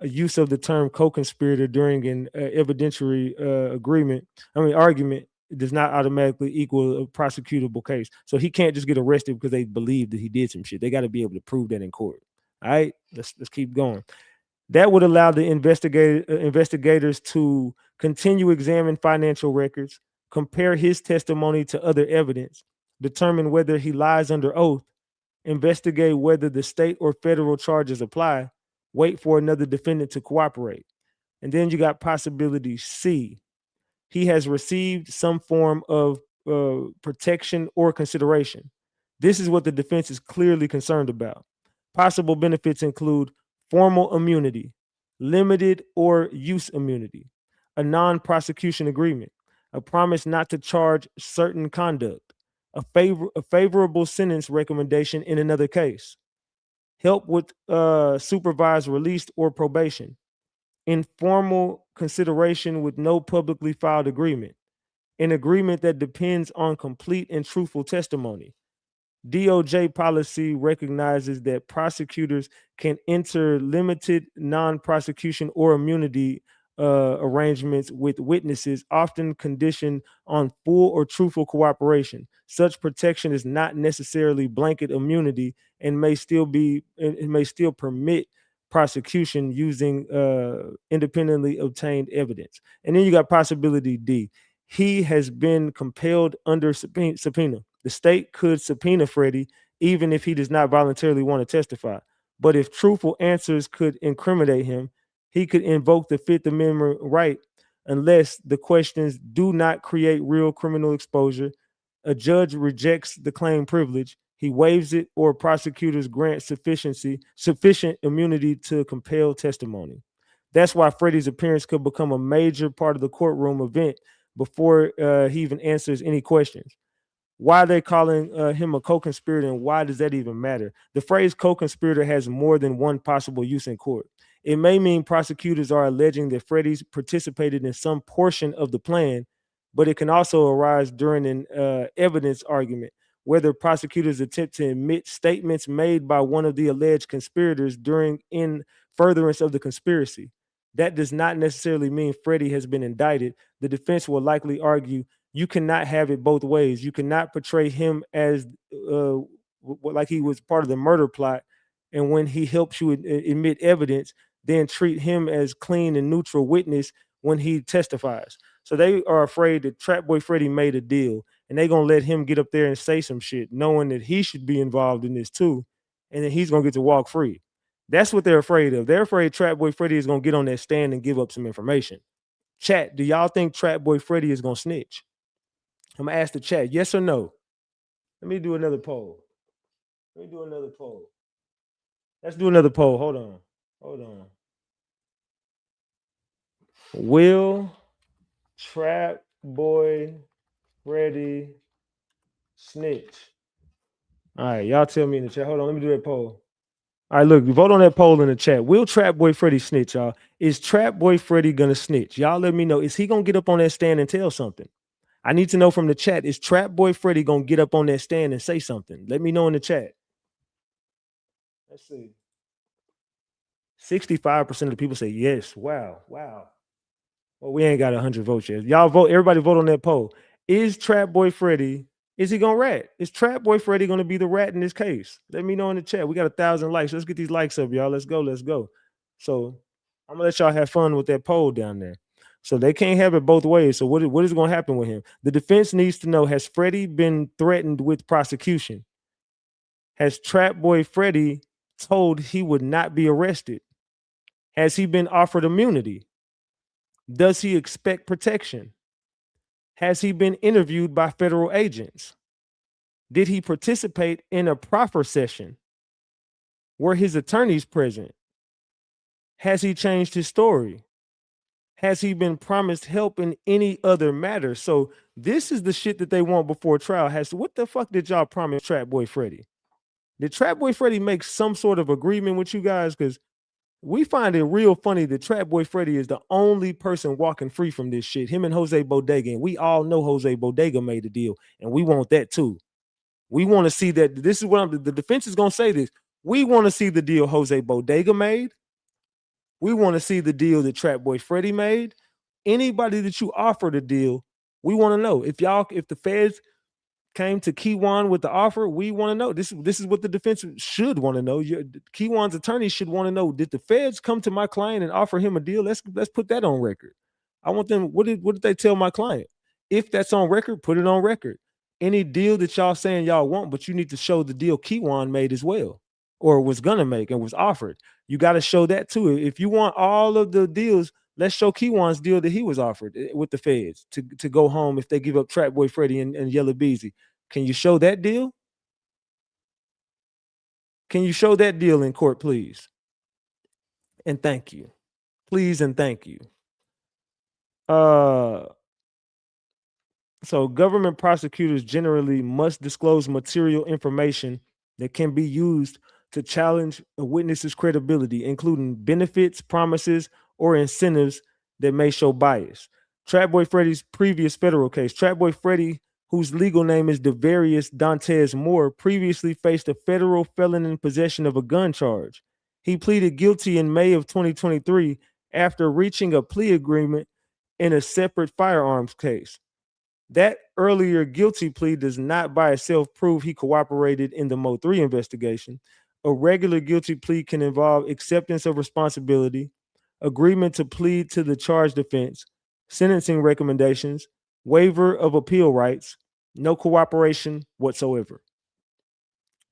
use of the term co-conspirator during an evidentiary argument does not automatically equal a prosecutable case. So he can't just get arrested because they believe that he did some shit. They got to be able to prove that in court. All right, let's keep going. That would allow the investigators to continue examine financial records, compare his testimony to other evidence, determine whether he lies under oath, investigate whether the state or federal charges apply, wait for another defendant to cooperate. And then you got possibility C. He has received some form of protection or consideration. This is what the defense is clearly concerned about. Possible benefits include formal immunity, limited or use immunity, a non-prosecution agreement, a promise not to charge certain conduct, a favorable sentence recommendation in another case, help with supervised release or probation, informal consideration with no publicly filed agreement, an agreement that depends on complete and truthful testimony. DOJ policy recognizes that prosecutors can enter limited non-prosecution or immunity arrangements with witnesses, often conditioned on full or truthful cooperation. Such protection is not necessarily blanket immunity and may still permit prosecution using independently obtained evidence. And then you got possibility D. He has been compelled under subpoena. The state could subpoena Freddy even if he does not voluntarily want to testify. But if truthful answers could incriminate him, he could invoke the Fifth Amendment right unless the questions do not create real criminal exposure. A judge rejects the claim privilege, he waives it, or prosecutors grant sufficient immunity to compel testimony. That's why Freddy's appearance could become a major part of the courtroom event before he even answers any questions. Why are they calling him a co-conspirator, and why does that even matter? The phrase co-conspirator has more than one possible use in court. It may mean prosecutors are alleging that Freddy's participated in some portion of the plan, but it can also arise during an evidence argument, whether prosecutors attempt to admit statements made by one of the alleged conspirators in furtherance of the conspiracy. That does not necessarily mean Freddy has been indicted. The defense will likely argue you cannot have it both ways. You cannot portray him as like he was part of the murder plot, and when he helps you admit evidence, then treat him as clean and neutral witness when he testifies. So they are afraid that Trapboy Freddy made a deal, and they're going to let him get up there and say some shit, knowing that he should be involved in this too, and then he's going to get to walk free. That's what they're afraid of. They're afraid Trapboy Freddy is going to get on that stand and give up some information. Chat, do y'all think Trapboy Freddy is going to snitch? I'm going to ask the chat, yes or no? Let me do another poll. Let's do another poll. Hold on. Will Trapboy Freddy snitch? All right, y'all tell me in the chat. Hold on, let me do that poll. All right, look, vote on that poll in the chat. Will Trapboy Freddy snitch, y'all? Is Trapboy Freddy gonna snitch? Y'all let me know. Is he gonna get up on that stand and tell something? I need to know from the chat, is Trapboy Freddy gonna get up on that stand and say something? Let me know in the chat. Let's see. 65% of the people say yes. Wow. Well, we ain't got 100 votes yet. Y'all vote. Everybody vote on that poll. Is Trapboy Freddy, is he gonna rat? Is Trapboy Freddy gonna be the rat in this case? Let me know in the chat. We got 1,000 likes. Let's get these likes up, y'all. Let's go. So I'm gonna let y'all have fun with that poll down there. So they can't have it both ways. So what is going to happen with him? The defense needs to know, has Freddy been threatened with prosecution? Has Trapboy Freddy told he would not be arrested? Has he been offered immunity? Does he expect protection? Has he been interviewed by federal agents? Did he participate in a proffer session? Were his attorneys present? Has he changed his story? Has he been promised help in any other matter? So this is the shit that they want before trial. What the fuck did y'all promise Trapboy Freddy? Did Trapboy Freddy make some sort of agreement with you guys? Because we find it real funny that Trapboy Freddy is the only person walking free from this shit. Him and Jose Bodega. And we all know Jose Bodega made a deal. And we want that too. We want to see that. This is what the defense is going to say this. We want to see the deal Jose Bodega made. We want to see the deal that Trapboy Freddy made. Anybody that you offered a deal, we want to know. If the feds came to Kewon with the offer, we want to know. This is what the defense should want to know. Kewon's attorney should want to know. Did the feds come to my client and offer him a deal? Let's put that on record. I want them. What did they tell my client? If that's on record, put it on record. Any deal that y'all saying y'all want, but you need to show the deal Kewon made as well, or was gonna make and was offered. You got to show that too. If you want all of the deals, let's show Kewon's deal that he was offered with the feds to go home if they give up Trapboy Freddy and Yella Beezy. Can you show that deal? Can you show that deal in court, please? And thank you. Please and thank you. So government prosecutors generally must disclose material information that can be used to challenge a witness's credibility, including benefits, promises, or incentives that may show bias. Trapboy Freddy's previous federal case. Trapboy Freddy, whose legal name is Devarius Dantes Moore, previously faced a federal felon in possession of a gun charge. He pleaded guilty in May of 2023 after reaching a plea agreement in a separate firearms case. That earlier guilty plea does not by itself prove he cooperated in the Mo 3 investigation. A regular guilty plea can involve acceptance of responsibility, agreement to plead to the charged offense, sentencing recommendations, waiver of appeal rights, no cooperation whatsoever.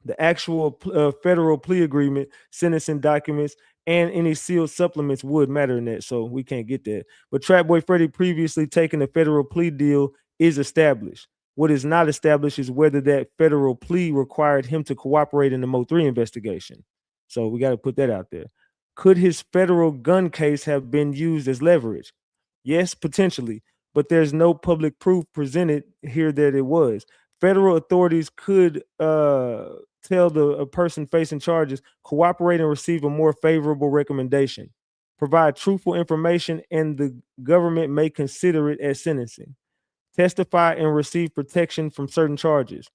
The actual federal plea agreement, sentencing documents, and any sealed supplements would matter in that, so we can't get that. But Trapboy Freddy previously taken a federal plea deal is established. What is not established is whether that federal plea required him to cooperate in the Mo 3 investigation. So we got to put that out there. Could his federal gun case have been used as leverage? Yes, potentially, but there's no public proof presented here that it was. Federal authorities could tell a person facing charges, cooperate and receive a more favorable recommendation, provide truthful information, and the government may consider it as sentencing. Testify and receive protection from certain charges.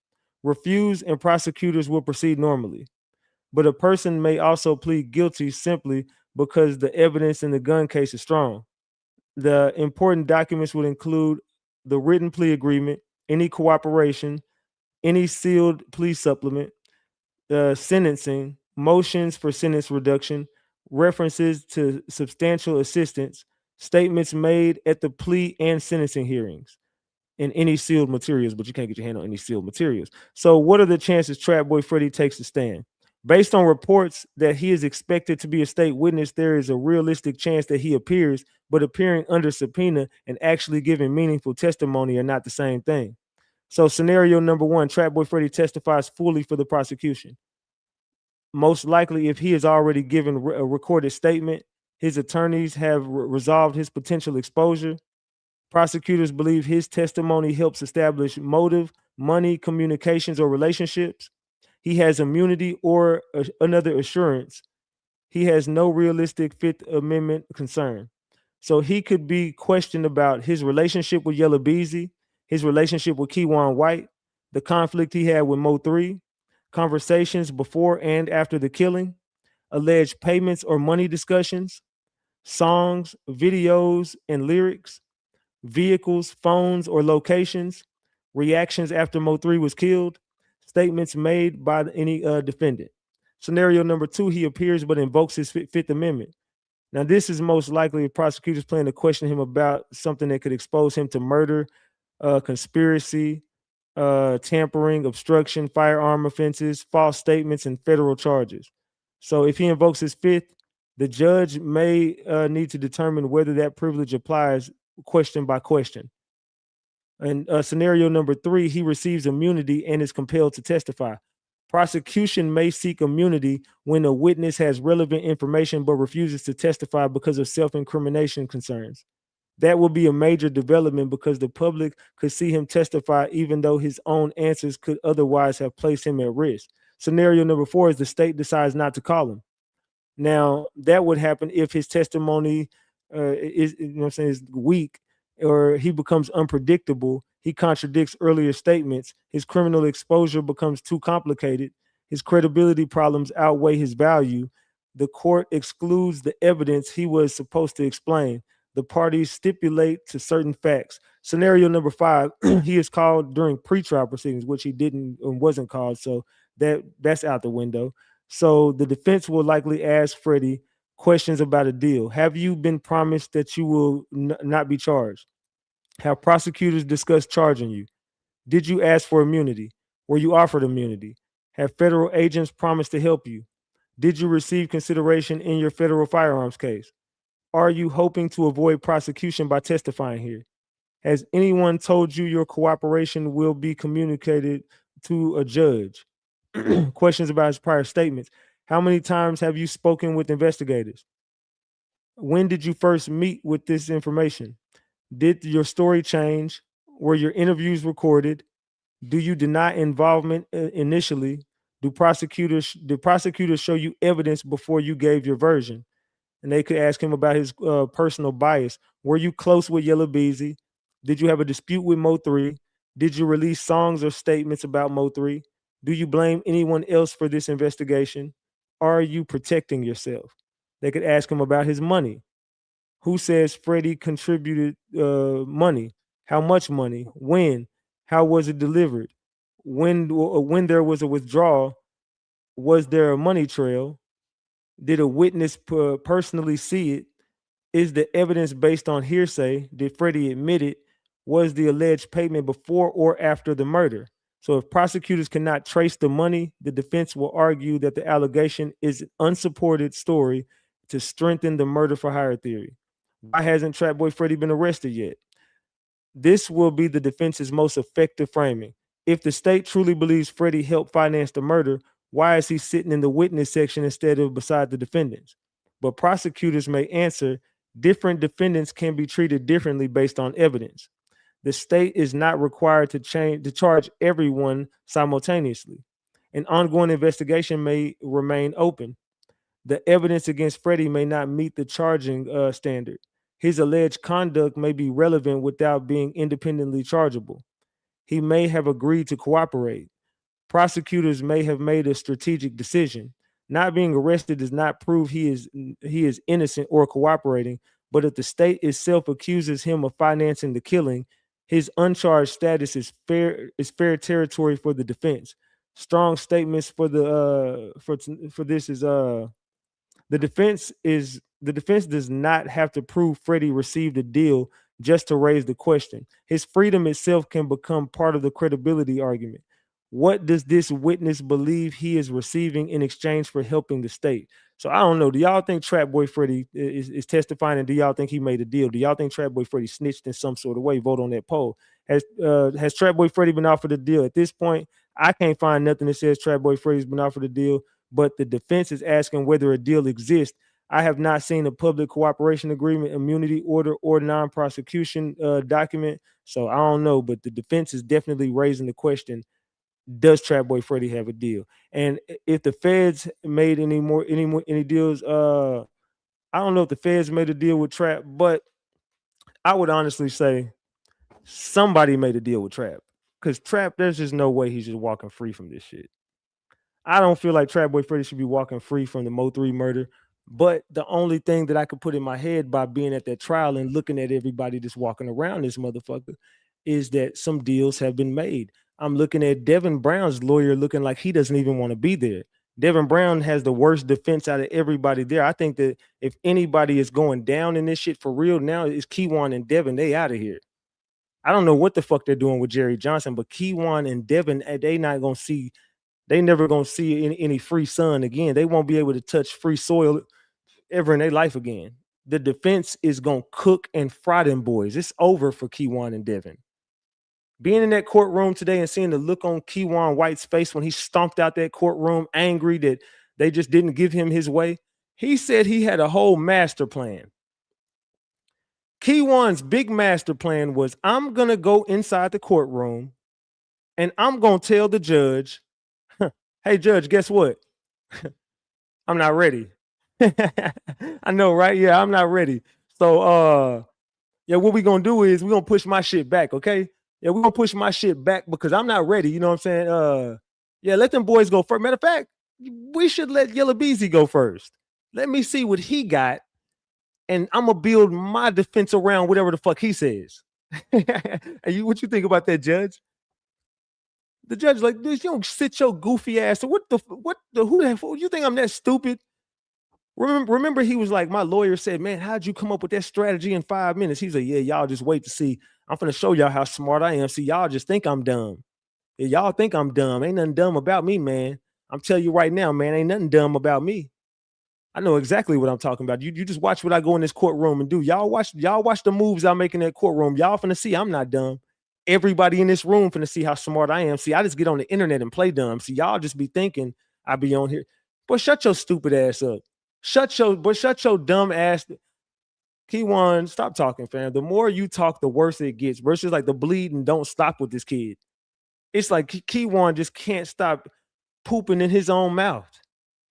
Refuse and prosecutors will proceed normally. But a person may also plead guilty simply because the evidence in the gun case is strong. The important documents would include the written plea agreement, any cooperation, any sealed plea supplement, sentencing, motions for sentence reduction, references to substantial assistance, statements made at the plea and sentencing hearings, and any sealed materials, but you can't get your hand on any sealed materials. So what are the chances Trapboy Freddy takes to stand? Based on reports that he is expected to be a state witness, there is a realistic chance that he appears, but appearing under subpoena and actually giving meaningful testimony are not the same thing. So scenario number one, Trapboy Freddy testifies fully for the prosecution. Most likely, if he has already given a recorded statement, his attorneys have resolved his potential exposure. Prosecutors believe his testimony helps establish motive, money, communications, or relationships. He has immunity or another assurance. He has no realistic Fifth Amendment concern. So he could be questioned about his relationship with Yella Beezy, his relationship with Kewon White, the conflict he had with Mo3, conversations before and after the killing, alleged payments or money discussions, songs, videos, and lyrics, vehicles, phones, or locations, reactions after Mo3 was killed, statements made by any defendant. Scenario number 2, he appears but invokes his Fifth Amendment. Now, this is most likely prosecutors plan to question him about something that could expose him to murder, conspiracy, tampering, obstruction, firearm offenses, false statements, and federal charges. So if he invokes his fifth, the judge may need to determine whether that privilege applies question by question. And scenario number 3, he receives immunity and is compelled to testify. Prosecution may seek immunity when a witness has relevant information but refuses to testify because of self-incrimination concerns. That will be a major development because the public could see him testify even though his own answers could otherwise have placed him at risk. Scenario number 4 is the state decides not to call him. Now, that would happen if his testimony is weak, or he becomes unpredictable, he contradicts earlier statements, his criminal exposure becomes too complicated, his credibility problems outweigh his value, the court excludes the evidence he was supposed to explain, the parties stipulate to certain facts. Scenario number 5, he is called during pretrial proceedings, which he didn't and wasn't called, so that's out the window. So the defense will likely ask Freddie questions about a deal. Have you been promised that you will not be charged? Have prosecutors discussed charging you? Did you ask for immunity? Were you offered immunity? Have federal agents promised to help you? Did you receive consideration in your federal firearms case? Are you hoping to avoid prosecution by testifying here? Has anyone told you your cooperation will be communicated to a judge? Questions about his prior statements. How many times have you spoken with investigators? When did you first meet with this information? Did your story change? Were your interviews recorded? Do you deny involvement initially? Did prosecutors show you evidence before you gave your version? And they could ask him about his personal bias. Were you close with Yella Beezy? Did you have a dispute with Mo3? Did you release songs or statements about Mo3? Do you blame anyone else for this investigation? Are you protecting yourself? They could ask him about his money. Who says Freddie contributed money? How much money? When? How was it delivered? When there was a withdrawal, was there a money trail? Did a witness personally see it? Is the evidence based on hearsay? Did Freddie admit it? Was the alleged payment before or after the murder? So if prosecutors cannot trace the money, the defense will argue that the allegation is an unsupported story to strengthen the murder for hire theory. Why hasn't Trapboy Freddy been arrested yet? This will be the defense's most effective framing. If the state truly believes Freddie helped finance the murder, why is he sitting in the witness section instead of beside the defendants? But prosecutors may answer, different defendants can be treated differently based on evidence. The state is not required to charge everyone simultaneously. An ongoing investigation may remain open. The evidence against Freddie may not meet the charging standard. His alleged conduct may be relevant without being independently chargeable. He may have agreed to cooperate. Prosecutors may have made a strategic decision. Not being arrested does not prove he is innocent or cooperating, but if the state itself accuses him of financing the killing, his uncharged status is fair territory for the defense. Strong statements for this is the defense does not have to prove Freddie received a deal just to raise the question. His freedom itself can become part of the credibility argument. What does this witness believe he is receiving in exchange for helping the state? So I don't know. Do y'all think Trapboy Freddy is testifying, and do y'all think he made a deal? Do y'all think Trapboy Freddy snitched in some sort of way? Vote on that poll. Has Trapboy Freddy been offered a deal? At this point, I can't find nothing that says Trapboy Freddy's been offered a deal, but the defense is asking whether a deal exists. I have not seen a public cooperation agreement, immunity order, or non-prosecution document. So I don't know, but the defense is definitely raising the question, does Trapboy Freddy have a deal? And if the feds made any deals, I don't know if the feds made a deal with Trap, but I would honestly say somebody made a deal with Trap. Because Trap, there's just no way he's just walking free from this shit. I don't feel like Trapboy Freddy should be walking free from the Mo3 murder. But the only thing that I could put in my head by being at that trial and looking at everybody just walking around this motherfucker is that some deals have been made. I'm looking at Devin Brown's lawyer looking like he doesn't even want to be there. Devin Brown has the worst defense out of everybody there. I think that if anybody is going down in this shit for real now, it's Kewon and Devin. They out of here. I don't know what the fuck they're doing with Jerry Johnson, but Kewon and Devin, they not gonna see. They never gonna see any free sun again. They won't be able to touch free soil ever in their life again. The defense is gonna cook and fry them boys. It's over for Kewon and Devin. Being in that courtroom today and seeing the look on Kewon White's face when he stomped out that courtroom, angry that they just didn't give him his way. He said he had a whole master plan. Kewon's big master plan was, I'm gonna go inside the courtroom and I'm gonna tell the judge, hey judge, guess what? I'm not ready. I know, right? Yeah, I'm not ready. So yeah, what we gonna do is we're gonna push my shit back, okay? Yeah, we're gonna push my shit back because I'm not ready. You know what I'm saying? Yeah, let them boys go first. Matter of fact, we should let Yella Beezy go first. Let me see what he got, and I'm gonna build my defense around whatever the fuck he says. And what you think about that, Judge? The judge like, dude, you don't sit your goofy ass. So who the you think I'm that stupid? Remember, he was like, my lawyer said, man, how'd you come up with that strategy in 5 minutes? He's like, yeah, y'all just wait to see. I'm gonna show y'all how smart I am. See, y'all just think I'm dumb. Yeah, y'all think I'm dumb. Ain't nothing dumb about me, man. I'm telling you right now, man, ain't nothing dumb about me. I know exactly what I'm talking about. You just watch what I go in this courtroom and do. Y'all watch the moves I make in that courtroom. Y'all finna see I'm not dumb. Everybody in this room finna see how smart I am. See, I just get on the internet and play dumb. See, y'all just be thinking I be on here. Boy, shut your stupid ass up. Shut your dumb ass. Kewon, stop talking, fam. The more you talk, the worse it gets. Versus like the bleeding don't stop with this kid. It's like Kewon just can't stop pooping in his own mouth.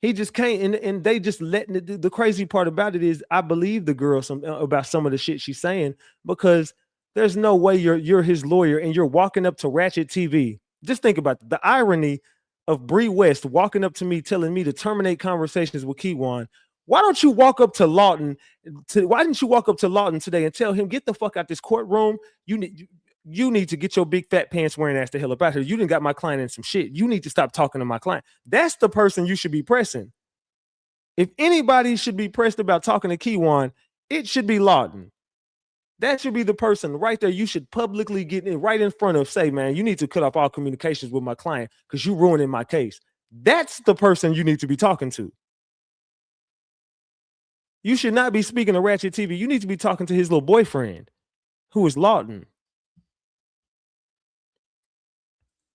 He just can't, and they just letting it. The crazy part about it is I believe the girl about some of the shit she's saying, because there's no way you're his lawyer and you're walking up to Ratchet TV. Just think about the irony of Bree West walking up to me telling me to terminate conversations with Kewon. Why don't you walk up to Lawton? Why didn't you walk up to Lawton today and tell him, get the fuck out this courtroom? You need to get your big fat pants wearing ass the hell up out here. You done got my client in some shit. You need to stop talking to my client. That's the person you should be pressing. If anybody should be pressed about talking to Kewon, it should be Lawton. That should be the person right there. You should publicly get in right in front of, say, man, you need to cut off all communications with my client because you're ruining my case. That's the person you need to be talking to. You should not be speaking to Ratchet TV. You need to be talking to his little boyfriend, who is Lawton.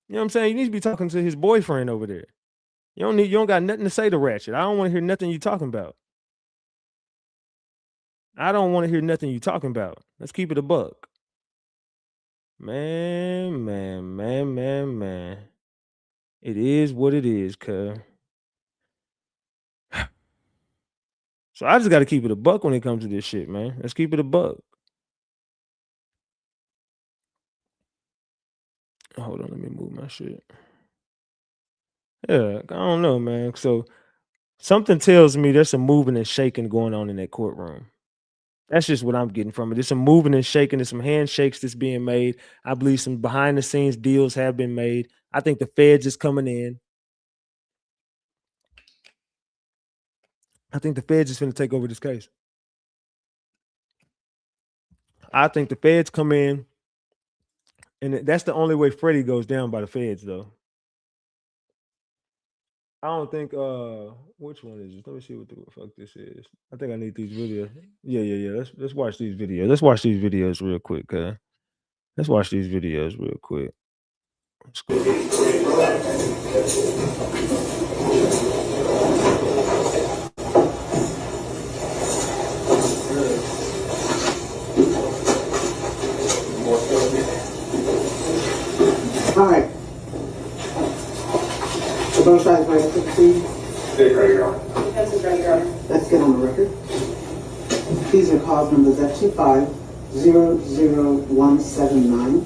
You know what I'm saying? You need to be talking to his boyfriend over there. You don't got nothing to say to Ratchet. I don't want to hear nothing you talking about. I don't want to hear nothing you talking about. Let's keep it a buck. Man. It is what it is, cuz. So I just got to keep it a buck when it comes to this shit, man. Let's keep it a buck. Hold on, let me move my shit. Yeah, I don't know, man. So something tells me there's some moving and shaking going on in that courtroom. That's just what I'm getting from it. There's some moving and shaking. There's some handshakes that's being made. I believe some behind the scenes deals have been made. I think the feds is coming in. I think the feds is going to take over this case. I think the feds come in, and that's the only way Freddy goes down, by the feds, though. I don't think which one is this? Let me see what the fuck this is. I think I need these videos. Yeah. Let's watch these videos. Let's watch these videos real quick, cuz. Let's watch these videos real quick. Let's go. All right. So both sides might have to proceed. Let's get on the record. These are cause numbers F25, F20179,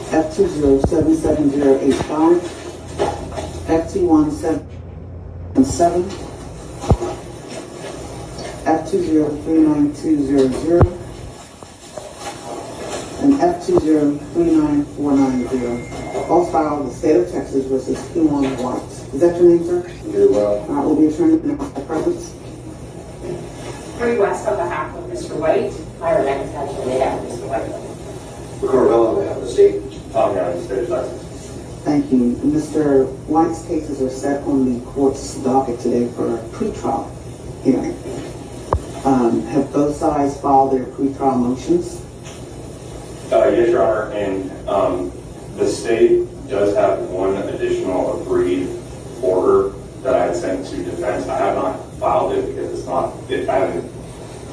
F2077085, F21777, F2039200, and F2039490. All filed the state of Texas versus Kewon White. Is that your name, sir? Very well. Will the attorney announce the presence? Bree West on behalf of Mr. White. Myra McIntyre on behalf of Mr. White. Courtroom on behalf of the state. Tom Young, the state of Texas. Thank you. Mr. White's cases are set on the court's docket today for a pretrial hearing. Have both sides filed their pretrial motions? Yes, Your Honor, and the state does have one additional agreed order that I had sent to defense. I have not filed it because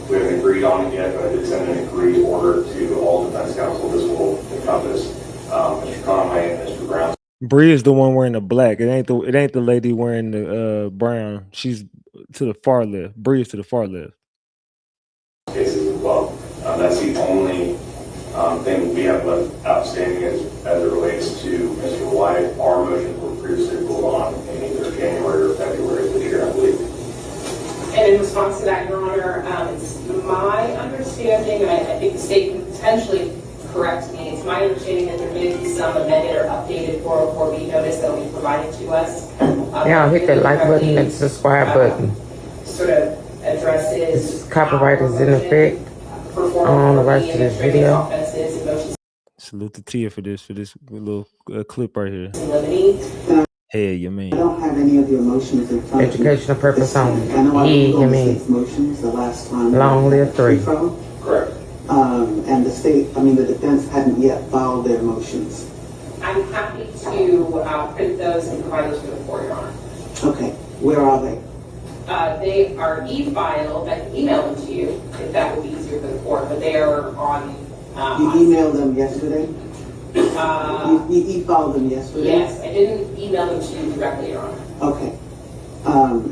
we haven't agreed on it yet, but I did send an agreed order to all defense counsel. This will encompass Mr. Conway and Mr. Brown. Bree is the one wearing the black. It ain't the lady wearing the brown. She's to the far left. Bree is to the far left. Cases as well. That's the only thing we have left outstanding as it relates to Mr. White. Our motions were previously ruled on in either January or February of this year, I believe. And in response to that, Your Honor, it's my understanding, and I think the state can potentially correct me, it's my understanding that there may be some amended or updated 404B notice that will be provided to us. Yeah, hit that like button and subscribe button. Sort of addresses. This copyright is in effect on the rest of this video. Salute to Tia for this little clip right here. Hey, you mean? I don't have any of your motions in front of me. Educational purpose only. I know I Yeah, was you mean. 6 motions the last time. Long live 3. Correct. And the defense hadn't yet filed their motions. I'm happy to print those and provide those to the court, Your Honor. Okay, where are they? They are e-filed. I can email them to you if that would be easier for the court, but they are on. You emailed them yesterday? You e-filed them yesterday? Yes, I didn't email them to you directly, Your Honor. Okay.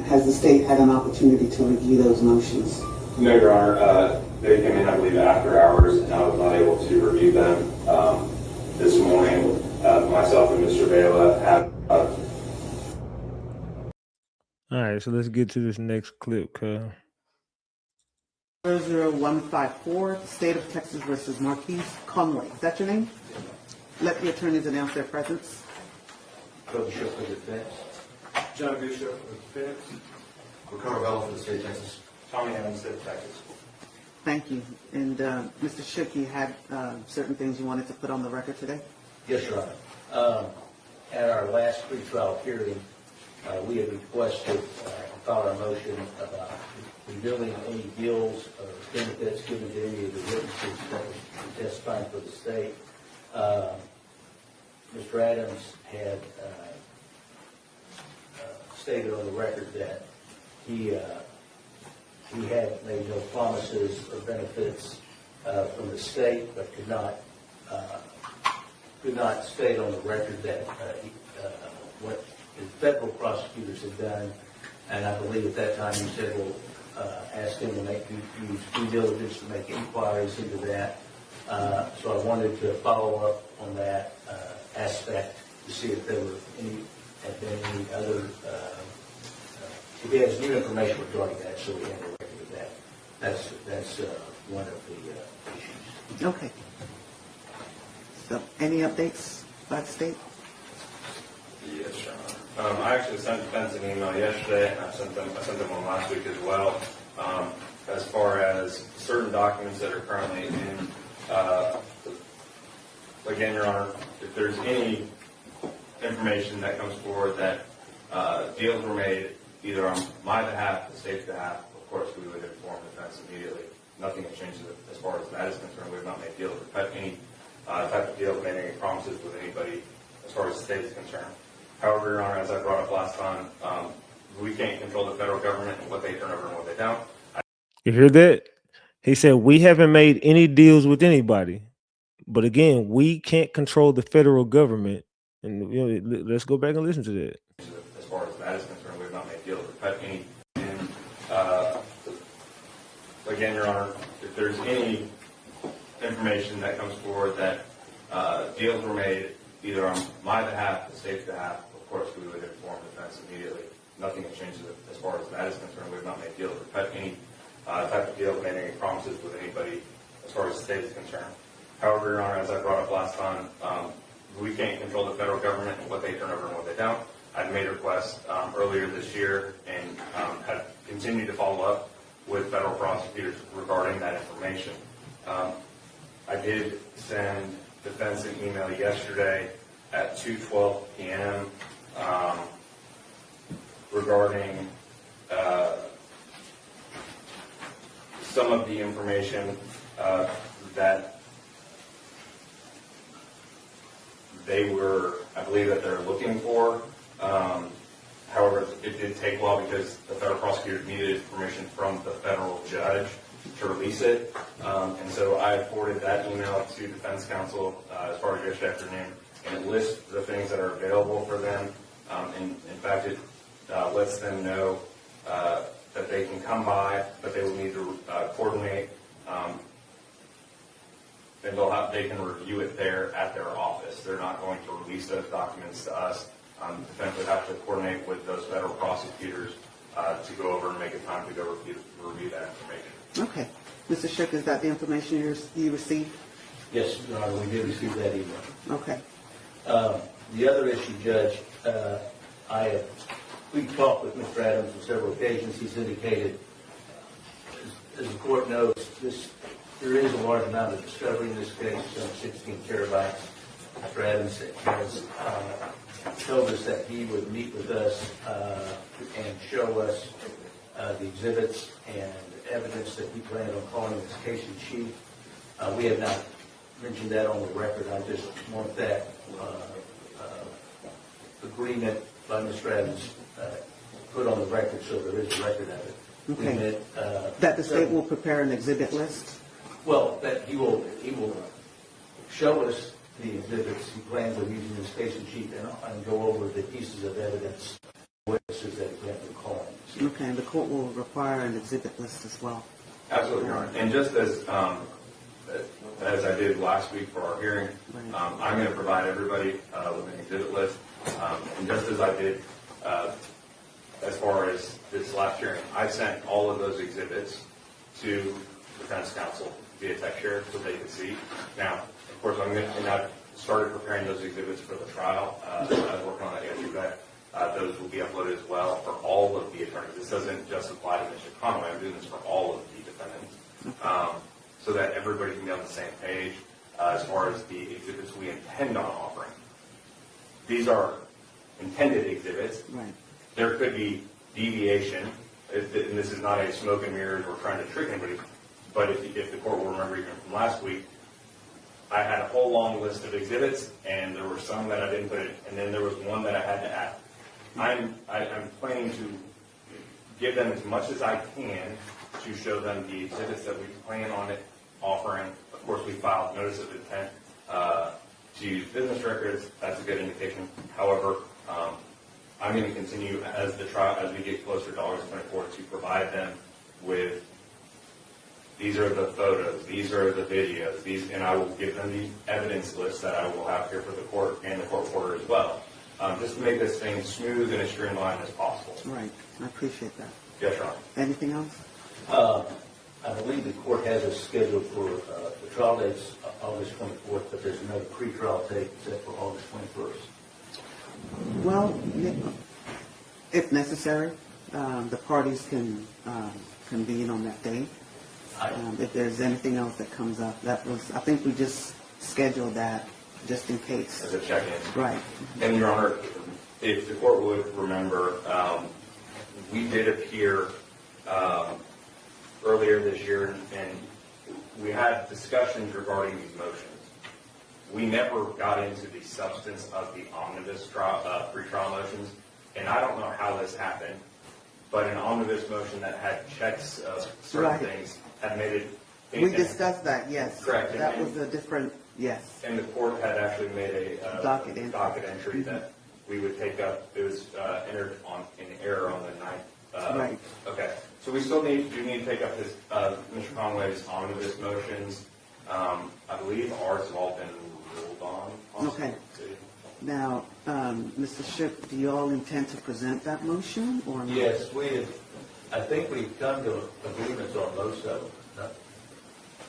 Has the state had an opportunity to review those motions? No, Your Honor. They came in, I believe, after hours, and I was not able to review them this morning. Myself and Mr. Yella have. All right, so let's get to this next clip, 00154, State of Texas versus Marquise Conway. Is that your name? Let the attorneys announce their presence. Phil Bishop for the defense. John Bishop for the defense. Ricardo Bell for the state of Texas. Tommy Young, state of Texas. Thank you. And Mr. Shook, you had certain things you wanted to put on the record today? Yes, Your Honor. At our last pretrial hearing, we had requested, filed our motion about renewing any deals or benefits given to any of the witnesses that were testifying for the state. Mr. Adams had stated on the record that he had made no promises or benefits from the state, but could not state on the record that what the federal prosecutors had done. And I believe at that time he said, well, ask him to use due diligence to make inquiries into that. So I wanted to follow up on that aspect to see if there were any other, if he has new information regarding that, so we have a record of that. That's one of the issues. Okay. So, any updates by the state? Yes, Your Honor. I actually sent defense an email yesterday, and I sent them one last week as well. As far as certain documents that are currently in, again, Your Honor, if there's any information that comes forward that deals were made either on my behalf, the state's behalf, of course we would inform defense immediately. Nothing has changed as far as that is concerned. We have not made deals with any type of deal, made any promises with anybody as far as the state is concerned. However, Your Honor, as I brought up last time, we can't control the federal government and what they turn over and what they don't. You hear that? He said, we haven't made any deals with anybody. But again, we can't control the federal government. And let's go back and listen to that. As far as that is concerned, we have not made deals with any. And again, Your Honor, if there's any information that comes forward that deals were made either on my behalf, the state's behalf, of course, we would inform defense immediately. Nothing has changed as far as that is concerned. We have not made deals or cut any type of deal, made any promises with anybody as far as the state is concerned. However, Your Honor, as I brought up last time, we can't control the federal government and what they turn over and what they don't. I've made requests earlier this year and have continued to follow up with federal prosecutors regarding that information. I did send defense an email yesterday at 2:12 p.m. Regarding some of the information that they were, I believe that they're looking for. However, it did take a while because the federal prosecutors needed permission from the federal judge to release it. And so I forwarded that email to defense counsel as far as yesterday afternoon, and it lists the things that are available for them. And in fact, it lets them know that they can come by, but they will need to coordinate, and they can review it there at their office. They're not going to release those documents to us. Defense would have to coordinate with those federal prosecutors to go over and make a time to go review that information. Okay. Mr. Shook, is that the information you received? Yes, Your Honor, we did receive that email. Okay. The other issue, Judge, we've talked with Mr. Adams on several occasions. He's indicated, as the court knows, there is a large amount of discovery in this case, some 16 terabytes. Mr. Adams has told us that he would meet with us and show us the exhibits and evidence that he planned on calling this case in chief. We have not mentioned that on the record. I just want that agreement by Mr. Adams put on the record so there is a record of it. Okay. That the state will prepare an exhibit list? Well, that he will show us the exhibits he plans on using this case in chief and go over the pieces of evidence, witnesses that he plans on calling. Okay, and the court will require an exhibit list as well. Absolutely, Your Honor. And just as I did last week for our hearing, I'm going to provide everybody with an exhibit list. And just as I did as far as this last hearing, I sent all of those exhibits to defense counsel via text share so they could see. Now, of course, I started preparing those exhibits for the trial. I was working on that yesterday. Those will be uploaded as well for all of the attorneys. This doesn't just apply to Mr. Conway. I'm doing this for all of the defendants so that everybody can be on the same page as far as the exhibits we intend on offering. These are intended exhibits. Right. There could be deviation, and this is not a smoke and mirrors or trying to trick anybody, but if the court will remember even from last week, I had a whole long list of exhibits, and there were some that I didn't put in, and then there was one that I had to add. I'm planning to give them as much as I can to show them the exhibits that we plan on it offering. Of course, we filed notice of intent to use business records. That's a good indication. However, I'm going to continue as we get closer to August 24th to provide them with these are the photos, these are the videos, and I will give them the evidence list that I will have here for the court and the court reporter as well, just to make this thing smooth and as streamlined as possible. Right. I appreciate that. Yes, Your Honor. Anything else? I believe the court has a schedule for the trial dates August 24th, but there's another pre-trial date set for August 21st. Well, if necessary, the parties can convene on that date. If there's anything else that comes up, I think we just scheduled that just in case. As a check-in. Right. And Your Honor, if the court would remember, we did appear earlier this year, and we had discussions regarding these motions. We never got into the substance of the omnibus pre-trial motions, and I don't know how this happened, but an omnibus motion that had checks of certain things had made it. We discussed that, yes. Correct. That was a different, yes. And the court had actually made a docket entry that we would take up. It was entered in error on the 9th. Right. Okay. So we still do need to take up Mr. Conway's omnibus motions I believe ours have all been ruled on. Okay. Now, Mr. Shipp, do you all intend to present that motion or not? Yes, I think we've come to agreements on most of them,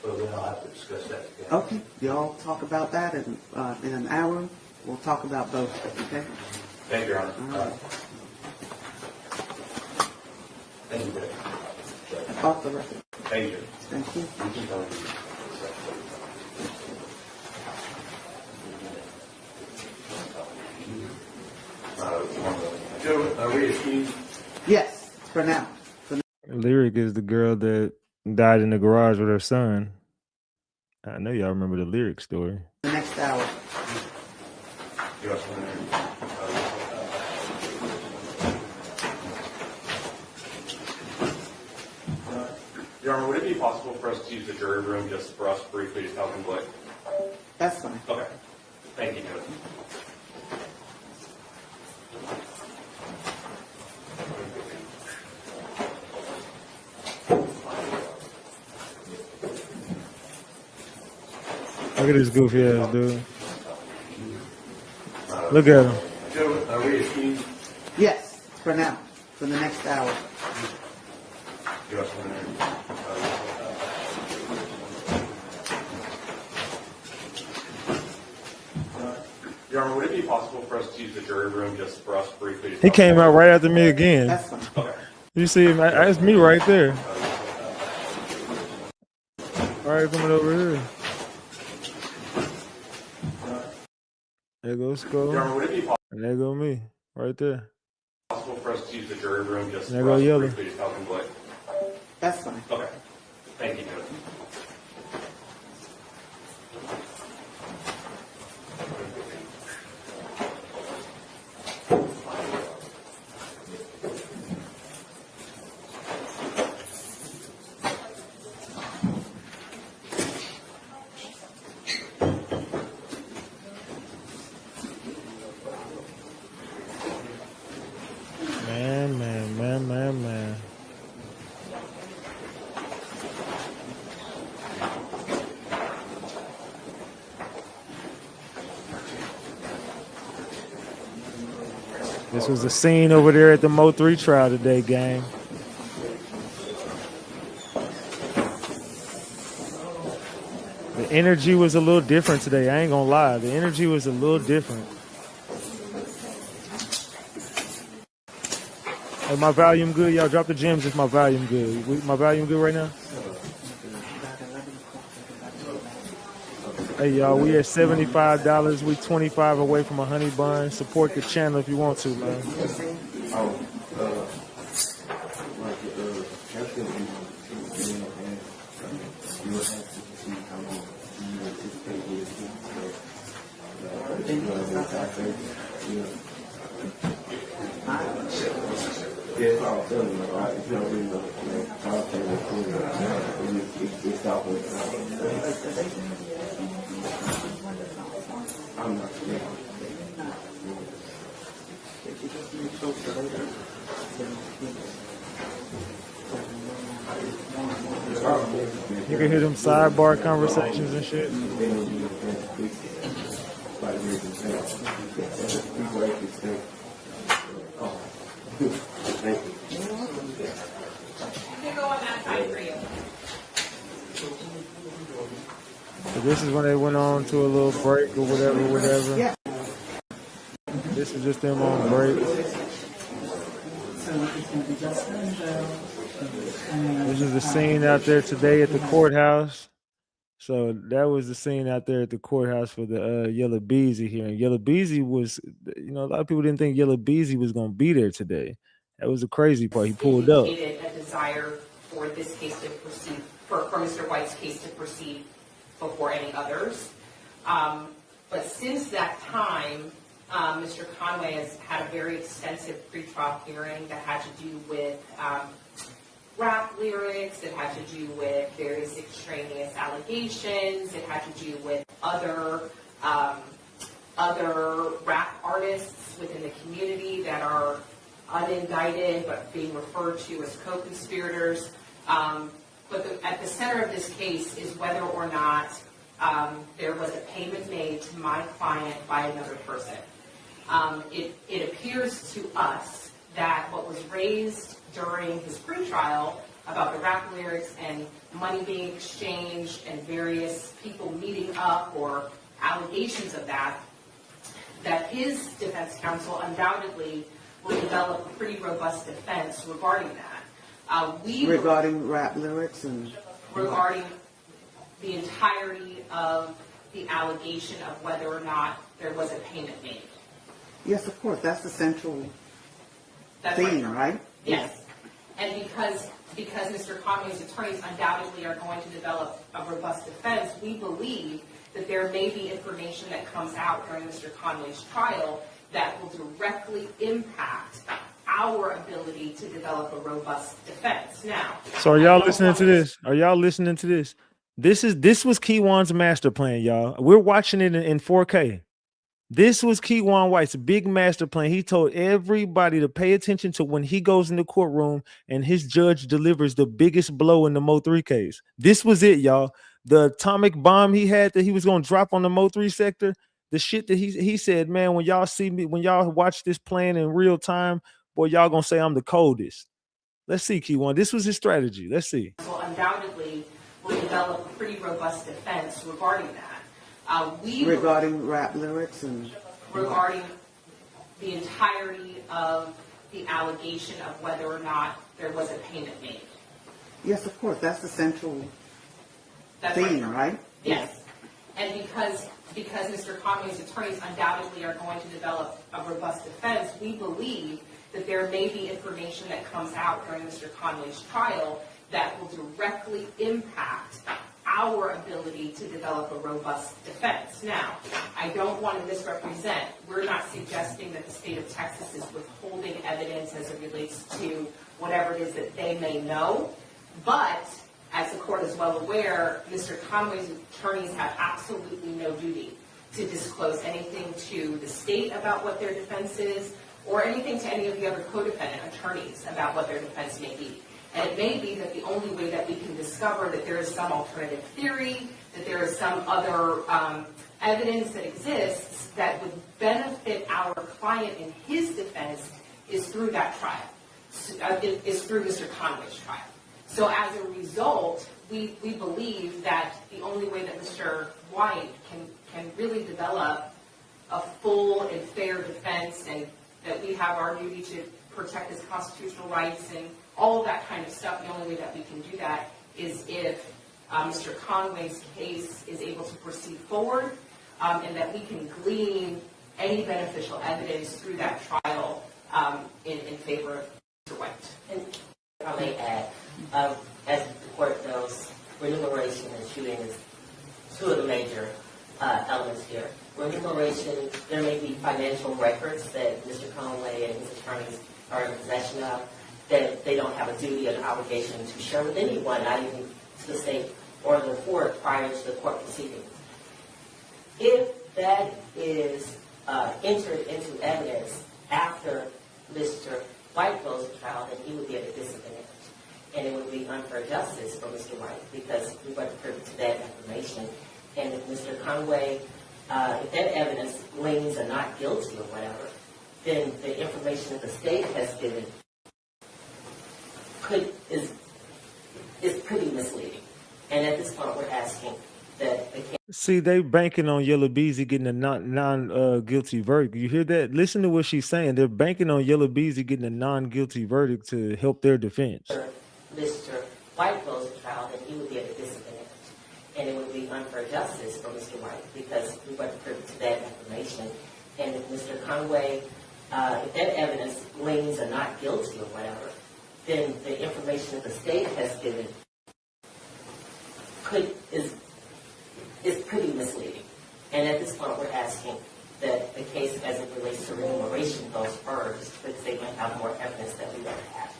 but we'll have to discuss that again. Okay, y'all talk about that in an hour. We'll talk about both, okay? Thank you, Your Honor. All right. Thank you, Greg. Off the record. Thank you. Thank you. Joe, are we excused? Yes, for now. Lyric is the girl that died in the garage with her son. I know y'all remember the Lyric story. The next hour. Your Honor, would it be possible for us to use the jury room just for us briefly to tell them what? That's fine. Okay. Thank you, Judge. Look at this goofy ass dude. Look at him. Joe, are we excused? Yes, for now. For the next hour. Your Honor, would it be possible for us to use the jury room just for us briefly to He came out right after me again. That's fine. Okay. You see him? That's me right there. All right, coming over here. There goes Skull. Your Honor, would it be possible And there go me, right there. for us to use the jury room just There for go us Yella. briefly to tell them what? That's fine. Okay. Thank you, Judge. Man. This was the scene over there at the Mo 3 trial today, gang. The energy was a little different today. I ain't gonna lie. The energy was a little different. Hey, my volume good? Y'all drop the gems if my volume good. My volume good right now? Hey, y'all, we at $75. We 25 away from a honey bun. Support the channel if you want to, man. You can hear them sidebar conversations and shit. So this is when they went on to a little break or whatever. Yeah. This is just them on break. This is the scene out there today at the courthouse. So that was the scene out there at the courthouse for the Yella Beezy hearing. Yella Beezy was, a lot of people didn't think Yella Beezy was going to be there today. That was the crazy part. He pulled up. Indicated a desire for this case to proceed, for Mr. White's case to proceed before any others. But since that time, Mr. Conway has had a very extensive pretrial hearing that had to do with rap lyrics, it had to do with various extraneous allegations, it had to do with other rap artists within the community that are unindicted but being referred to as co-conspirators. But at the center of this case is whether or not there was a payment made to my client by another person. It appears to us that what was raised during his pretrial about the rap lyrics and money being exchanged and various people meeting up or allegations of that his defense counsel undoubtedly will develop a pretty robust defense regarding that. Regarding rap lyrics and regarding the entirety of the allegation of whether or not there was a payment made. yes, of course, that's the central That's theme, right? Yes. And because Mr. Conway's attorneys undoubtedly are going to develop a robust defense, we believe that there may be information that comes out during Mr. Conway's trial that will directly impact our ability to develop a robust defense. Now, so are y'all listening to this? Are y'all listening to this? This was Kewon's master plan, y'all. We're watching it in 4K. This was Kewon White's big master plan. He told everybody to pay attention to when he goes in the courtroom and his judge delivers the biggest blow in the Mo 3 case. This was it, y'all. The atomic bomb he had that he was going to drop on the Mo 3 sector, the shit that he said, man, when y'all see me, when y'all watch this plan in real time, boy, y'all going to say I'm the coldest. Let's see, Kewon. This was his strategy. Let's see. will undoubtedly will develop a pretty robust defense regarding that. Regarding rap lyrics and regarding the entirety of the allegation of whether or not there was a payment made. yes, of course, that's the central That's theme, right? Yes. And because Mr. Conway's attorneys undoubtedly are going to develop a robust defense, we believe that there may be information that comes out during Mr. Conway's trial that will directly impact our ability to develop a robust defense. Now, I don't want to misrepresent. We're not suggesting that the state of Texas is withholding evidence as it relates to whatever it is that they may know. But, as the court is well aware, Mr. Conway's attorneys have absolutely no duty to disclose anything to the state about what their defense is, or anything to any of the other co-defendant attorneys about what their defense may be. And it may be that the only way that we can discover that there is some alternative theory, that there is some other evidence that exists that would benefit our client in his defense is through that trial, is through Mr. Conway's trial. So as a result, we believe that the only way that Mr. White can really develop a full and fair defense, and that we have our duty to protect his constitutional rights and all of that kind of stuff, the only way that we can do that is if Mr. Conway's case is able to proceed forward, and that we can glean any beneficial evidence through that trial in favor of Mr. White. And I may add, as the court knows, remuneration and shooting is two of the major elements here. Remuneration, there may be financial records that Mr. Conway and his attorneys are in possession of that they don't have a duty or an obligation to share with anyone, not even to the state or the court prior to the court proceedings. If that is entered into evidence after Mr. White goes to trial, then he would be at a disadvantage. And it would be unfair justice for Mr. White because we weren't privy to that information. And if Mr. Conway, if that evidence leans a not guilty or whatever, then the information that the state has given is pretty misleading. And at this point, we're asking that the case. See, they banking on Yella Beezy getting a non-guilty verdict. You hear that? Listen to what she's saying. They're banking on Yella Beezy getting a non-guilty verdict to help their defense. Mr. White goes to trial, then he would be at a disadvantage. And it would be unfair justice for Mr. White because we weren't privy to that information. And if Mr. Conway, if that evidence leans a not guilty or whatever, then the information that the state has given is pretty misleading. And at this point, we're asking that the case, as it relates to remuneration, goes first because they might have more evidence that we don't have.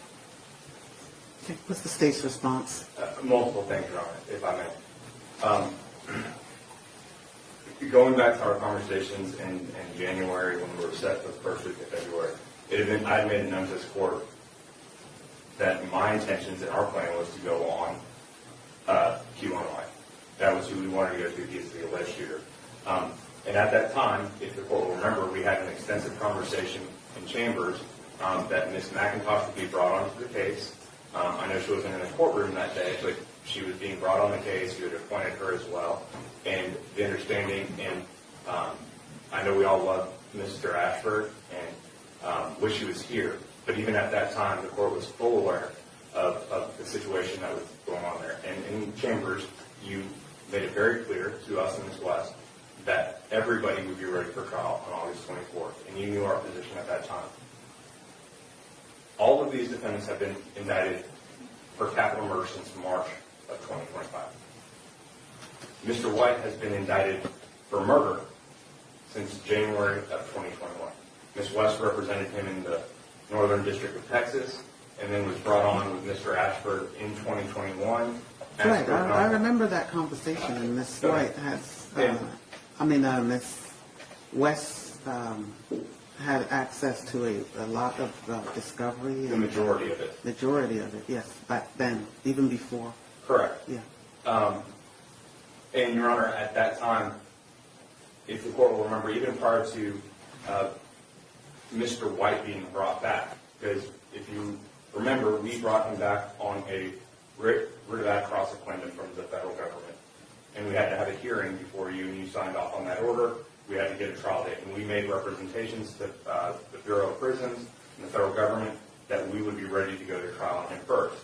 Okay, what's the state's response? Multiple things, Your Honor, if I may. Going back to our conversations in January when we were set for the first week of February, I had made it known to this court that my intentions and our plan was to go on Kewon White. That was who we wanted to go to. He's the alleged shooter. And at that time, if the court will remember, we had an extensive conversation in chambers that Ms. McIntosh would be brought onto the case. I know she wasn't in the courtroom that day, but she was being brought on the case. You had appointed her as well. And the understanding, and I know we all love Mr. Ashford and wish he was here. But even at that time, the court was full aware of the situation that was going on there. And in chambers, you made it very clear to us in Ms. West that everybody would be ready for trial on August 24th. And you knew our position at that time. All of these defendants have been indicted for capital murder since March of 2025. Mr. White has been indicted for murder since January of 2021. Ms. West represented him in the Northern District of Texas and then was brought on with Mr. Ashford in 2021. Right, I remember that conversation, and Ms. White has, Ms. West had access to a lot of discovery. The majority of it. Majority of it, yes, back then, even before. Correct. Yeah. And, Your Honor, at that time, if the court will remember, even prior to Mr. White being brought back, because if you remember, we brought him back on a writ of ad prosequendum from the federal government. And we had to have a hearing before you, and you signed off on that order. We had to get a trial date. And we made representations to the Bureau of Prisons and the federal government that we would be ready to go to trial on him first.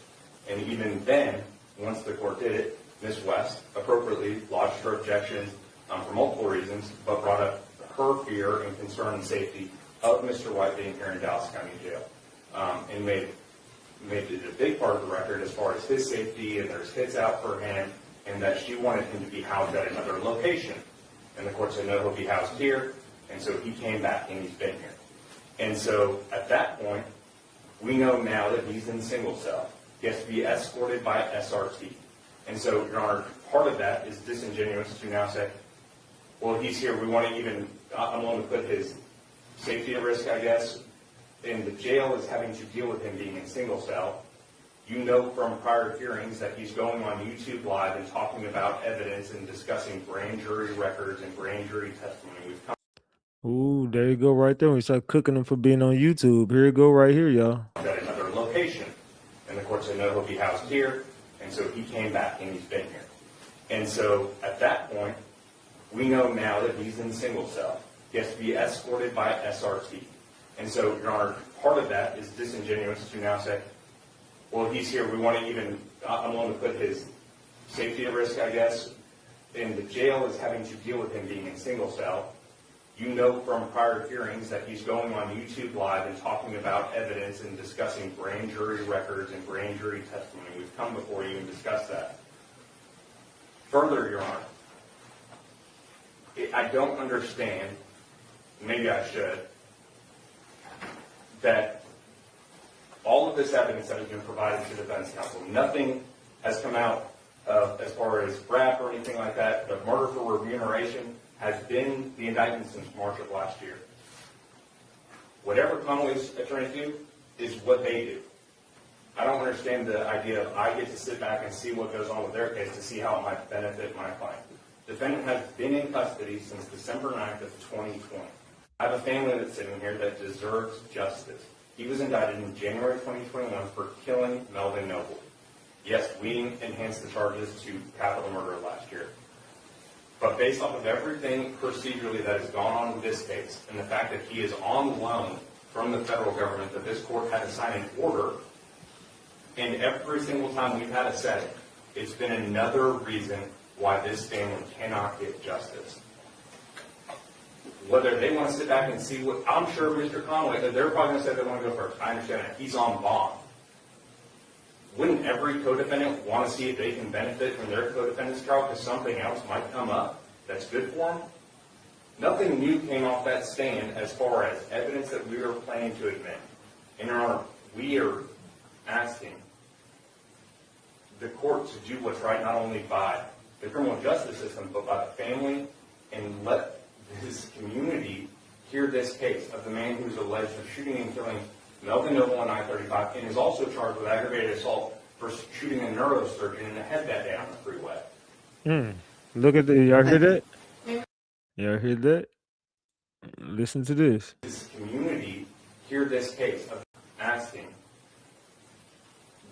And even then, once the court did it, Ms. West appropriately lodged her objections for multiple reasons, but brought up her fear and concern and safety of Mr. White being here in Dallas County Jail. And made it a big part of the record as far as his safety, and there's hits out for him, and that she wanted him to be housed at another location. And the court said, no, he'll be housed here. And so he came back, and he's been here. And so at that point, we know now that he's in single cell. He has to be escorted by SRT. And so, Your Honor, part of that is disingenuous to now say, well, he's here. We want to even, I'm willing to put his safety at risk, I guess. And the jail is having to deal with him being in single cell. You know from prior hearings that he's going on YouTube Live and talking about evidence and discussing grand jury records and grand jury testimony. We've come Ooh, there you go right there. We start cooking him for being on YouTube. Here you go right here, y'all. at another location. And the court said, no, he'll be housed here. And so he came back, and he's been here. And so at that point, we know now that he's in single cell. He has to be escorted by SRT. And so, Your Honor, part of that is disingenuous to now say, well, he's here. We want to even, I'm willing to put his safety at risk, I guess. And the jail is having to deal with him being in single cell. You know from prior hearings that he's going on YouTube Live and talking about evidence and discussing grand jury records and grand jury testimony. We've come before you and discussed that. Further, Your Honor, I don't understand, maybe I should, that all of this evidence that has been provided to the defense counsel, nothing has come out as far as rap or anything like that. The murder for remuneration has been the indictment since March of last year. Whatever Conway's attorneys do is what they do. I don't understand the idea of I get to sit back and see what goes on with their case to see how it might benefit my client. The defendant has been in custody since December 9th of 2020. I have a family that's sitting here that deserves justice. He was indicted in January 2021 for killing Melvin Noble. Yes, we enhanced the charges to capital murder last year. But based off of everything procedurally that has gone on with this case, and the fact that he is on loan from the federal government, that this court had to sign an order, and every single time we've had a setting, it's been another reason why this family cannot get justice. Whether they want to sit back and see what, I'm sure Mr. Conway, they're probably going to say they want to go first. I understand that. He's on bond. Wouldn't every co-defendant want to see if they can benefit from their co-defendant's trial because something else might come up that's good for them? Nothing new came off that stand as far as evidence that we are planning to admit. And Your Honor, we are asking the court to do what's right, not only by the criminal justice system, but by the family, and let this community hear this case of the man who's alleged of shooting and killing Melvin Noble on I-35 and is also charged with aggravated assault for shooting a neurosurgeon in the head that day on the freeway. Look at the, y'all hear that? Y'all hear that? Listen to this. This community hear this case of asking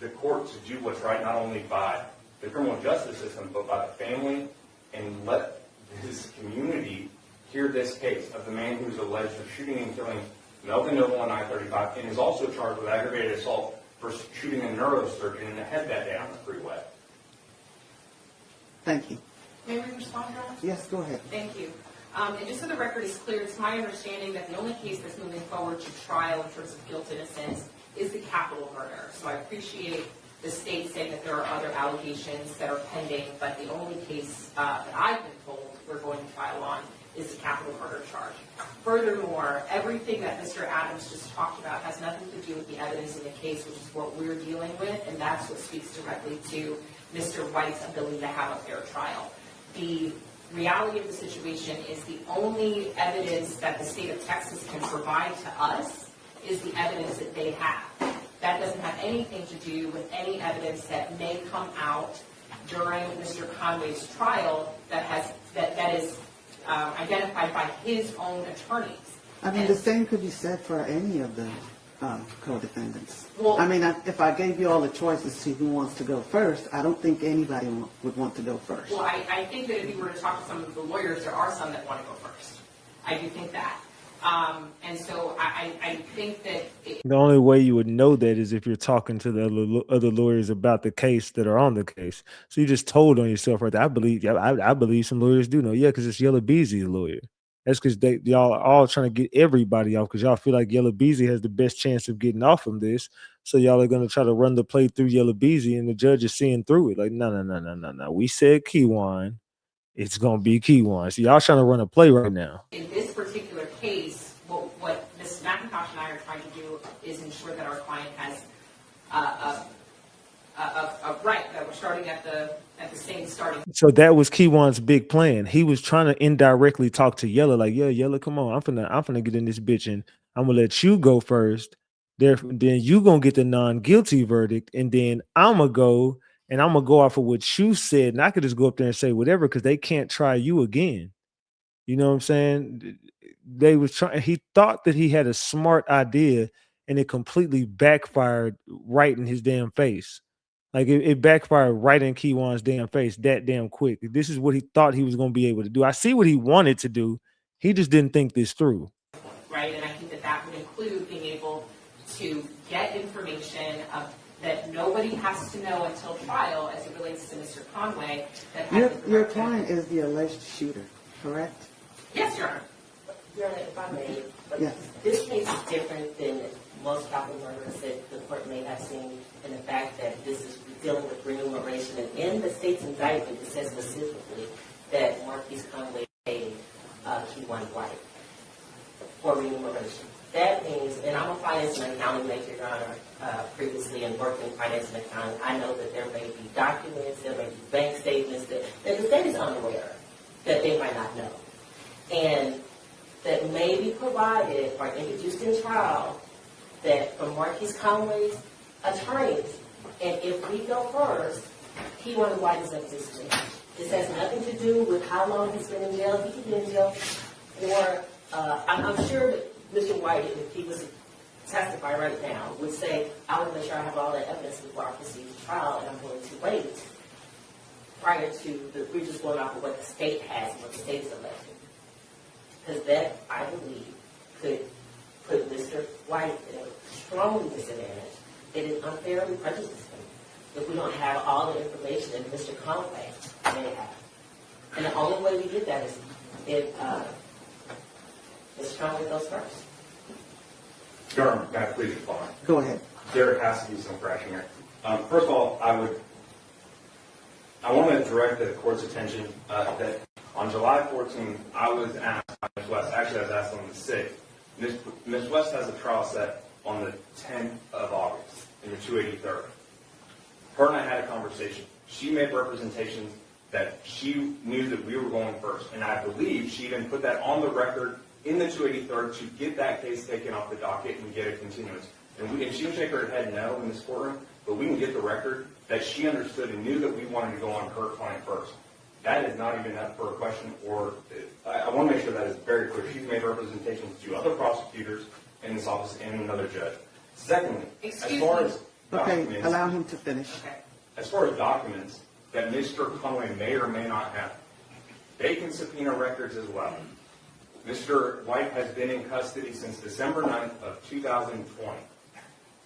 the court to do what's right, not only by the criminal justice system, but by the family, and let this community hear this case of the man who's alleged of shooting and killing Melvin Noble on I-35 and is also charged with aggravated assault for shooting a neurosurgeon in the head that day on the freeway. Thank you. May we respond, Your Honor? Yes, go ahead. Thank you. And just so the record is clear, it's my understanding that the only case that's moving forward to trial in terms of guilt innocence is the capital murder. So I appreciate the state saying that there are other allegations that are pending, but the only case that I've been told we're going to trial on is the capital murder charge. Furthermore, everything that Mr. Adams just talked about has nothing to do with the evidence in the case, which is what we're dealing with, and that's what speaks directly to Mr. White's ability to have a fair trial. The reality of the situation is the only evidence that the state of Texas can provide to us is the evidence that they have. That doesn't have anything to do with any evidence that may come out during Mr. Conway's trial that is identified by his own attorneys. I mean, the same could be said for any of the co-defendants. Well, I mean, if I gave you all the choices to who wants to go first, I don't think anybody would want to go first. Well, I think that if you were to talk to some of the lawyers, there are some that want to go first. I do think that. And so I think that... The only way you would know that is if you're talking to the other lawyers about the case that are on the case. So you just told on yourself right there. I believe some lawyers do know. Yeah, because it's Yella Beezy's lawyer. That's because y'all are all trying to get everybody off because y'all feel like Yella Beezy has the best chance of getting off from this. So y'all are going to try to run the play through Yella Beezy, and the judge is seeing through it. Like, no. We said Kewon. It's going to be Kewon. So y'all trying to run a play right now. In this particular case, what Ms. McIntosh and I are trying to do is ensure that our client has a right, that we're starting at the same starting. So that was Kewon's big plan. He was trying to indirectly talk to Yella, like, yeah, Yella, come on, I'm finna get in this bitch, and I'm gonna let you go first. Then you gonna get the non-guilty verdict, and then I'm gonna go off of what you said, and I could just go up there and say whatever because they can't try you again. You know what I'm saying? He thought that he had a smart idea, and it completely backfired right in his damn face. Like it backfired right in Kewon's damn face that damn quick. This is what he thought he was going to be able to do. I see what he wanted to do. He just didn't think this through. Right, and I think that would include being able to get information that nobody has to know until trial as it relates to Mr. Conway. Your client is the alleged shooter, correct? Yes, Your Honor. Your Honor, if I may, but yes. This case is different than most capital murders that the court may have seen, in the fact that this is dealing with remuneration. And in the state's indictment, it says specifically that Marquise Conway paid Kewon White for remuneration. That means, and I'm a finance and accounting major, Your Honor, previously, and worked in finance and accounting. I know that there may be documents, there may be bank statements that the state is unaware that they might not know, and that may be provided or introduced in trial that from Marquise Conway's attorneys. And if we go first, Kewon White is existing. This has nothing to do with how long he's been in jail. He could be in jail for, I'm sure that Mr. White, if he was to testify right now, would say, I want to make sure I have all that evidence before I proceed to trial, and I'm going to wait prior to we're just going off of what the state has and what the state is alleging. Because that, I believe, could put Mr. White in a strong disadvantage. It is unfairly prejudiced him if we don't have all the information that Mr. Conway may have. And the only way we get that is if Mr. Conway goes first. Your Honor, may I please respond? Go ahead. There has to be some correction here. First of all, I want to direct the court's attention that on July 14th, I was asked by Ms. West, actually I was asked on the 6th, Ms. West has a trial set on the 10th of August in the 283rd. Her and I had a conversation. She made representations that she knew that we were going first, and I believe she even put that on the record in the 283rd to get that case taken off the docket and get a continuance. And she would shake her head no in this courtroom, but we can get the record that she understood and knew that we wanted to go on her client first. That is not even up for a question, or I want to make sure that is very clear. She's made representations to other prosecutors in this office and another judge. Secondly, as far as documents, allow him to finish. as far as documents that Mr. Conway may or may not have, they can subpoena records as well. Mr. White has been in custody since December 9th of 2020.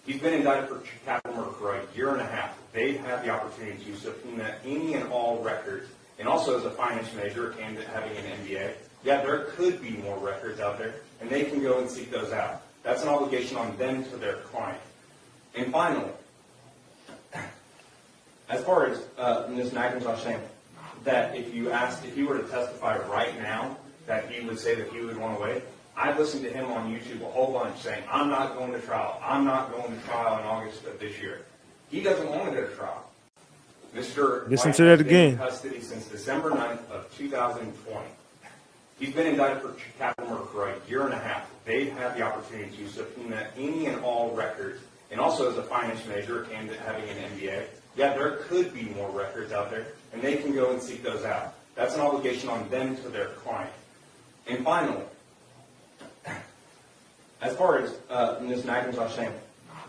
He's been indicted for capital murder for a year and a half. They've had the opportunity to subpoena any and all records, and also as a finance major and having an MBA, yeah, there could be more records out there, and they can go and seek those out. That's an obligation on them to their client. And finally, as far as Ms. McIntosh saying that if you were to testify right now, that he would say that he would want to wait, I've listened to him on YouTube a whole bunch saying, I'm not going to trial. I'm not going to trial in August of this year. He doesn't want to go to trial. Mr. Listen White to that has been again. in custody since December 9th of 2020. He's been indicted for capital murder for a year and a half. They've had the opportunity to subpoena any and all records, and also as a finance major and having an MBA, yeah, there could be more records out there, and they can go and seek those out. That's an obligation on them to their client. And finally, as far as Ms. McIntosh saying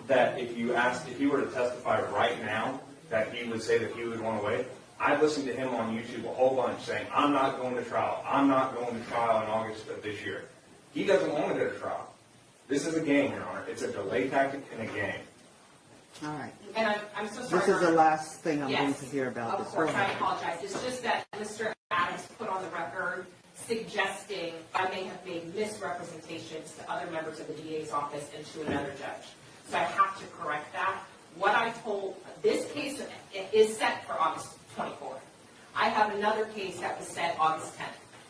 that if he were to testify right now, that he would say that he would want to wait, I've listened to him on YouTube a whole bunch saying, I'm not going to trial. I'm not going to trial in August of this year. He doesn't want to go to trial. This is a game, Your Honor. It's a delay tactic and a game. All right. And I'm so sorry. This is the last thing I'm Yes, going to hear about of this. course, I apologize. It's just that Mr. Adams put on the record suggesting I may have made misrepresentations to other members of the DA's office and to another judge. So I have to correct that. What I told, this case is set for August 24th. I have another case that was set August 10th.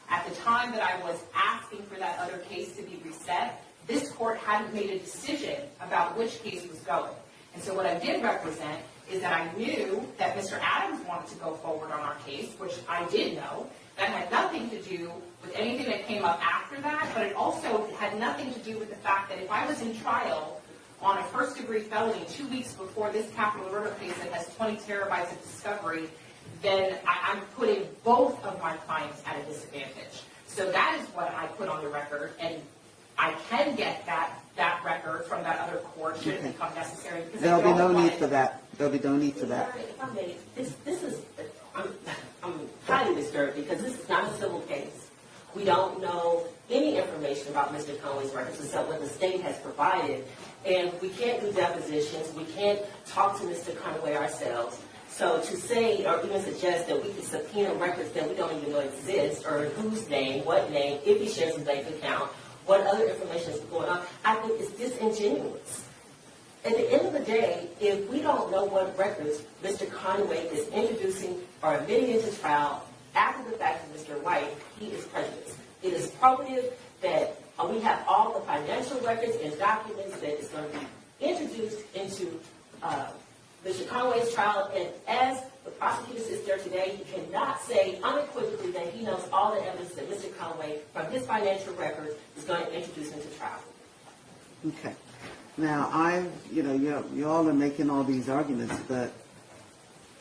At the time that I was asking for that other case to be reset, this court hadn't made a decision about which case was going. And so what I did represent is that I knew that Mr. Adams wanted to go forward on our case, which I did know. That had nothing to do with anything that came up after that, but it also had nothing to do with the fact that if I was in trial on a first-degree felony 2 weeks before this capital murder case that has 20 terabytes of discovery, then I'm putting both of my clients at a disadvantage. So that is what I put on the record, and I can get that record from that other court should it become necessary. There'll be no need for that. There'll be no need for that. If I may, this is, I'm highly disturbed because this is not a civil case. We don't know any information about Mr. Conway's records except what the state has provided. And we can't do depositions. We can't talk to Mr. Conway ourselves. So to say or even suggest that we can subpoena records that we don't even know exist, or whose name, what name, if he shares a bank account, what other information is going on, I think is disingenuous. At the end of the day, if we don't know what records Mr. Conway is introducing or admitting into trial after the fact of Mr. White, he is prejudiced. It is probative that we have all the financial records and documents that is going to be introduced into Mr. Conway's trial, and as the prosecutor sits there today, he cannot say unequivocally that he knows all the evidence that Mr. Conway, from his financial records, is going to introduce into trial. Okay. Now, you all are making all these arguments, but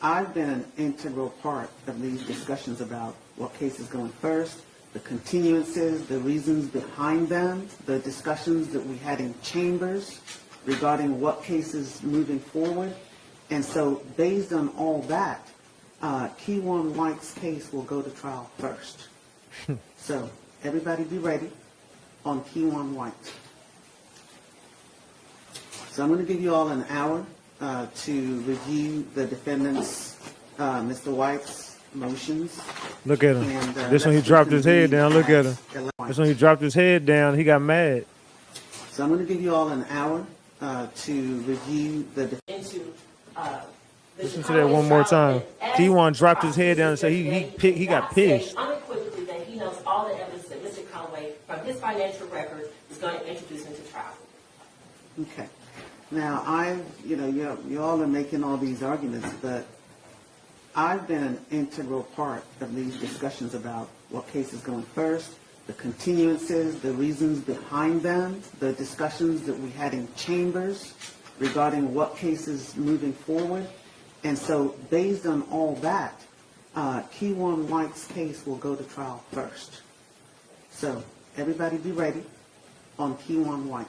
I've been an integral part of these discussions about what case is going first, the continuances, the reasons behind them, the discussions that we had in chambers regarding what cases moving forward. And so based on all that, Kewon White's case will go to trial first. So everybody be ready on Kewon White. So I'm going to give you all an hour to review the defendant's, Mr. White's motions. Look at him. And, this one he dropped his head down. Look at him. This one he dropped his head down. He got mad. So I'm going to give you all an hour to review the Listen to that one more time. Kewon dropped his head down and said he got pissed. Unequivocally that he knows all the evidence that Mr. Conway, from his financial records, is going to introduce into trial. Okay. Now, you all are making all these arguments, but I've been an integral part of these discussions about what case is going first, the continuances, the reasons behind them, the discussions that we had in chambers regarding what cases moving forward. And so based on all that, Kewon White's case will go to trial first. So everybody be ready on Kewon White.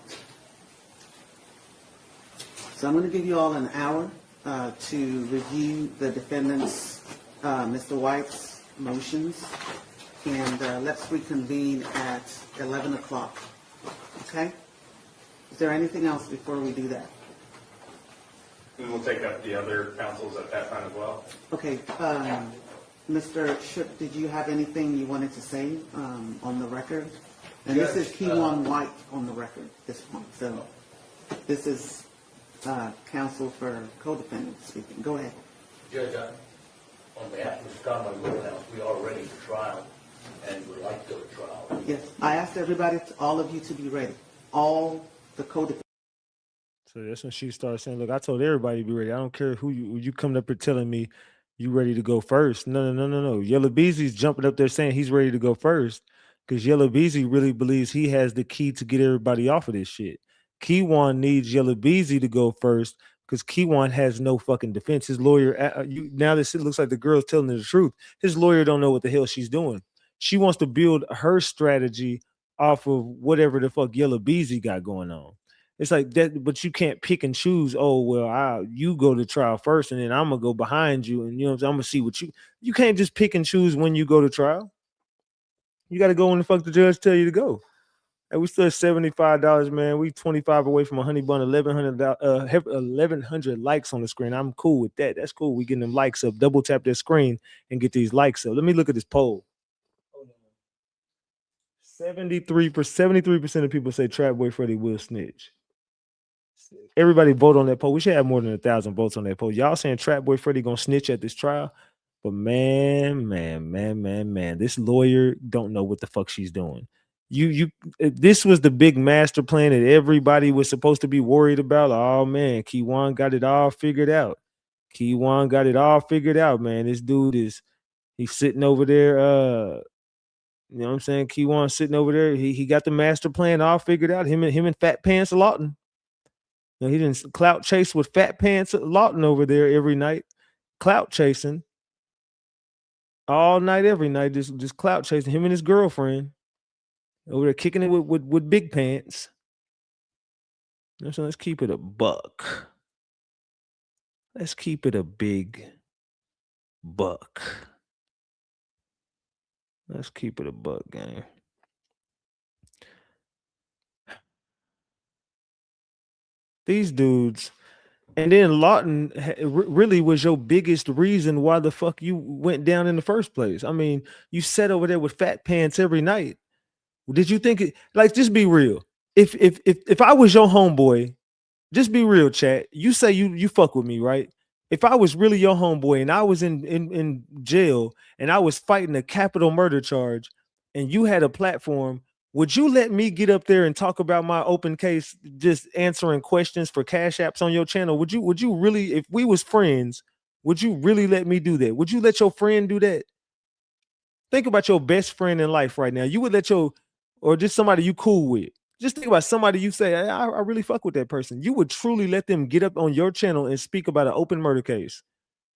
So I'm going to give you all an hour to review the defendant's, Mr. White's motions, and let's reconvene at 11 o'clock. Okay? Is there anything else before we do that? And we'll take up the other councils at that time as well. Okay. Mr. Shook, did you have anything you wanted to say on the record? And this is Kewon White on the record, this one. So this is counsel for co-defendant speaking. Go ahead. Judge, on behalf of Mr. Conway Woodhouse, we are ready for trial and would like to go to trial. Yes, I asked everybody, all of you, to be ready. All the co-defendants. So that's when she started saying, look, I told everybody to be ready. I don't care who you coming up here telling me you ready to go first. No. Yella Beezy's jumping up there saying he's ready to go first because Yella Beezy really believes he has the key to get everybody off of this shit. Kewon needs Yella Beezy to go first because Kewon has no fucking defense. His lawyer, now this looks like the girl's telling the truth. His lawyer don't know what the hell she's doing. She wants to build her strategy off of whatever the fuck Yella Beezy got going on. It's like that, but you can't pick and choose. Oh, well, you go to trial first, and then I'm gonna go behind you, and I'm gonna see what you can't just pick and choose when you go to trial. You got to go when the fuck the judge tell you to go. And we still $75, man. We 25 away from a honey bun, 1,100 likes on the screen. I'm cool with that. That's cool. We getting them likes up. Double tap that screen and get these likes up. Let me look at this poll. 73% of people say Trapboy Freddy will snitch. Everybody vote on that poll. We should have more than 1,000 votes on that poll. Y'all saying Trapboy Freddy gonna snitch at this trial? But man, this lawyer don't know what the fuck she's doing. This was the big master plan that everybody was supposed to be worried about. Oh man, Kewon got it all figured out. Kewon got it all figured out, man. This dude he's sitting over there. You know what I'm saying? Kewon sitting over there. He got the master plan all figured out. Him and Fat Pants Lawton. You know, he didn't clout chase with Fat Pants Lawton over there every night. Clout chasing. All night, every night, just clout chasing him and his girlfriend. Over there kicking it with Big Pants. So let's keep it a buck. Let's keep it a big buck. Let's keep it a buck, gang. These dudes, and then Lawton really was your biggest reason why the fuck you went down in the first place. I mean, you sat over there with Fat Pants every night. Did you think it, like, just be real? If I was your homeboy, just be real, chat. You say you fuck with me, right? If I was really your homeboy and I was in jail and I was fighting a capital murder charge and you had a platform, would you let me get up there and talk about my open case, just answering questions for Cash Apps on your channel? Would you really, if we was friends, would you really let me do that? Would you let your friend do that? Think about your best friend in life right now. You would let or just somebody you cool with. Just think about somebody you say, I really fuck with that person. You would truly let them get up on your channel and speak about an open murder case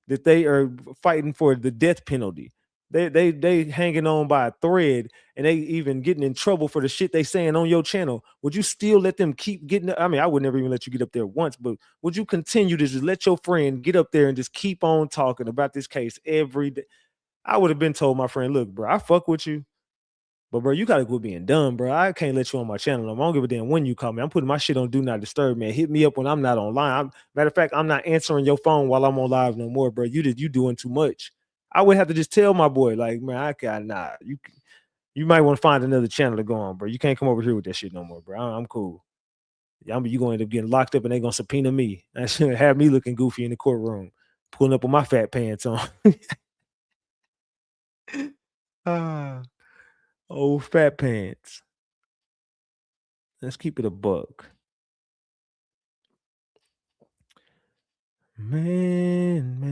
that they are fighting for the death penalty. They hanging on by a thread and they even getting in trouble for the shit they saying on your channel. Would you still let them keep getting? I mean, I would never even let you get up there once, but would you continue to just let your friend get up there and just keep on talking about this case every day? I would have been told my friend, look, bro, I fuck with you. But bro, you gotta quit being dumb, bro. I can't let you on my channel. I don't give a damn when you call me. I'm putting my shit on Do Not Disturb, man. Hit me up when I'm not online. Matter of fact, I'm not answering your phone while I'm on live no more, bro. You doing too much. I would have to just tell my boy, like, man, you might want to find another channel to go on, bro. You can't come over here with that shit no more, bro. I'm cool. You gonna end up getting locked up and they gonna subpoena me. That should have me looking goofy in the courtroom, pulling up with my fat pants on. Oh, Fat Pants. Let's keep it a buck. Man.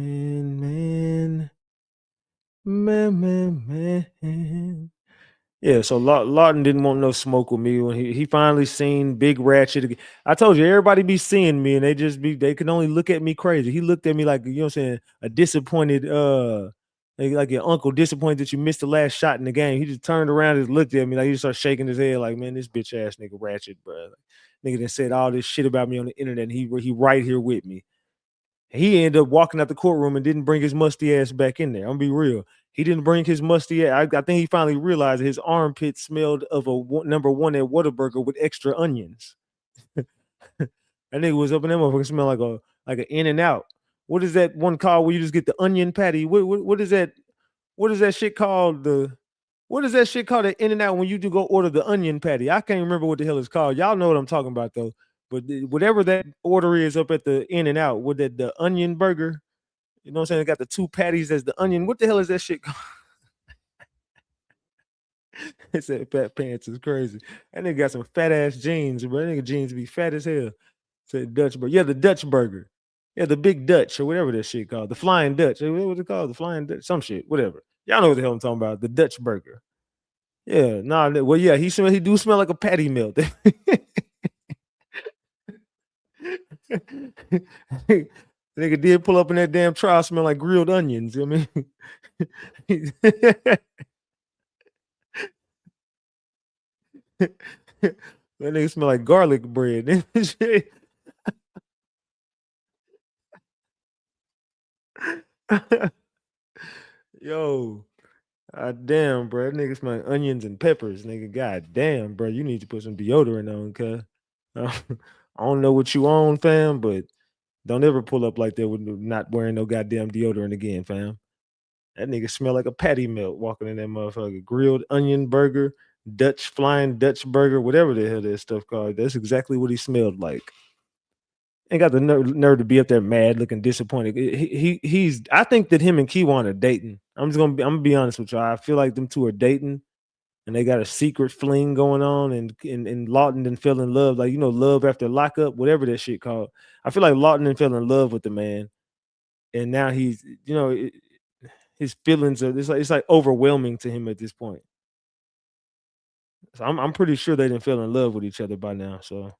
Yeah, so Lawton didn't want no smoke with me when he finally seen Big Ratchet. I told you, everybody be seeing me and they can only look at me crazy. He looked at me like, you know what I'm saying, a disappointed Like your uncle disappointed that you missed the last shot in the game. He just turned around and looked at me like he just started shaking his head like, man, this bitch ass nigga ratchet, bro. Nigga that said all this shit about me on the internet. And he right here with me. He ended up walking out the courtroom and didn't bring his musty ass back in there. I'm gonna be real. He didn't bring his musty ass. I think he finally realized his armpit smelled of number one at Whataburger with extra onions. That nigga was up in that motherfucker smell like an In and Out. What is that one called where you just get the onion patty? What is that? What is that shit called? What is that shit called at In and Out when you do go order the onion patty? I can't remember what the hell it's called. Y'all know what I'm talking about though. But whatever that order is up at the In and Out, with the onion burger, you know what I'm saying? They got the 2 patties as the onion. What the hell is that shit called? It said fat pants is crazy. That nigga got some fat ass jeans, bro. That nigga jeans be fat as hell. Said Dutch burger. Yeah, the Dutch burger. Yeah, the big Dutch or whatever that shit called. The Flying Dutch. What was it called? The Flying Dutch. Some shit. Whatever. Y'all know what the hell I'm talking about. The Dutch burger. Yeah, nah. Well, yeah, he do smell like a patty melt. Nigga did pull up in that damn trial, smell like grilled onions. You know what I mean? That nigga smell like garlic bread. Yo, damn, bro. That nigga smell like onions and peppers, nigga. God damn, bro. You need to put some deodorant on, cuz. I don't know what you own, fam, but don't ever pull up like that with not wearing no goddamn deodorant again, fam. That nigga smell like a patty melt walking in that motherfucker. Grilled onion burger, Flying Dutch burger, whatever the hell that stuff called. That's exactly what he smelled like. Ain't got the nerve to be up there mad, looking disappointed. He's. I think that him and Kewon are dating. I'm gonna be honest with y'all. I feel like them two are dating, and they got a secret fling going on. And Lawton done fell in love, like love after lockup, whatever that shit called. I feel like Lawton done fell in love with the man, and now he's, his feelings are. It's like overwhelming to him at this point. So I'm pretty sure they didn't fall in love with each other by now. So.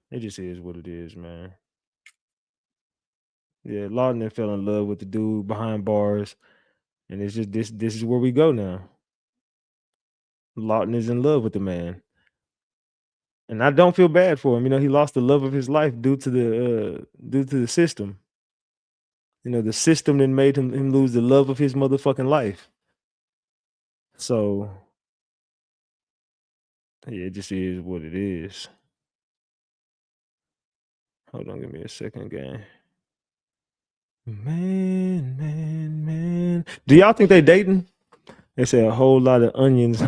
It just is what it is, man. Yeah, Lawton fell in love with the dude behind bars, and it's just this is where we go now. Lawton is in love with the man, and I don't feel bad for him. He lost the love of his life due to the system. The system that made him lose the love of his motherfucking life. So yeah, it just is what it is. Hold on, give me a second, gang. Man. Do y'all think they dating? They say a whole lot of onions.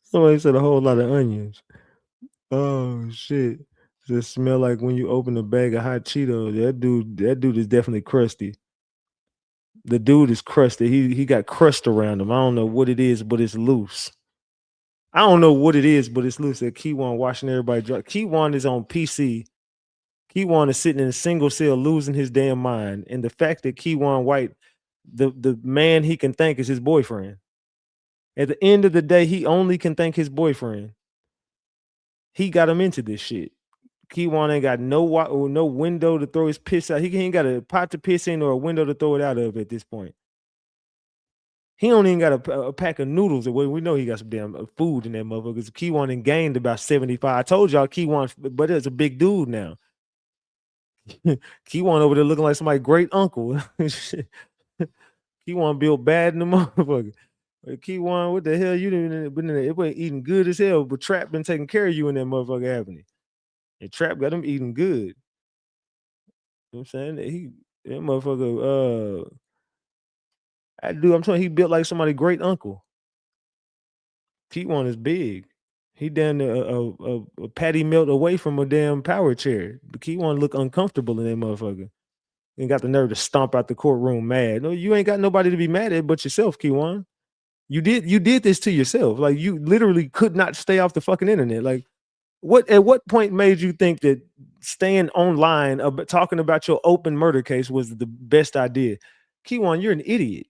Somebody said a whole lot of onions. Oh shit. Just smell like when you open a bag of hot Cheetos. That dude is definitely crusty. The dude is crusty. He got crust around him. I don't know what it is, but it's loose. I don't know what it is, but it's loose. That Kewon watching everybody drive. Kewon is on PC. Kewon is sitting in a single cell losing his damn mind. And the fact that Kewon White, the man he can thank is his boyfriend. At the end of the day, he only can thank his boyfriend. He got him into this shit. Kewon ain't got no window to throw his piss out. He ain't got a pot to piss in or a window to throw it out of at this point. He don't even got a pack of noodles. We know he got some damn food in that motherfucker. Because Kewon done gained about 75. I told y'all Kewon, but it's a big dude now. Kewon over there looking like somebody's great uncle. Kewon built bad in the motherfucker. Kewon, what the hell you been in there? Everybody eating good as hell, but Trap been taking care of you in that motherfucker, haven't he? And Trap got him eating good. You know what I'm saying? That motherfucker, that dude, I'm telling you, he built like somebody's great uncle. Kewon is big. He down there a patty melt away from a damn power chair. But Kewon look uncomfortable in that motherfucker. Ain't got the nerve to stomp out the courtroom mad. No, you ain't got nobody to be mad at but yourself, Kewon. You did this to yourself. Like, you literally could not stay off the fucking internet. Like, at what point made you think that staying online talking about your open murder case was the best idea? Kewon, you're an idiot.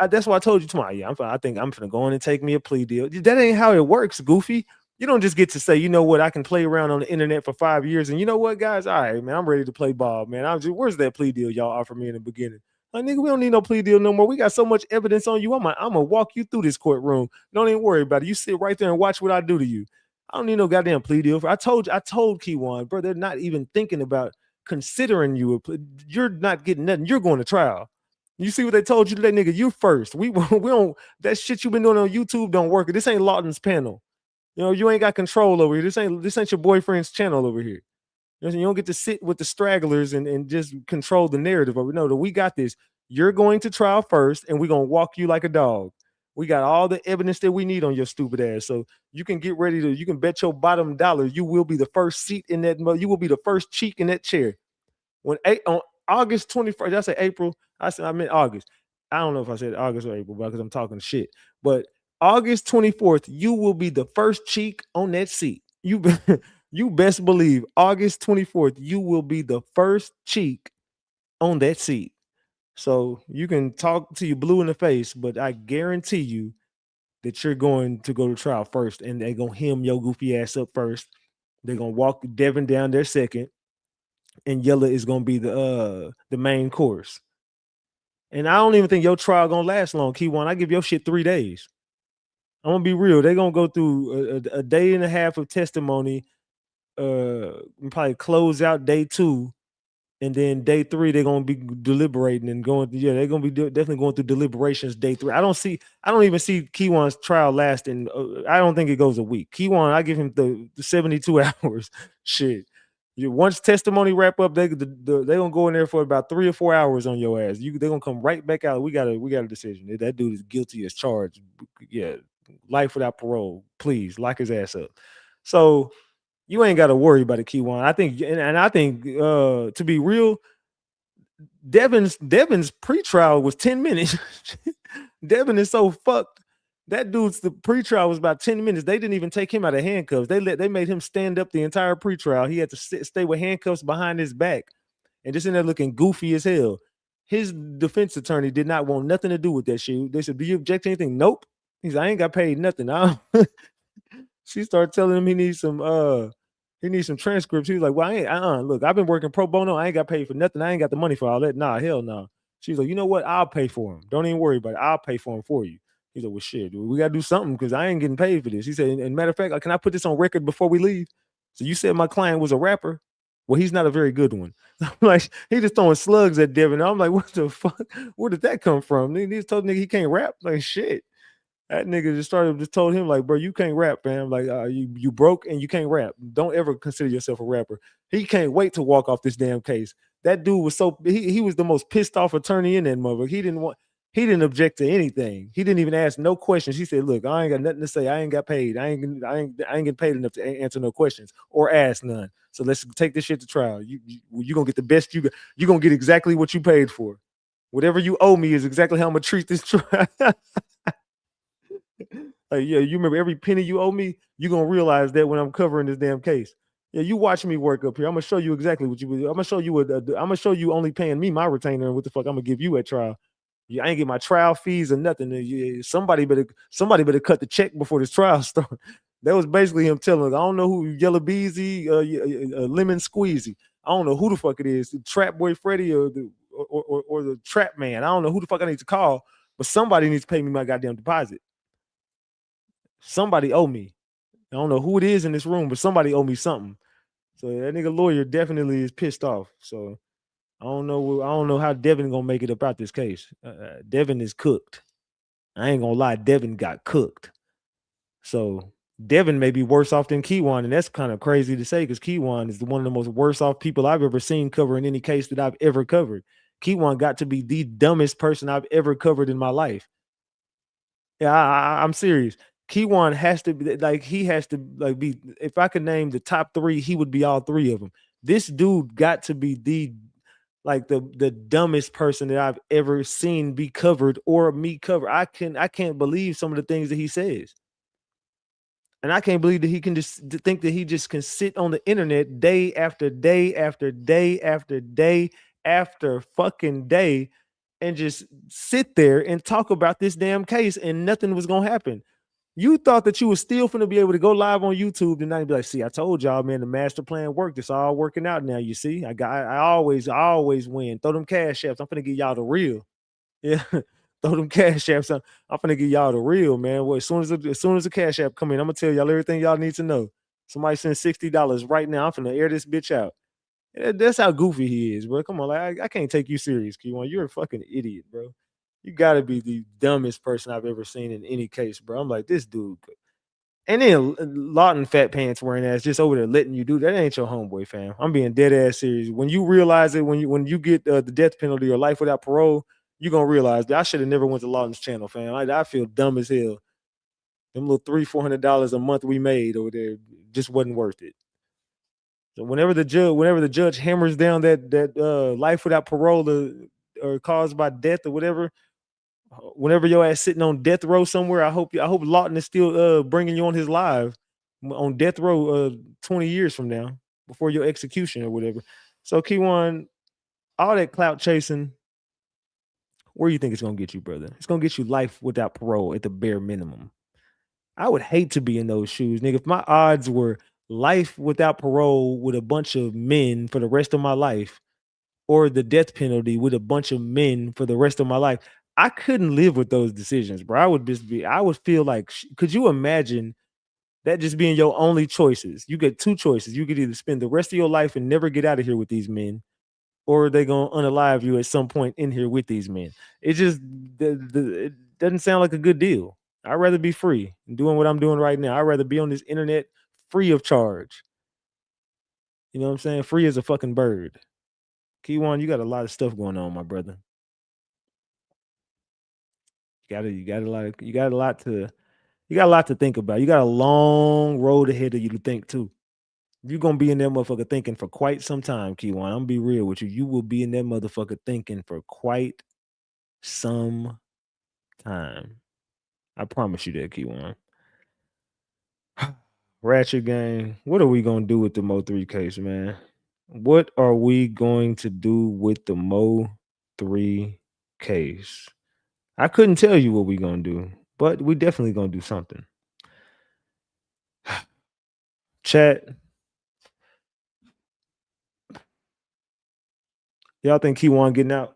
That's why I told you tomorrow. Yeah, I think I'm finna go in and take me a plea deal. That ain't how it works, goofy. You don't just get to say, you know what, I can play around on the internet for 5 years, and you know what, guys, all right, man, I'm ready to play ball, man. Where's that plea deal y'all offered me in the beginning? Like, nigga, we don't need no plea deal no more. We got so much evidence on you. I'm gonna walk you through this courtroom. Don't even worry about it. You sit right there and watch what I do to you. I don't need no goddamn plea deal. I told Kewon, bro, they're not even thinking about considering you. You're not getting nothing. You're going to trial. You see what they told you today, nigga? You first. We don't. That shit you been doing on YouTube don't work. This ain't Lawton's panel. You know, you ain't got control over here. This ain't your boyfriend's channel over here. You don't get to sit with the stragglers and just control the narrative of it. No, we got this. You're going to trial first, and we're gonna walk you like a dog. We got all the evidence that we need on your stupid ass. So you can get ready to, you can bet your bottom dollar you will be the first seat in that, you will be the first cheek in that chair. On August 21st, did I say April? I meant August. I don't know if I said August or April because I'm talking shit. But August 24th, you will be the first cheek on that seat. You best believe August 24th, you will be the first cheek on that seat. So you can talk to you blue in the face, but I guarantee you that you're going to go to trial first, and they're gonna hem your goofy ass up first. They're gonna walk Devin down there second, and Yella is gonna be the main course. And I don't even think your trial gonna last long, Kewon. I give your shit 3 days. I'm gonna be real. They're gonna go through a day and a half of testimony, and probably close out day 2. And then day 3, they're gonna be deliberating and going. Yeah, they're gonna be definitely going through deliberations day 3. I don't even see Kewon's trial lasting. I don't think it goes a week. Kewon, I give him the 72 hours. Shit. Once testimony wrap up, they gonna go in there for about 3 or 4 hours on your ass. They're gonna come right back out. We got a decision. That dude is guilty as charged. Yeah, life without parole. Please lock his ass up. So you ain't got to worry about it, Kewon. I think, and I think, to be real, Devin's pretrial was 10 minutes. Devin is so fucked. That dude's the pretrial was about 10 minutes. They didn't even take him out of handcuffs. They made him stand up the entire pretrial. He had to stay with handcuffs behind his back and just in there looking goofy as hell. His defense attorney did not want nothing to do with that shit. They said, "Do you object to anything?" Nope. He's like, "I ain't got paid nothing." She started telling him he needs some transcripts. He was like, "Well, I ain't, look, I've been working pro bono. I ain't got paid for nothing. I ain't got the money for all that." Nah, hell no. She's like, "You know what? I'll pay for him. Don't even worry about it. I'll pay for him for you." He's like, "Well, shit, we got to do something because I ain't getting paid for this." He said, and matter of fact, can I put this on record before we leave? So you said my client was a rapper. Well, he's not a very good one. Like, he just throwing slugs at Devin. I'm like, what the fuck? Where did that come from? He just told nigga he can't rap. Like, shit. That nigga just told him, like, bro, you can't rap, fam. Like, you broke and you can't rap. Don't ever consider yourself a rapper. He can't wait to walk off this damn case. That dude was he was the most pissed off attorney in that mother. He didn't object to anything. He didn't even ask no questions. He said, "Look, I ain't got nothing to say. I ain't got paid. I ain't getting paid enough to answer no questions or ask none. So let's take this shit to trial. You gonna get the best you gonna get exactly what you paid for. Whatever you owe me is exactly how I'm gonna treat this trial." Like, yeah, you remember every penny you owe me? You're gonna realize that when I'm covering this damn case. Yeah, you watch me work up here. I'm gonna show you exactly what I'm gonna show you I'm gonna show you only paying me my retainer and what the fuck I'm gonna give you at trial. Yeah, I ain't get my trial fees or nothing. Somebody better cut the check before this trial starts. That was basically him telling us, I don't know who Yella Beezy, Lemon Squeezy. I don't know who the fuck it is, the Trapboy Freddy or the Trap Man. I don't know who the fuck I need to call, but somebody needs to pay me my goddamn deposit. Somebody owe me. I don't know who it is in this room, but somebody owe me something. So that nigga lawyer definitely is pissed off. So I don't know how Devin gonna make it about this case. Devin is cooked. I ain't gonna lie, Devin got cooked. So Devin may be worse off than Kewon, and that's kind of crazy to say because Kewon is one of the most worse off people I've ever seen covering any case that I've ever covered. Kewon got to be the dumbest person I've ever covered in my life. Yeah, I'm serious. Kewon has to be like, he has to like be, if I could name the top 3, he would be all 3 of them. This dude got to be the dumbest person that I've ever seen be covered or me cover. I can't believe some of the things that he says. And I can't believe that he can just think that he just can sit on the internet day after day after day after day after fucking day and just sit there and talk about this damn case and nothing was gonna happen. You thought that you was still finna be able to go live on YouTube tonight and be like, see, I told y'all, man, the master plan worked. It's all working out now. You see, I always win. Throw them cash apps. I'm finna give y'all the real. Yeah. Throw them cash apps. I'm finna give y'all the real, man. Well, as soon as the cash app come in, I'm gonna tell y'all everything y'all need to know. Somebody send $60 right now. I'm finna air this bitch out. That's how goofy he is, bro. Come on, like I can't take you serious, Kewon. You're a fucking idiot, bro. You gotta be the dumbest person I've ever seen in any case, bro. I'm like, this dude. And then Lawton fat pants wearing ass just over there letting you do that. Ain't your homeboy, fam. I'm being dead ass serious. When you realize it, when you get the death penalty or life without parole, you're gonna realize that I should have never went to Lawton's channel, fam. I feel dumb as hell. Them little $300-400 a month we made over there just wasn't worth it. So whenever the judge hammers down that life without parole or caused by death or whatever, whenever your ass sitting on death row somewhere, I hope Lawton is still bringing you on his live on death row 20 years from now before your execution or whatever. So Kewon, all that clout chasing, where do you think it's gonna get you, brother? It's gonna get you life without parole at the bare minimum. I would hate to be in those shoes, nigga. If my odds were life without parole with a bunch of men for the rest of my life, or the death penalty with a bunch of men for the rest of my life, I couldn't live with those decisions, bro. I would feel like, could you imagine that just being your only choices? You get two choices. You could either spend the rest of your life and never get out of here with these men, or they're gonna unalive you at some point in here with these men. It just it doesn't sound like a good deal. I'd rather be free and doing what I'm doing right now. I'd rather be on this internet free of charge. You know what I'm saying? Free as a fucking bird. Kewon, you got a lot of stuff going on, my brother. You got a lot to think about. You got a long road ahead of you to think too. You're gonna be in that motherfucker thinking for quite some time, Kewon. I'm gonna be real with you. You will be in that motherfucker thinking for quite some time. I promise you that, Kewon. Ratchet gang, what are we gonna do with the Mo 3 case, man? What are we going to do with the Mo 3 case? I couldn't tell you what we're gonna do, but we definitely gonna do something. Chat. Y'all think Kewon getting out?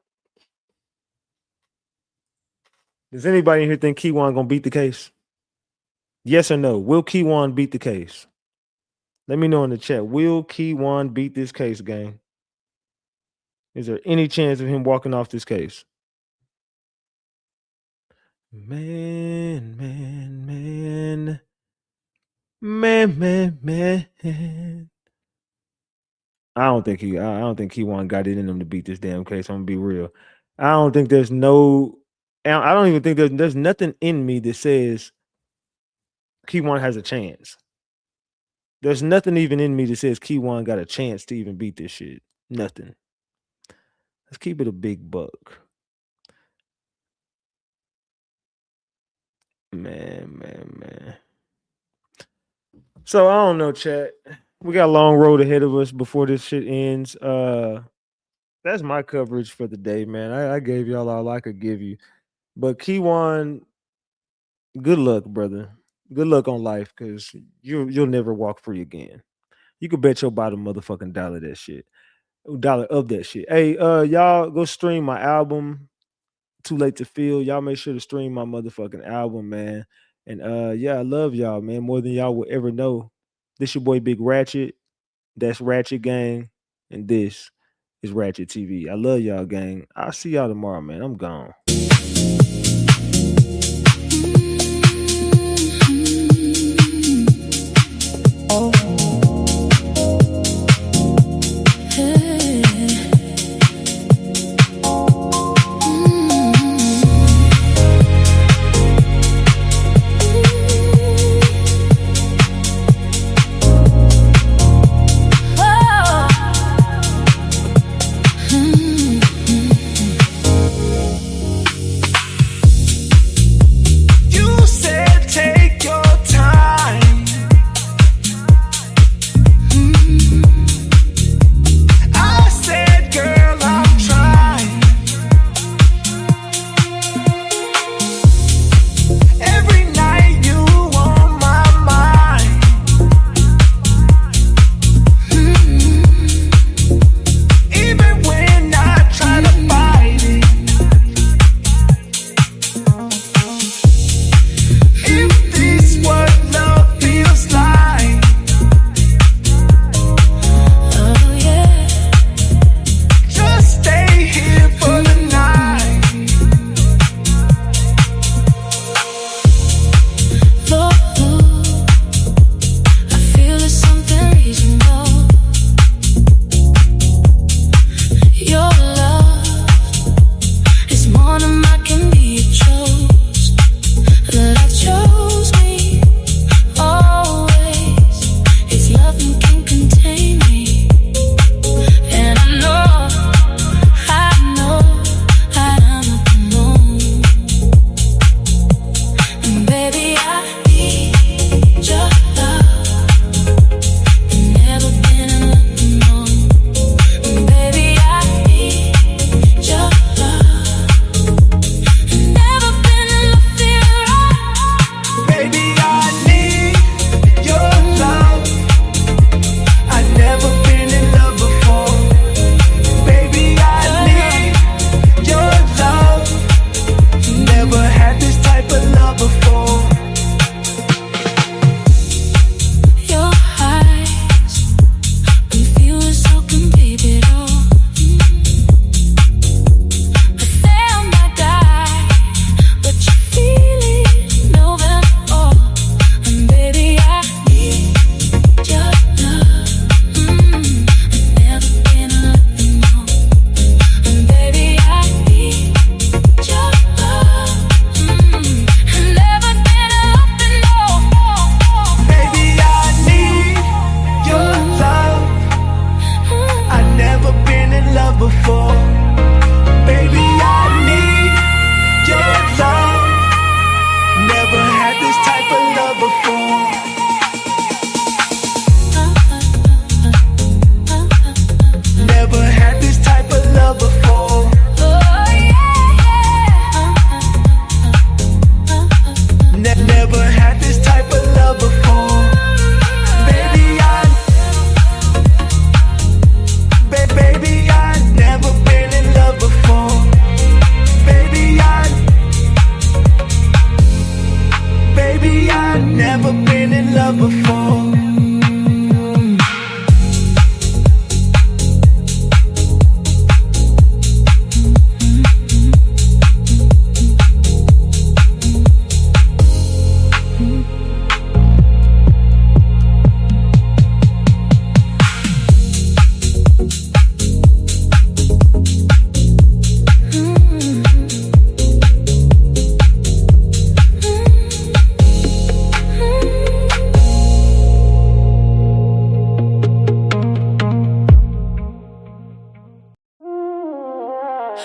Does anybody in here think Kewon gonna beat the case? Yes or no? Will Kewon beat the case? Let me know in the chat. Will Kewon beat this case, gang? Is there any chance of him walking off this case? Man. I don't think Kewon got it in him to beat this damn case. I'm gonna be real. I don't think there's I don't even think there's nothing in me that says Kewon has a chance. There's nothing even in me that says Kewon got a chance to even beat this shit. Nothing. Let's keep it a big buck. Man. So I don't know, chat. We got a long road ahead of us before this shit ends. That's my coverage for the day, man. I gave y'all all I could give you. But Kewon, good luck, brother. Good luck on life, because you'll never walk free again. You could bet your bottom motherfucking dollar of that shit. Hey, y'all go stream my album, Too Late to Feel. Y'all make sure to stream my motherfucking album, man. And yeah, I love y'all, man, more than y'all will ever know. This your boy Big Ratchet. That's Ratchet Gang. And this is Ratchet TV. I love y'all, gang. I'll see y'all tomorrow, man. I'm gone. never been in love before.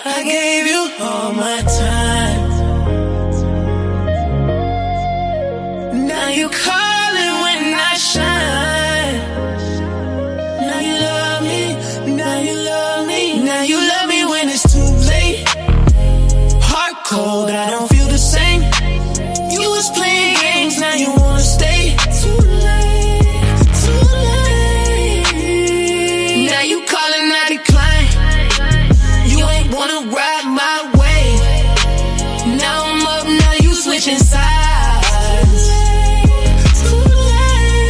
I gave you all my time. Now you calling when I shine. Now you love me, now you love me, now you love me when it's too late. Heart cold, I don't feel the same. You was playing games, now you wanna stay. Too late, too late. Now you calling, I decline. You ain't wanna ride my way. Now I'm up, now you switching sides. Too late.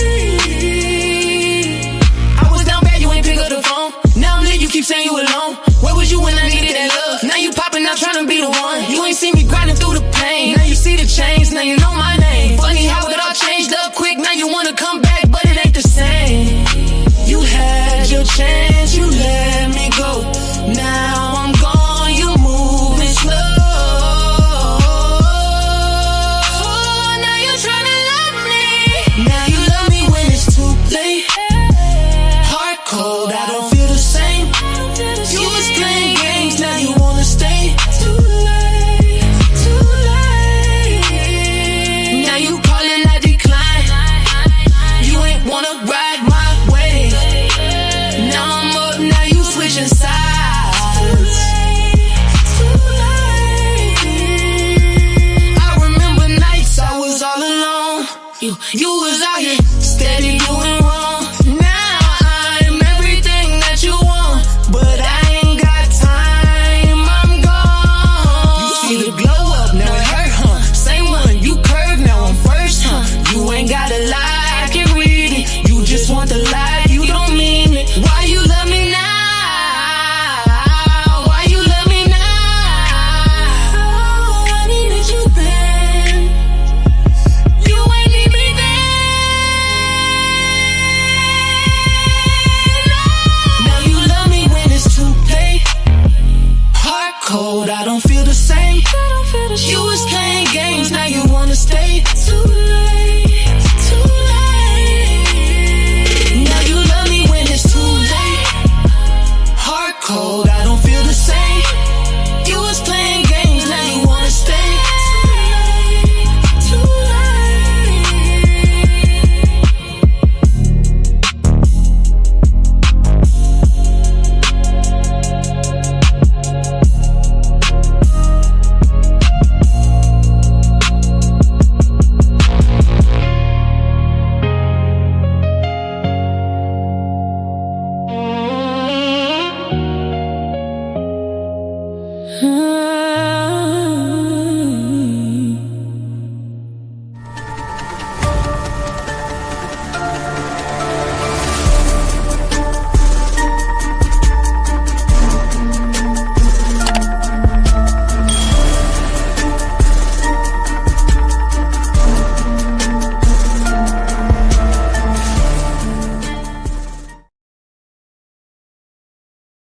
I was down bad, you ain't pick up the phone. Now I'm lit, you keep saying you alone. Where was you when I needed that love? Now you popping out trying to be the one. You ain't seen me grinding through the pain. Now you see the change, now you know my name. Funny how it all changed up quick. Now you wanna come back, but it ain't the same. You had your chance, you let me go. Now I'm gone, you moving slow. Now you're trying to love me. Now you love me when it's too late. Heart cold, I don't feel the same. You was playing games, now you wanna stay. Too late, too late. Now you calling, I decline. You ain't wanna ride my way. Now I'm up, now you switching sides. I remember nights I was all alone. You was out here steady doing